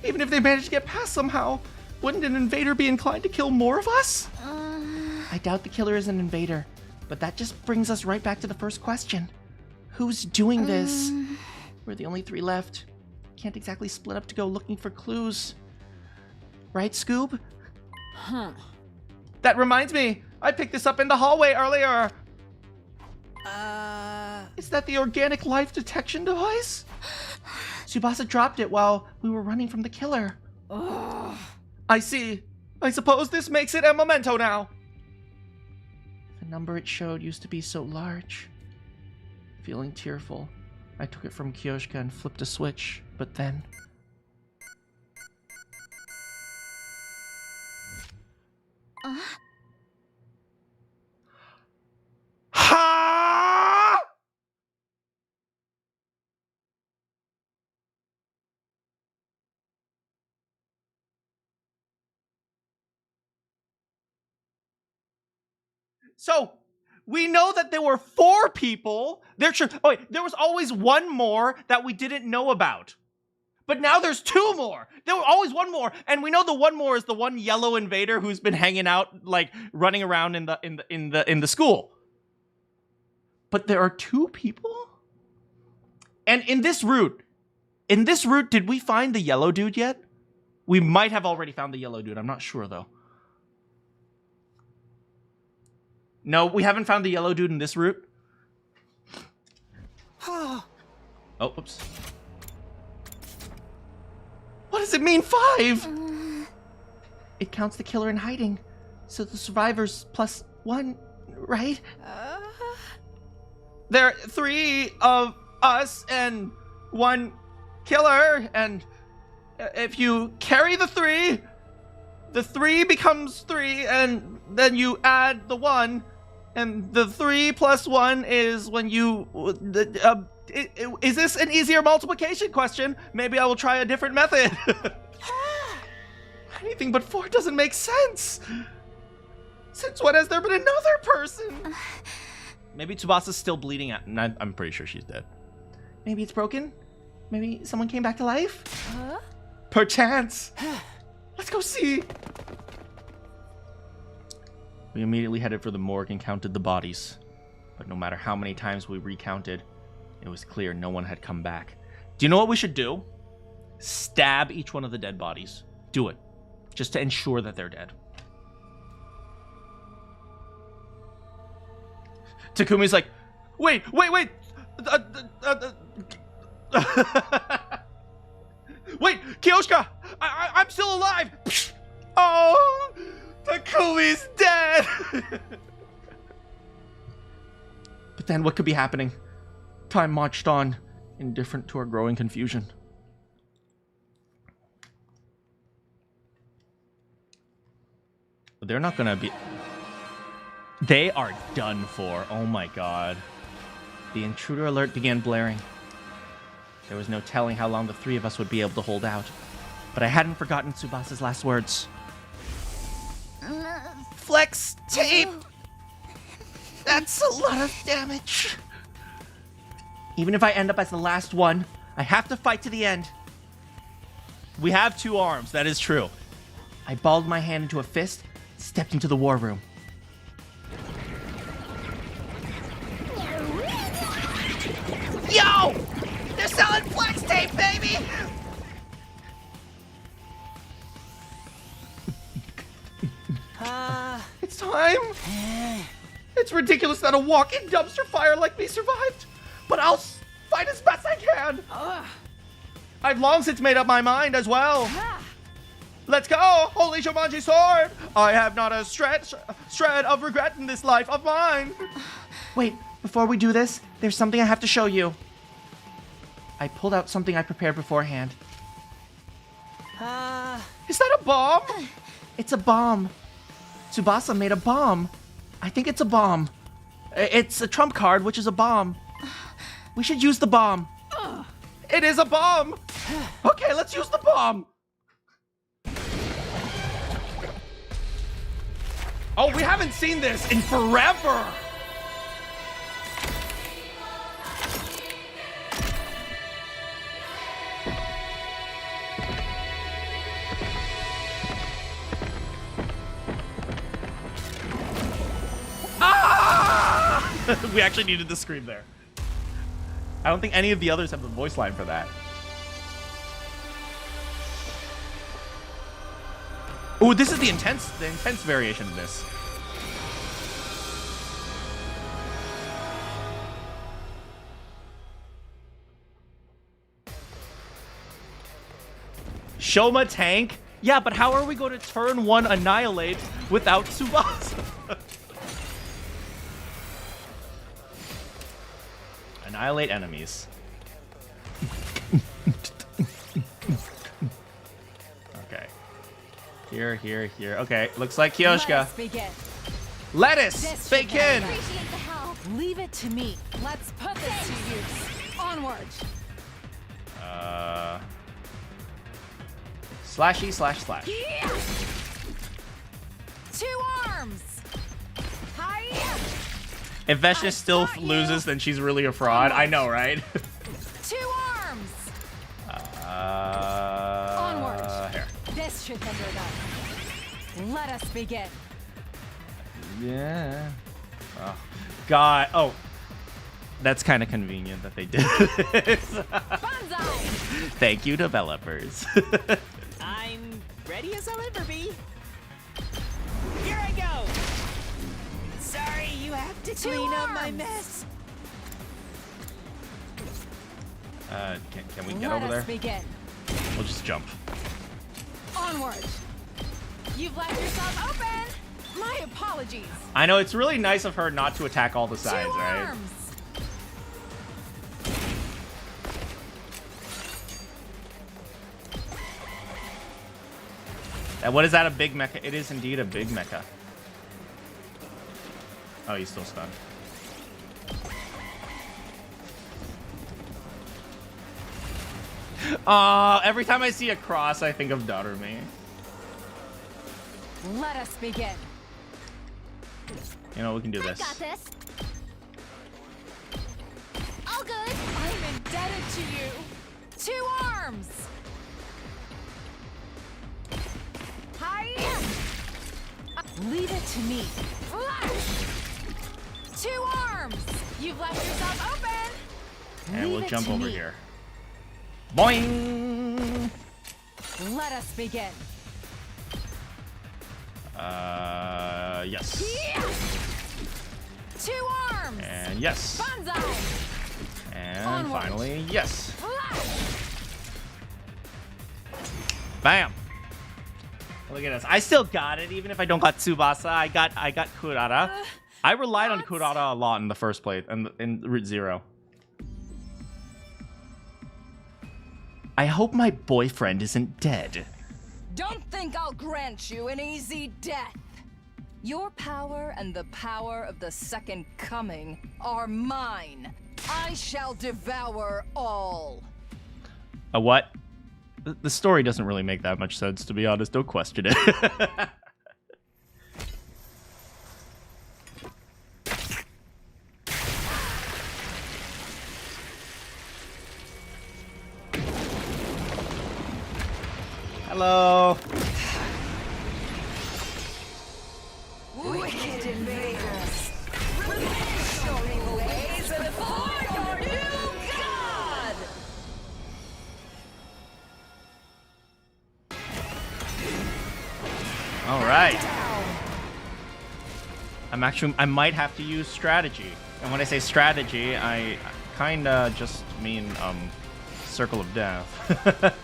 Even if they managed to get past somehow, wouldn't an invader be inclined to kill more of us? I doubt the killer is an invader, but that just brings us right back to the first question. Who's doing this? We're the only 3 left. Can't exactly split up to go looking for clues. Right, Scoob? Huh. That reminds me, I picked this up in the hallway earlier. Is that the organic life detection device? Tsubasa dropped it while we were running from the killer. I see. I suppose this makes it a memento now. The number it showed used to be so large. Feeling tearful, I took it from Kyoshka and flipped a switch, but then... Ha! So, we know that there were 4 people. There was always one more that we didn't know about. But now there's 2 more. There was always one more, and we know the one more is the one yellow invader who's been hanging out, like running around in the school. But there are 2 people? And in this route, did we find the yellow dude yet? We might have already found the yellow dude. I'm not sure though. No, we haven't found the yellow dude in this route. Oh, oops. What does it mean, 5? It counts the killer in hiding. So the survivors plus 1, right? There are 3 of us and 1 killer, and if you carry the 3 becomes 3, and then you add the 1, and the 3 plus 1 is when you... is this an easier multiplication question? Maybe I will try a different method. Anything but 4 doesn't make sense. Since when has there been another person? Maybe Tsubasa's still bleeding out, and I'm pretty sure she's dead. Maybe it's broken? Maybe someone came back to life? Perchance. Let's go see. We immediately headed for the morgue and counted the bodies. But no matter how many times we recounted, it was clear no one had come back. Do you know what we should do? Stab each one of the dead bodies. Do it. Just to ensure that they're dead. Takumi's like, wait. Wait, Kyoshka! I'm still alive! Oh, Takumi's dead! But then what could be happening? Time marched on, indifferent to our growing confusion. They're not gonna be... They are done for. Oh my god. The intruder alert began blaring. There was no telling how long the three of us would be able to hold out. But I hadn't forgotten Tsubasa's last words. Flex tape! That's a lot of damage. Even if I end up as the last one, I have to fight to the end. We have 2 arms, that is true. I balled my hand into a fist, stepped into the war room. Yo! They're selling flex tape, baby! It's time! It's ridiculous that a walk-in dumpster fire like me survived, but I'll fight as best I can! I've long since made up my mind as well. Let's go! Holy Shomanji sword! I have not a shred of regret in this life of mine! Wait, before we do this, there's something I have to show you. I pulled out something I prepared beforehand. Is that a bomb? It's a bomb. Tsubasa made a bomb. I think it's a bomb. It's a trump card, which is a bomb. We should use the bomb. It is a bomb! Okay, let's use the bomb! Oh, we haven't seen this in forever! Ah! We actually needed the scream there. I don't think any of the others have the voice line for that. Ooh, this is the intense variation of this. Shoma tank? Yeah, but how are we going to turn 1 annihilate without Tsubasa? Annihilate enemies. Okay. Here. Okay, looks like Kyoshka. Lettuce! Bacon! Appreciate the help. Leave it to me. Let's put this to use. Onward. Slashy slash. Yeah. 2 arms. Hiya. If Veshna still loses, then she's really a fraud. I know, right? 2 arms. Onward. Here. This should hinder them. Let us begin. Yeah. Oh, God. Oh. That's kind of convenient that they did this. Thank you, developers. I'm ready as I'll ever be. Here I go. Sorry, you have to clean up my mess. Can we get over there? Begin. We'll just jump. Onward. You've left yourself open. My apologies. I know, it's really nice of her not to attack all the sides, 2 right? arms. And what is that, a big mecha? It is indeed a big mecha. Oh, he's still stunned. Every time I see a cross, I think of Daughter-Me. Let us begin. You know, we can do I this. got this. All good. I'm indebted to you. 2 arms. Hiya. Leave it to me. Flash. 2 arms. You've left yourself open. And Leave we'll it jump to over me. here. Boing! Let us begin. Yes. Yeah. 2 arms. And yes. Banzai. And Onward. finally, yes. Flash. Bam! Look at us. I still got it, even if I don't got Tsubasa. I got Kurara. I relied on Kurara a lot in the first play, in Route Zero. I hope my boyfriend isn't dead. Don't think I'll grant you an easy death. Your power and the power of the Second Coming are mine. I shall devour all. A what? The story doesn't really make that much sense, to be honest. Don't question it. Hello. Wicked invaders, revenge your ways before your new god! All right. I might have to use strategy. And when I say strategy, I kinda just mean, Circle of Death.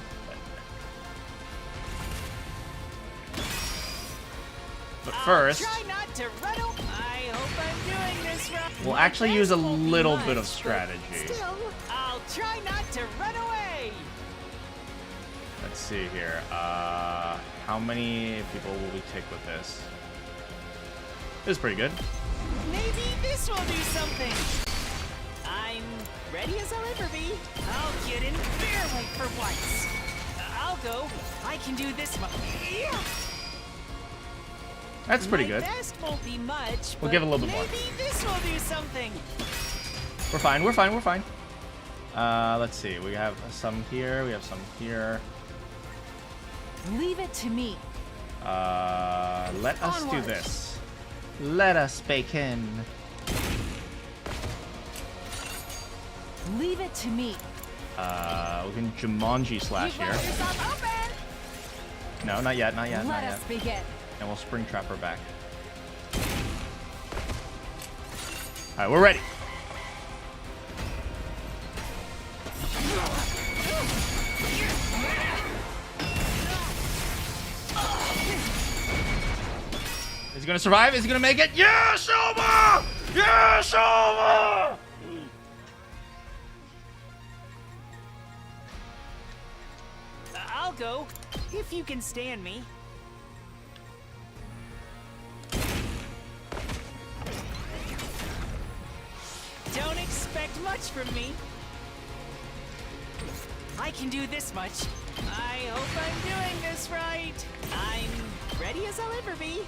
But first, Try not to run away. I hope I'm doing this right. we'll actually use a little bit of strategy. Still, I'll try not to run away. Let's see here. How many people will we take with this? This is pretty good. Maybe this will do something. I'm ready as I'll ever be. I'll get in their way for once. I'll go. I can do this much. Yeah. That's pretty My good. best won't be much, We'll give it a little bit more. maybe this will do something. We're fine, we're fine, we're fine. Let's see. We have some here, we have some here. Leave it to me. Let us do Onward. this. Let us bake in. Leave it to me. We can Jumanji slash You've got here. yourself open. No, not yet, not yet, not Let yet. us begin. And we'll spring trap her back. Alright, we're ready. Is he gonna survive? Is he gonna make it? Yeah, Shoma! Yeah, Shoma! I'll go, if you can stand me. Don't expect much from me. I can do this much. I hope I'm doing this right. I'm ready as I'll ever be.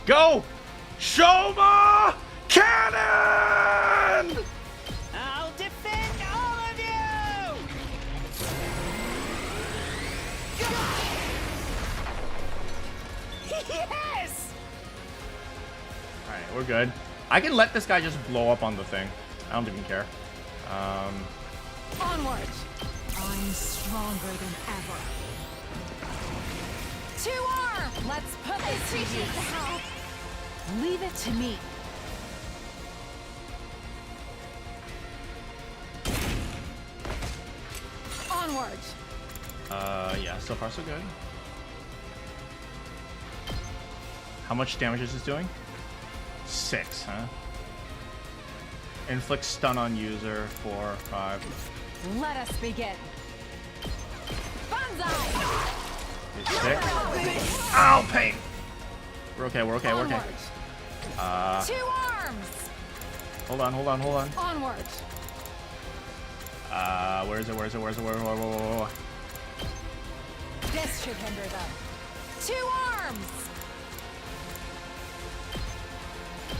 Go! Shoma! Cannon! I'll defend all of you! Yes! Alright, we're good. I can let this guy just blow up on the thing. I don't even care. Onward. I'm stronger than ever. To arm. Let's put this to use. Leave it to me. Onward. Yeah, so far so good. How much damage is this doing? 6, huh? Inflict stun on user, 4, 5. Let us begin. Banzai! 6. Ow, pain! We're okay, we're okay, we're okay. Onward. To arms. Hold on, hold on, hold on. Onward. Where is it, where is it, where is it, where? This should hinder them. To arms.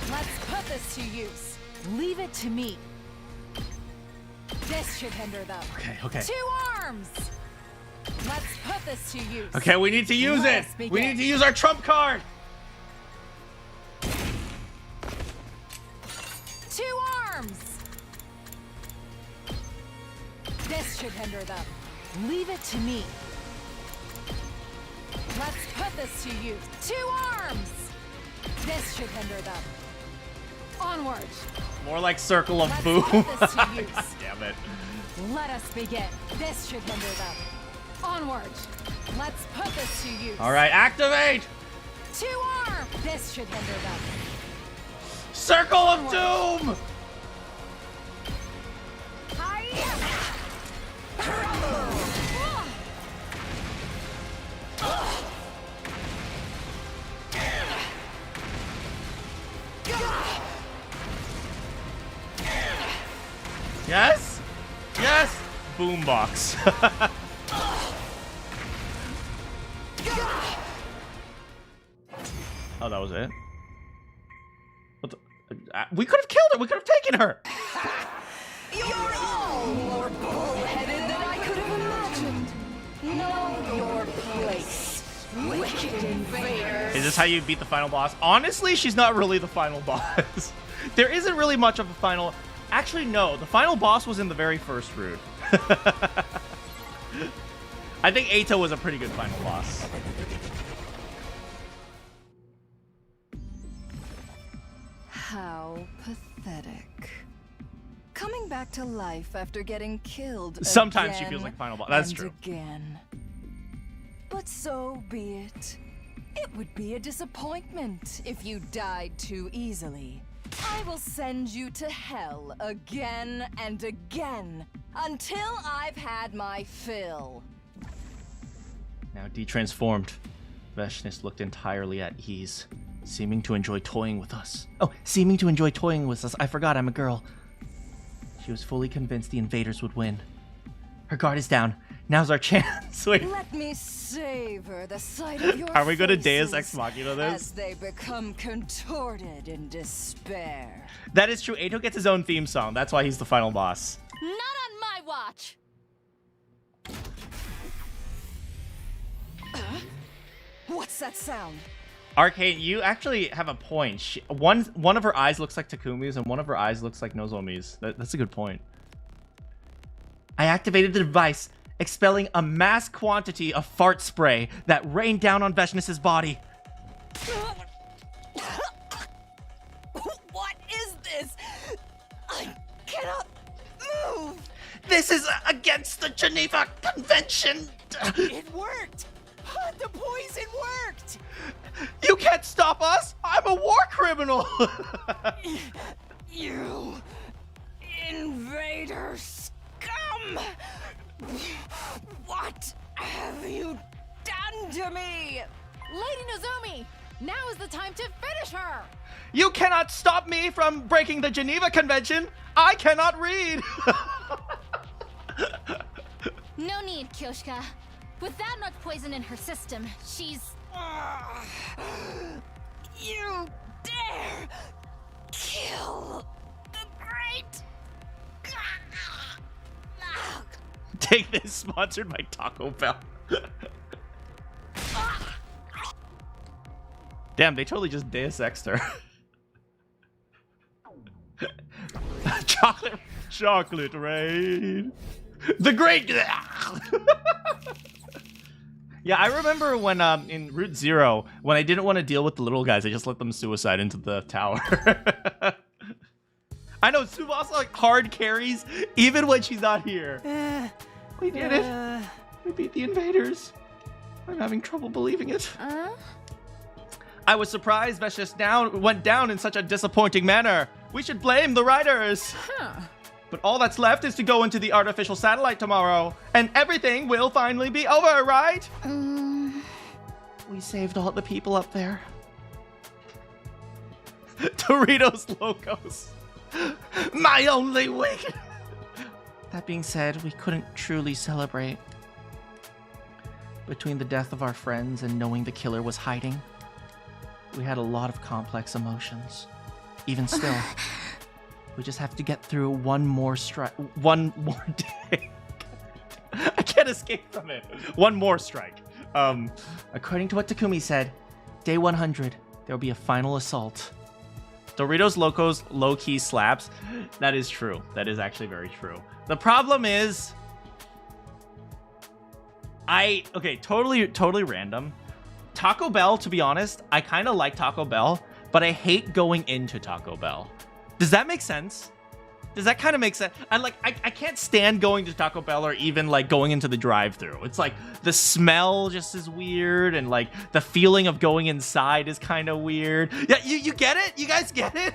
Let's put this to use. Leave it to me. This should hinder them. Okay, okay. To arms. Let's put this to use. Okay, we need to use Let it! us We begin. need to use our trump card! To arms. This should hinder them. Leave it to me. Let's put this to use. To arms. This should hinder them. Onward. More like circle of Let's boom. put this to God use. damn it. Let us begin. This should hinder them. Onward. Let's put this to use. Alright, activate! To arm. This should hinder them. Circle of doom! Yes! Yes! Boombox. Oh, that was it? What the, we could have killed her! We could have taken her! You're all more bullheaded than I could have imagined. Know your place, wicked invaders. Is this how you beat the final boss? Honestly, she's not really the final boss. There isn't really much of a final... Actually, no. The final boss was in the very first route. I think Eito was a pretty good final boss. How pathetic. Coming back to life after getting killed Sometimes she again feels like final boss. That's and true. Again. But so be it. It would be a disappointment if you died too easily. I will send you to hell again and again until I've had my fill. Now detransformed, Veshnis looked entirely at ease, seeming to enjoy toying with us. Oh, seeming to enjoy toying with us. I forgot I'm a girl. She was fully convinced the invaders would win. Her guard is down. Now's our chance. Wait. Let me savor the sight of your Are we going to Deus faces Ex Machina this? as they become contorted in despair. That is true. Eito gets his own theme song. That's why he's the final boss. Not on my watch. What's that sound? Arcane, you actually have a point. One of her eyes looks like Takumi's and one of her eyes looks like Nozomi's. That's a good point. I activated the device, expelling a mass quantity of fart spray that rained down on Veshnis's body. What is this? I cannot move. This is against the Geneva Convention. It worked! The poison worked! You can't stop us! I'm a war criminal! You invader scum! What have you done to me? Lady Nozomi, now is the time to finish her. You cannot stop me from breaking the Geneva Convention! I cannot read! No need, Kyoshka. With that much poison in her system, she's... You dare kill the great... Take this, sponsored by Taco Bell. Damn, they totally just Deus Ex'd her. Chocolate rain. The great... Yeah, I remember when in Route Zero, when I didn't want to deal with the little guys, I just let them suicide into the tower. I know, Tsubasa like hard carries, even when she's not here. We did it. We beat the invaders. I'm having trouble believing it. I was surprised Veshnis went down in such a disappointing manner. We should blame the riders. But all that's left is to go into the artificial satellite tomorrow, and everything will finally be over, right? We saved all the people up there. Doritos Locos. My only week. That being said, we couldn't truly celebrate. Between the death of our friends and knowing the killer was hiding, we had a lot of complex emotions. Even still, we just have to get through one more day. I can't escape from it. One more strike. According to what Takumi said, day 100, there'll be a final assault. Doritos Locos low-key slaps. That is true. That is actually very true. The problem is... Okay, totally random. Taco Bell, to be honest, I kind of like Taco Bell, but I hate going into Taco Bell. Does that make sense? Does that kind of make sense? I can't stand going to Taco Bell or even like going into the drive-thru. It's like the smell just is weird, and like the feeling of going inside is kind of weird. Yeah, you get it? You guys get it?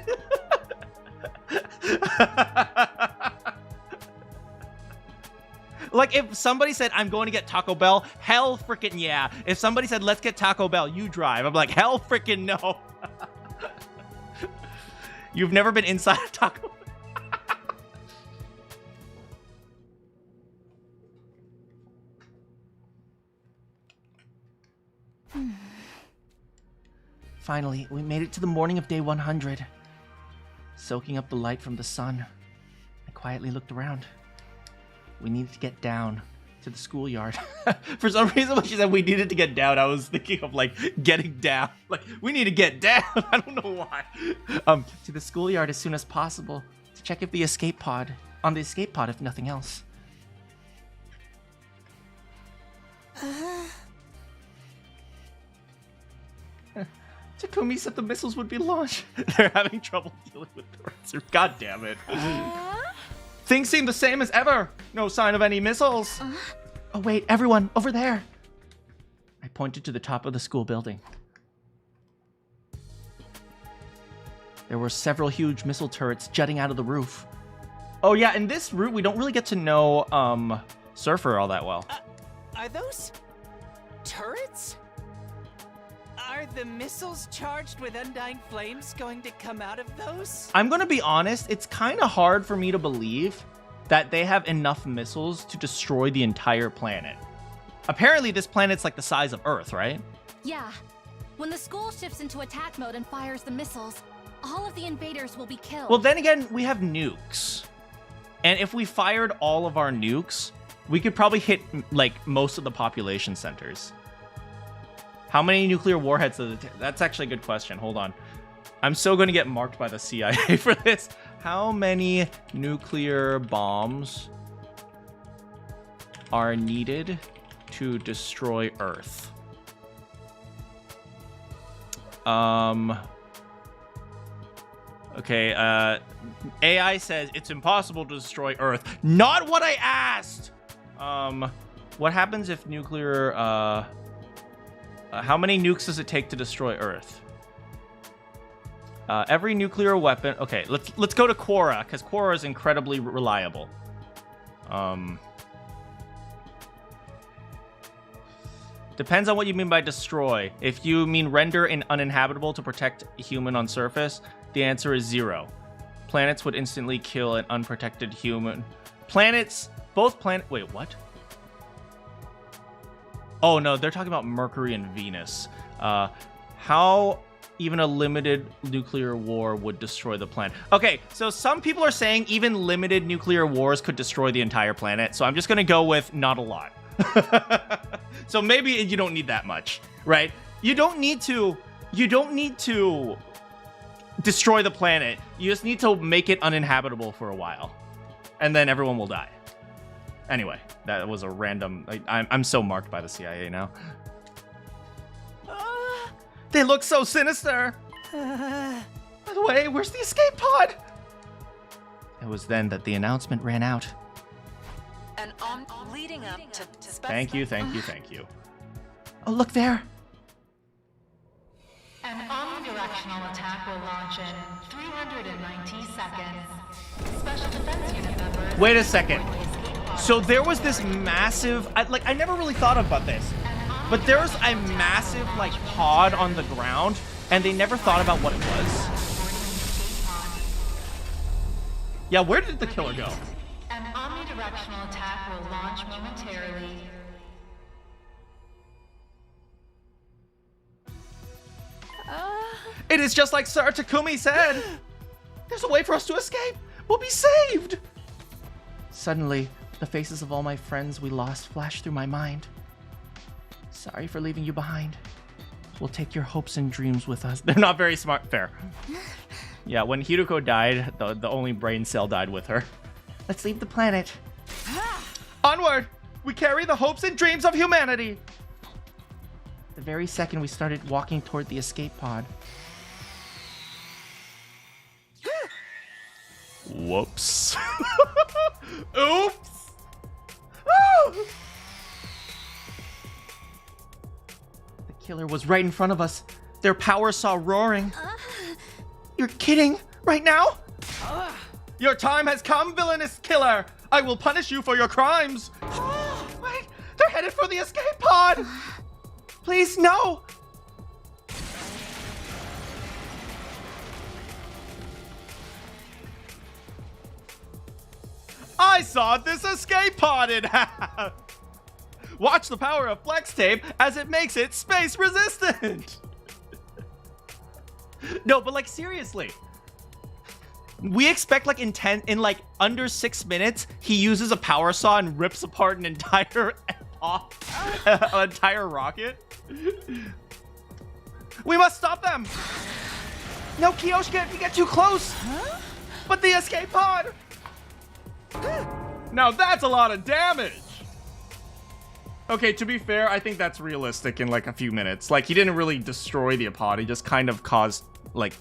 Like if somebody said I'm going to get Taco Bell, hell freaking yeah. If somebody said let's get Taco Bell, you drive. I'm like hell freaking no. You've never been inside a Taco Bell? Finally, we made it to the morning of day 100. Soaking up the light from the sun, I quietly looked around. We needed to get down to the schoolyard. For some reason, when she said we needed to get down, I was thinking of like getting down. Like, we need to get down. I don't know why. To the schoolyard as soon as possible to check if the escape pod, if nothing else. Takumi said the missiles would be launched. They're having trouble dealing with threats. God damn it. Things seem the same as ever. No sign of any missiles. Oh wait, everyone, over there. I pointed to the top of the school building. There were several huge missile turrets jutting out of the roof. Oh yeah, in this route, we don't really get to know Surfer all that well. Are those turrets? Are the missiles charged with undying flames going to come out of those? I'm gonna be honest, it's kind of hard for me to believe that they have enough missiles to destroy the entire planet. Apparently this planet's like the size of Earth, right? Yeah. When the school shifts into attack mode and fires the missiles, all of the invaders will be killed. Well, then again, we have nukes. And if we fired all of our nukes, we could probably hit like most of the population centers. How many nuclear warheads does it take? That's actually a good question. Hold on. I'm so going to get marked by the CIA for this. How many nuclear bombs are needed to destroy Earth? Okay, AI says it's impossible to destroy Earth. Not what I asked! What happens if nuclear, how many nukes does it take to destroy Earth? Every nuclear weapon... Okay, let's go to Quora, because Quora is incredibly reliable. Depends on what you mean by destroy. If you mean render uninhabitable to protect a human on surface, the answer is 0. Planets would instantly kill an unprotected human. Wait, what? Oh no, they're talking about Mercury and Venus. How even a limited nuclear war would destroy the planet. Okay, so some people are saying even limited nuclear wars could destroy the entire planet. So I'm just gonna go with not a lot. So maybe you don't need that much, right? You don't need to destroy the planet. You just need to make it uninhabitable for a while, and then everyone will die. Anyway, that was a random... I'm so marked by the CIA now. They look so sinister. By the way, where's the escape pod? It was then that the announcement ran out. And leading up to... Thank you. Oh, look there. An omnidirectional attack will launch in 390 seconds. Special defense unit members... Wait a second. So there was this massive... I never really thought about this. But there's a massive, pod on the ground, and they never thought about what it was. Yeah, where did the killer go? An omnidirectional attack will launch momentarily. It is just like Sir Takumi said. There's a way for us to escape. We'll be saved. Suddenly, the faces of all my friends we lost flashed through my mind. Sorry for leaving you behind. We'll take your hopes and dreams with us. They're not very smart. Fair. Yeah, when Hiruko died, the only brain cell died with her. Let's leave the planet. Onward! We carry the hopes and dreams of humanity! The very second we started walking toward the escape pod. Whoops. Oops! Oh! The killer was right in front of us. Their power saw roaring. You're kidding? Right now? Your time has come, villainous killer! I will punish you for your crimes! Wait, they're headed for the escape pod! Please, no! I sawed this escape pod in half! Watch the power of flex tape as it makes it space resistant! No, but like seriously. We expect like in like under 6 minutes, he uses a power saw and rips apart an entire an entire rocket. We must stop them. No, Kiyoshika, if you get too close. Huh? But the escape pod. Now that's a lot of damage. Okay, to be fair, I think that's realistic in like a few minutes. Like he didn't really destroy the pod. He just kind of caused like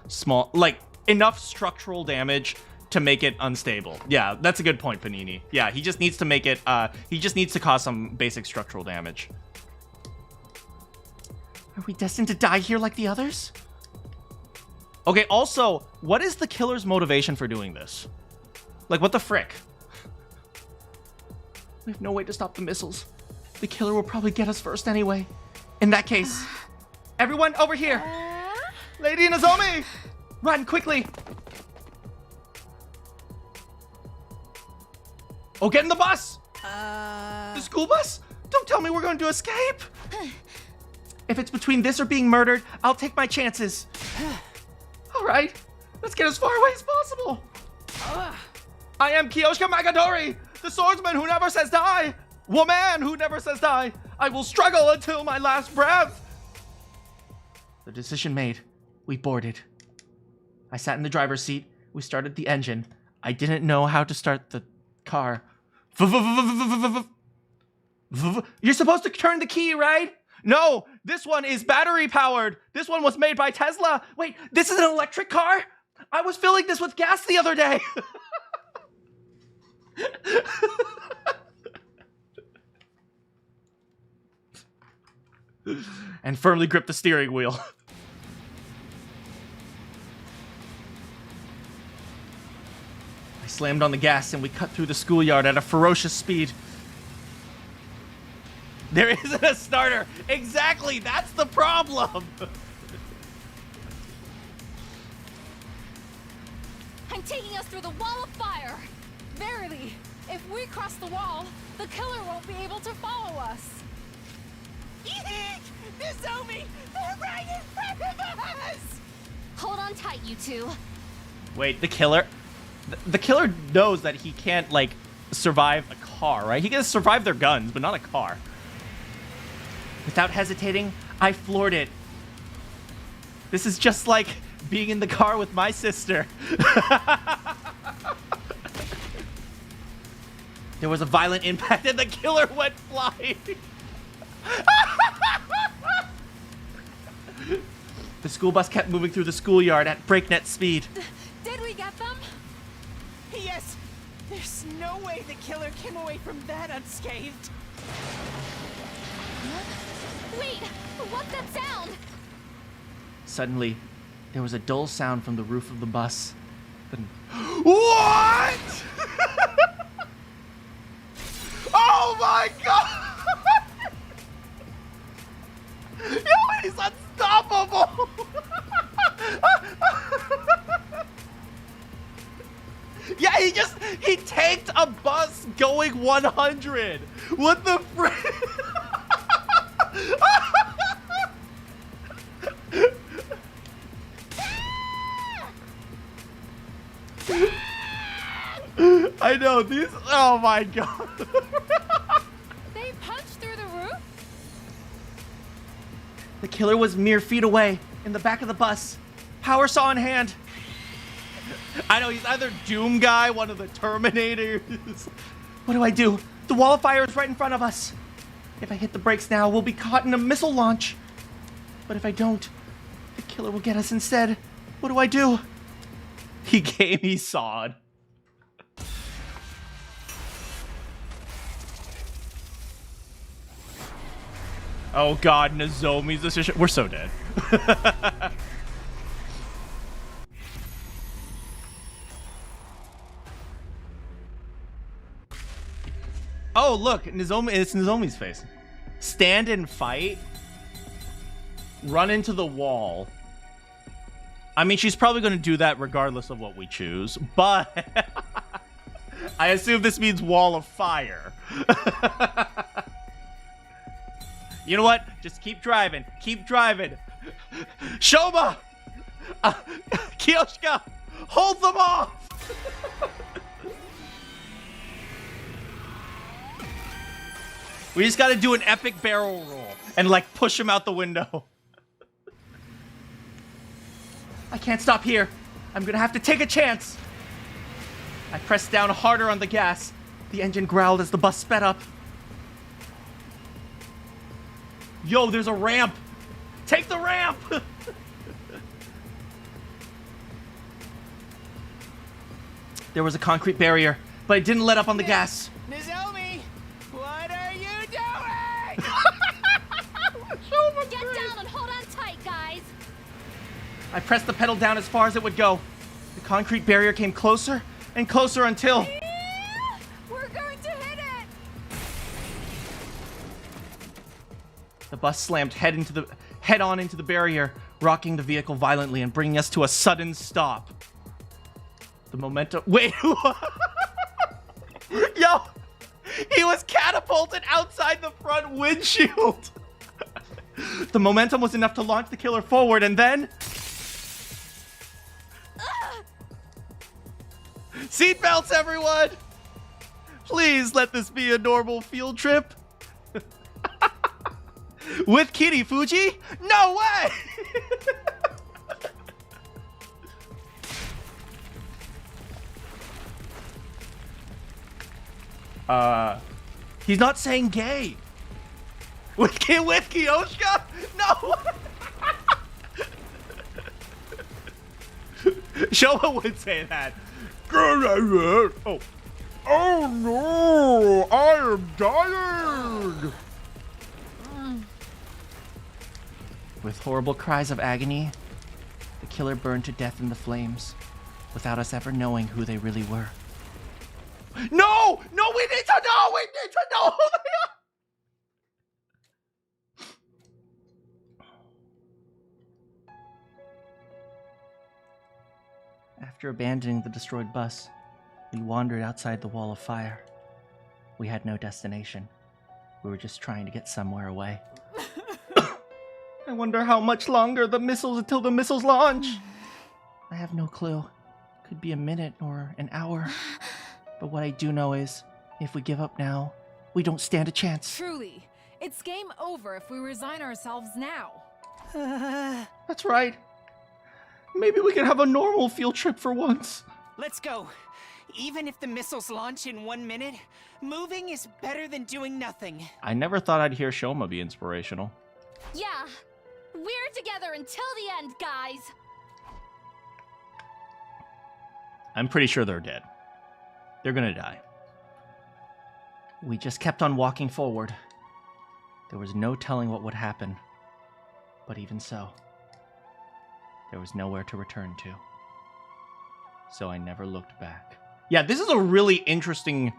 small, like enough structural damage to make it unstable. Yeah, that's a good point, Panini. Yeah, he just needs to make it, he just needs to cause some basic structural damage. Are we destined to die here like the others? Okay, also, what is the killer's motivation for doing this? Like, what the frick? We have no way to stop the missiles. The killer will probably get us first anyway. In that case, everyone over here. Lady Nozomi! Run, quickly! Oh, get in the bus! The school bus? Don't tell me we're going to escape! If it's between this or being murdered, I'll take my chances. Alright, let's get as far away as possible. I am Kiyoshika Magadori, the swordsman who never says die. Woman who never says die. I will struggle until my last breath. The decision made. We boarded. I sat in the driver's seat. We started the engine. I didn't know how to start the car. You're supposed to turn the key, right? No, this one is battery powered. This one was made by Tesla. Wait, this is an electric car? I was filling this with gas the other day. And firmly grip the steering wheel. I slammed on the gas and we cut through the schoolyard at a ferocious speed. There isn't a starter. Exactly, that's the problem. I'm taking us through the wall of fire. Verily, if we cross the wall, the killer won't be able to follow us. Eek! Nozomi! They're right in front of us! Hold on tight, you two. Wait, the killer? The killer knows that he can't, like, survive a car, right? He can survive their guns, but not a car. Without hesitating, I floored it. This is just like being in the car with my sister. There was a violent impact and the killer went flying. The school bus kept moving through the schoolyard at breakneck speed. Did we get them? Yes! There's no way the killer came away from that unscathed. Wait, what's that sound? Suddenly, there was a dull sound from the roof of the bus. Then, what? Oh my god! Yo, he's unstoppable! Yeah, he tanked a bus going 100. What the frick? I know these. Oh my god. They punched through the roof? The killer was mere feet away in the back of the bus, power saw in hand. I know he's either Doom Guy, one of the Terminators. What do I do? The wall of fire is right in front of us. If I hit the brakes now, we'll be caught in a missile launch. But if I don't, the killer will get us instead. What do I do? He gave me sawed. Oh god, Nozomi's decision. We're so dead. Oh, look, Nozomi, it's Nozomi's face. Stand and fight. Run into the wall. I mean, she's probably going to do that regardless of what we choose, but I assume this means wall of fire. You know what? Just keep driving. Keep driving. Shoma! Kiyoshika, hold them off! We just gotta do an epic barrel roll and like push him out the window. I can't stop here. I'm gonna have to take a chance. I pressed down harder on the gas. The engine growled as the bus sped up. Yo, there's a ramp. Take the ramp. There was a concrete barrier, but it didn't let up on the gas. Nozomi, what are you doing? Get down and hold on tight, guys. I pressed the pedal down as far as it would go. The concrete barrier came closer and closer until... We're going to hit it! The bus slammed head on into the barrier, rocking the vehicle violently and bringing us to a sudden stop. The momentum... Wait, yo! He was catapulted outside the front windshield! The momentum was enough to launch the killer forward, and then... Seatbelts, everyone! Please let this be a normal field trip. With Kitty Fuji? No way! He's not saying gay. With Kiyoshika? No! Shoma would say that. Oh. Oh no! I am dying! With horrible cries of agony, the killer burned to death in the flames, without us ever knowing who they really were. No! No, we need to know! We need to know who they are! After abandoning the destroyed bus, we wandered outside the wall of fire. We had no destination. We were just trying to get somewhere away. I wonder how much longer until the missiles launch. I have no clue. Could be a minute or an hour. But what I do know is, if we give up now, we don't stand a chance. Truly, it's game over if we resign ourselves now. That's right. Maybe we can have a normal field trip for once. Let's go. Even if the missiles launch in 1 minute, moving is better than doing nothing. I never thought I'd hear Shoma be inspirational. Yeah, we're together until the end, guys. I'm pretty sure they're dead. They're gonna die. We just kept on walking forward. There was no telling what would happen. But even so, there was nowhere to return to. So I never looked back. Yeah, this is a really interesting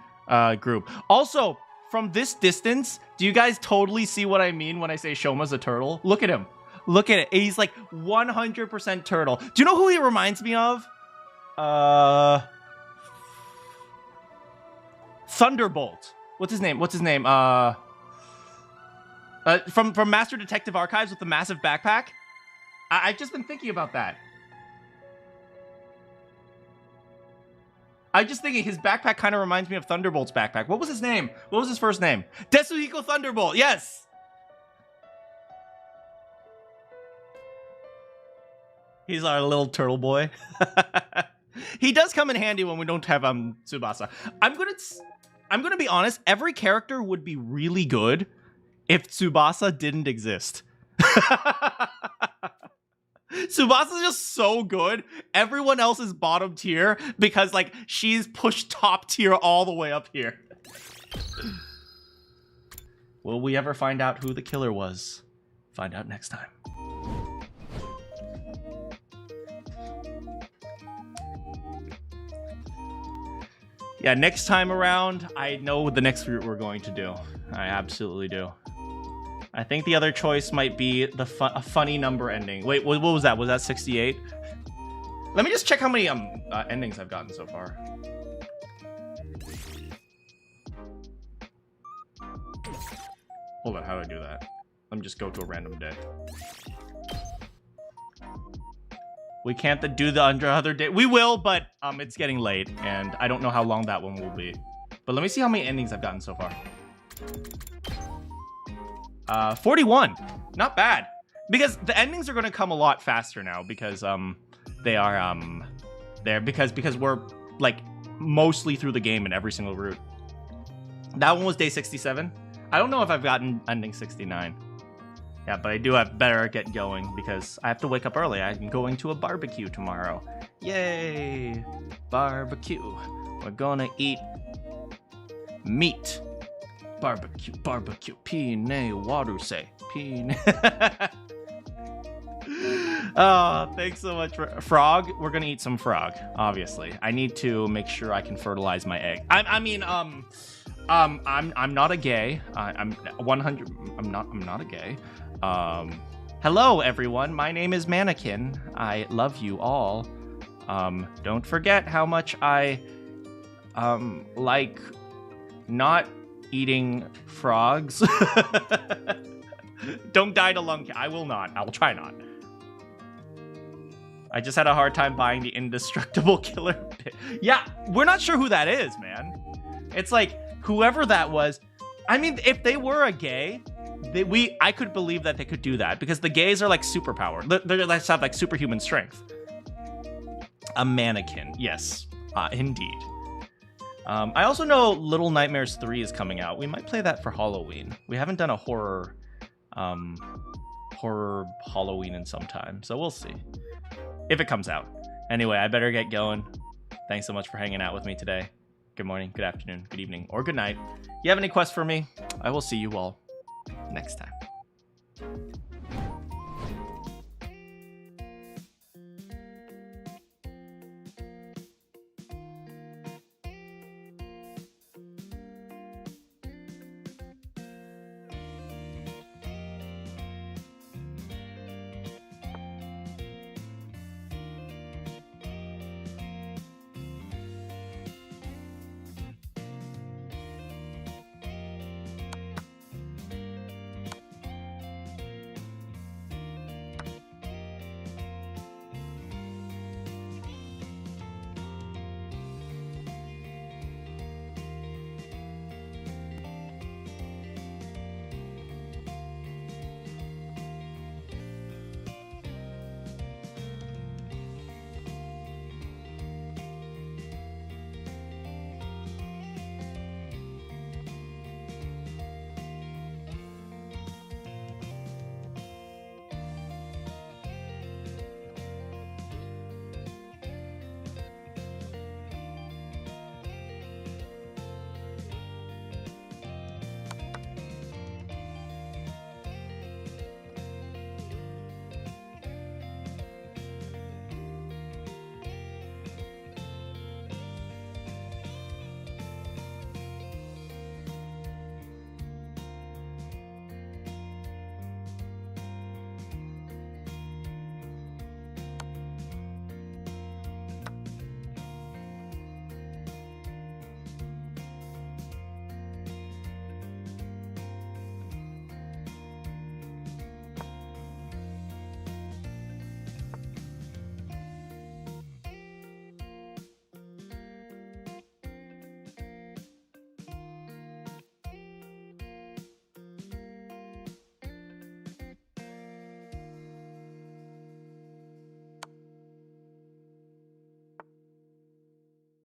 group. Also, from this distance, do you guys totally see what I mean when I say Shoma's a turtle? Look at him. Look at it. He's like 100% turtle. Do you know who he reminds me of? Thunderbolt. What's his name? From Master Detective Archives with the massive backpack. I've just been thinking about that. I'm just thinking his backpack kind of reminds me of Thunderbolt's backpack. What was his name? What was his first name? Tetsuhiko Thunderbolt. Yes. He's our little turtle boy. He does come in handy when we don't have Tsubasa. I'm gonna be honest. Every character would be really good if Tsubasa didn't exist. Tsubasa's just so good. Everyone else is bottom tier because like she's pushed top tier all the way up here. Will we ever find out who the killer was? Find out next time. Yeah, next time around, I know the next route we're going to do. I absolutely do. I think the other choice might be a funny number ending. Wait, what was that? Was that 68? Let me just check how many endings I've gotten so far. Hold on, how do I do that? Let me just go to a random day. We can't do the other day. We will, but it's getting late, and I don't know how long that one will be. But let me see how many endings I've gotten so far. 41. Not bad. Because the endings are going to come a lot faster now because they are there because we're like mostly through the game in every single route. That one was day 67. I don't know if I've gotten ending 69. Yeah, but I do have better get going because I have to wake up early. I'm going to a barbecue tomorrow. Yay! Barbecue. We're gonna eat meat. Barbecue. Pine water say. Pine. Oh, thanks so much for frog. We're gonna eat some frog, obviously. I need to make sure I can fertilize my egg. I'm not a gay. I'm 100. I'm not a gay. Hello everyone. My name is Manakyn. I love you all. Don't forget how much I like not eating frogs. Don't die to lung cancer. I will not. I will try not. I just had a hard time buying the indestructible killer. Yeah, we're not sure who that is, man. It's like whoever that was. I mean, if they were a gay, I could believe that they could do that because the gays are like superpowered. They have like superhuman strength. A Manakyn, yes, indeed. I also know Little Nightmares 3 is coming out. We might play that for Halloween. We haven't done a horror Halloween in some time, so we'll see if it comes out. Anyway, I better get going. Thanks so much for hanging out with me today. Good morning, good afternoon, good evening, or good night. You have any quests for me? I will see you all next time.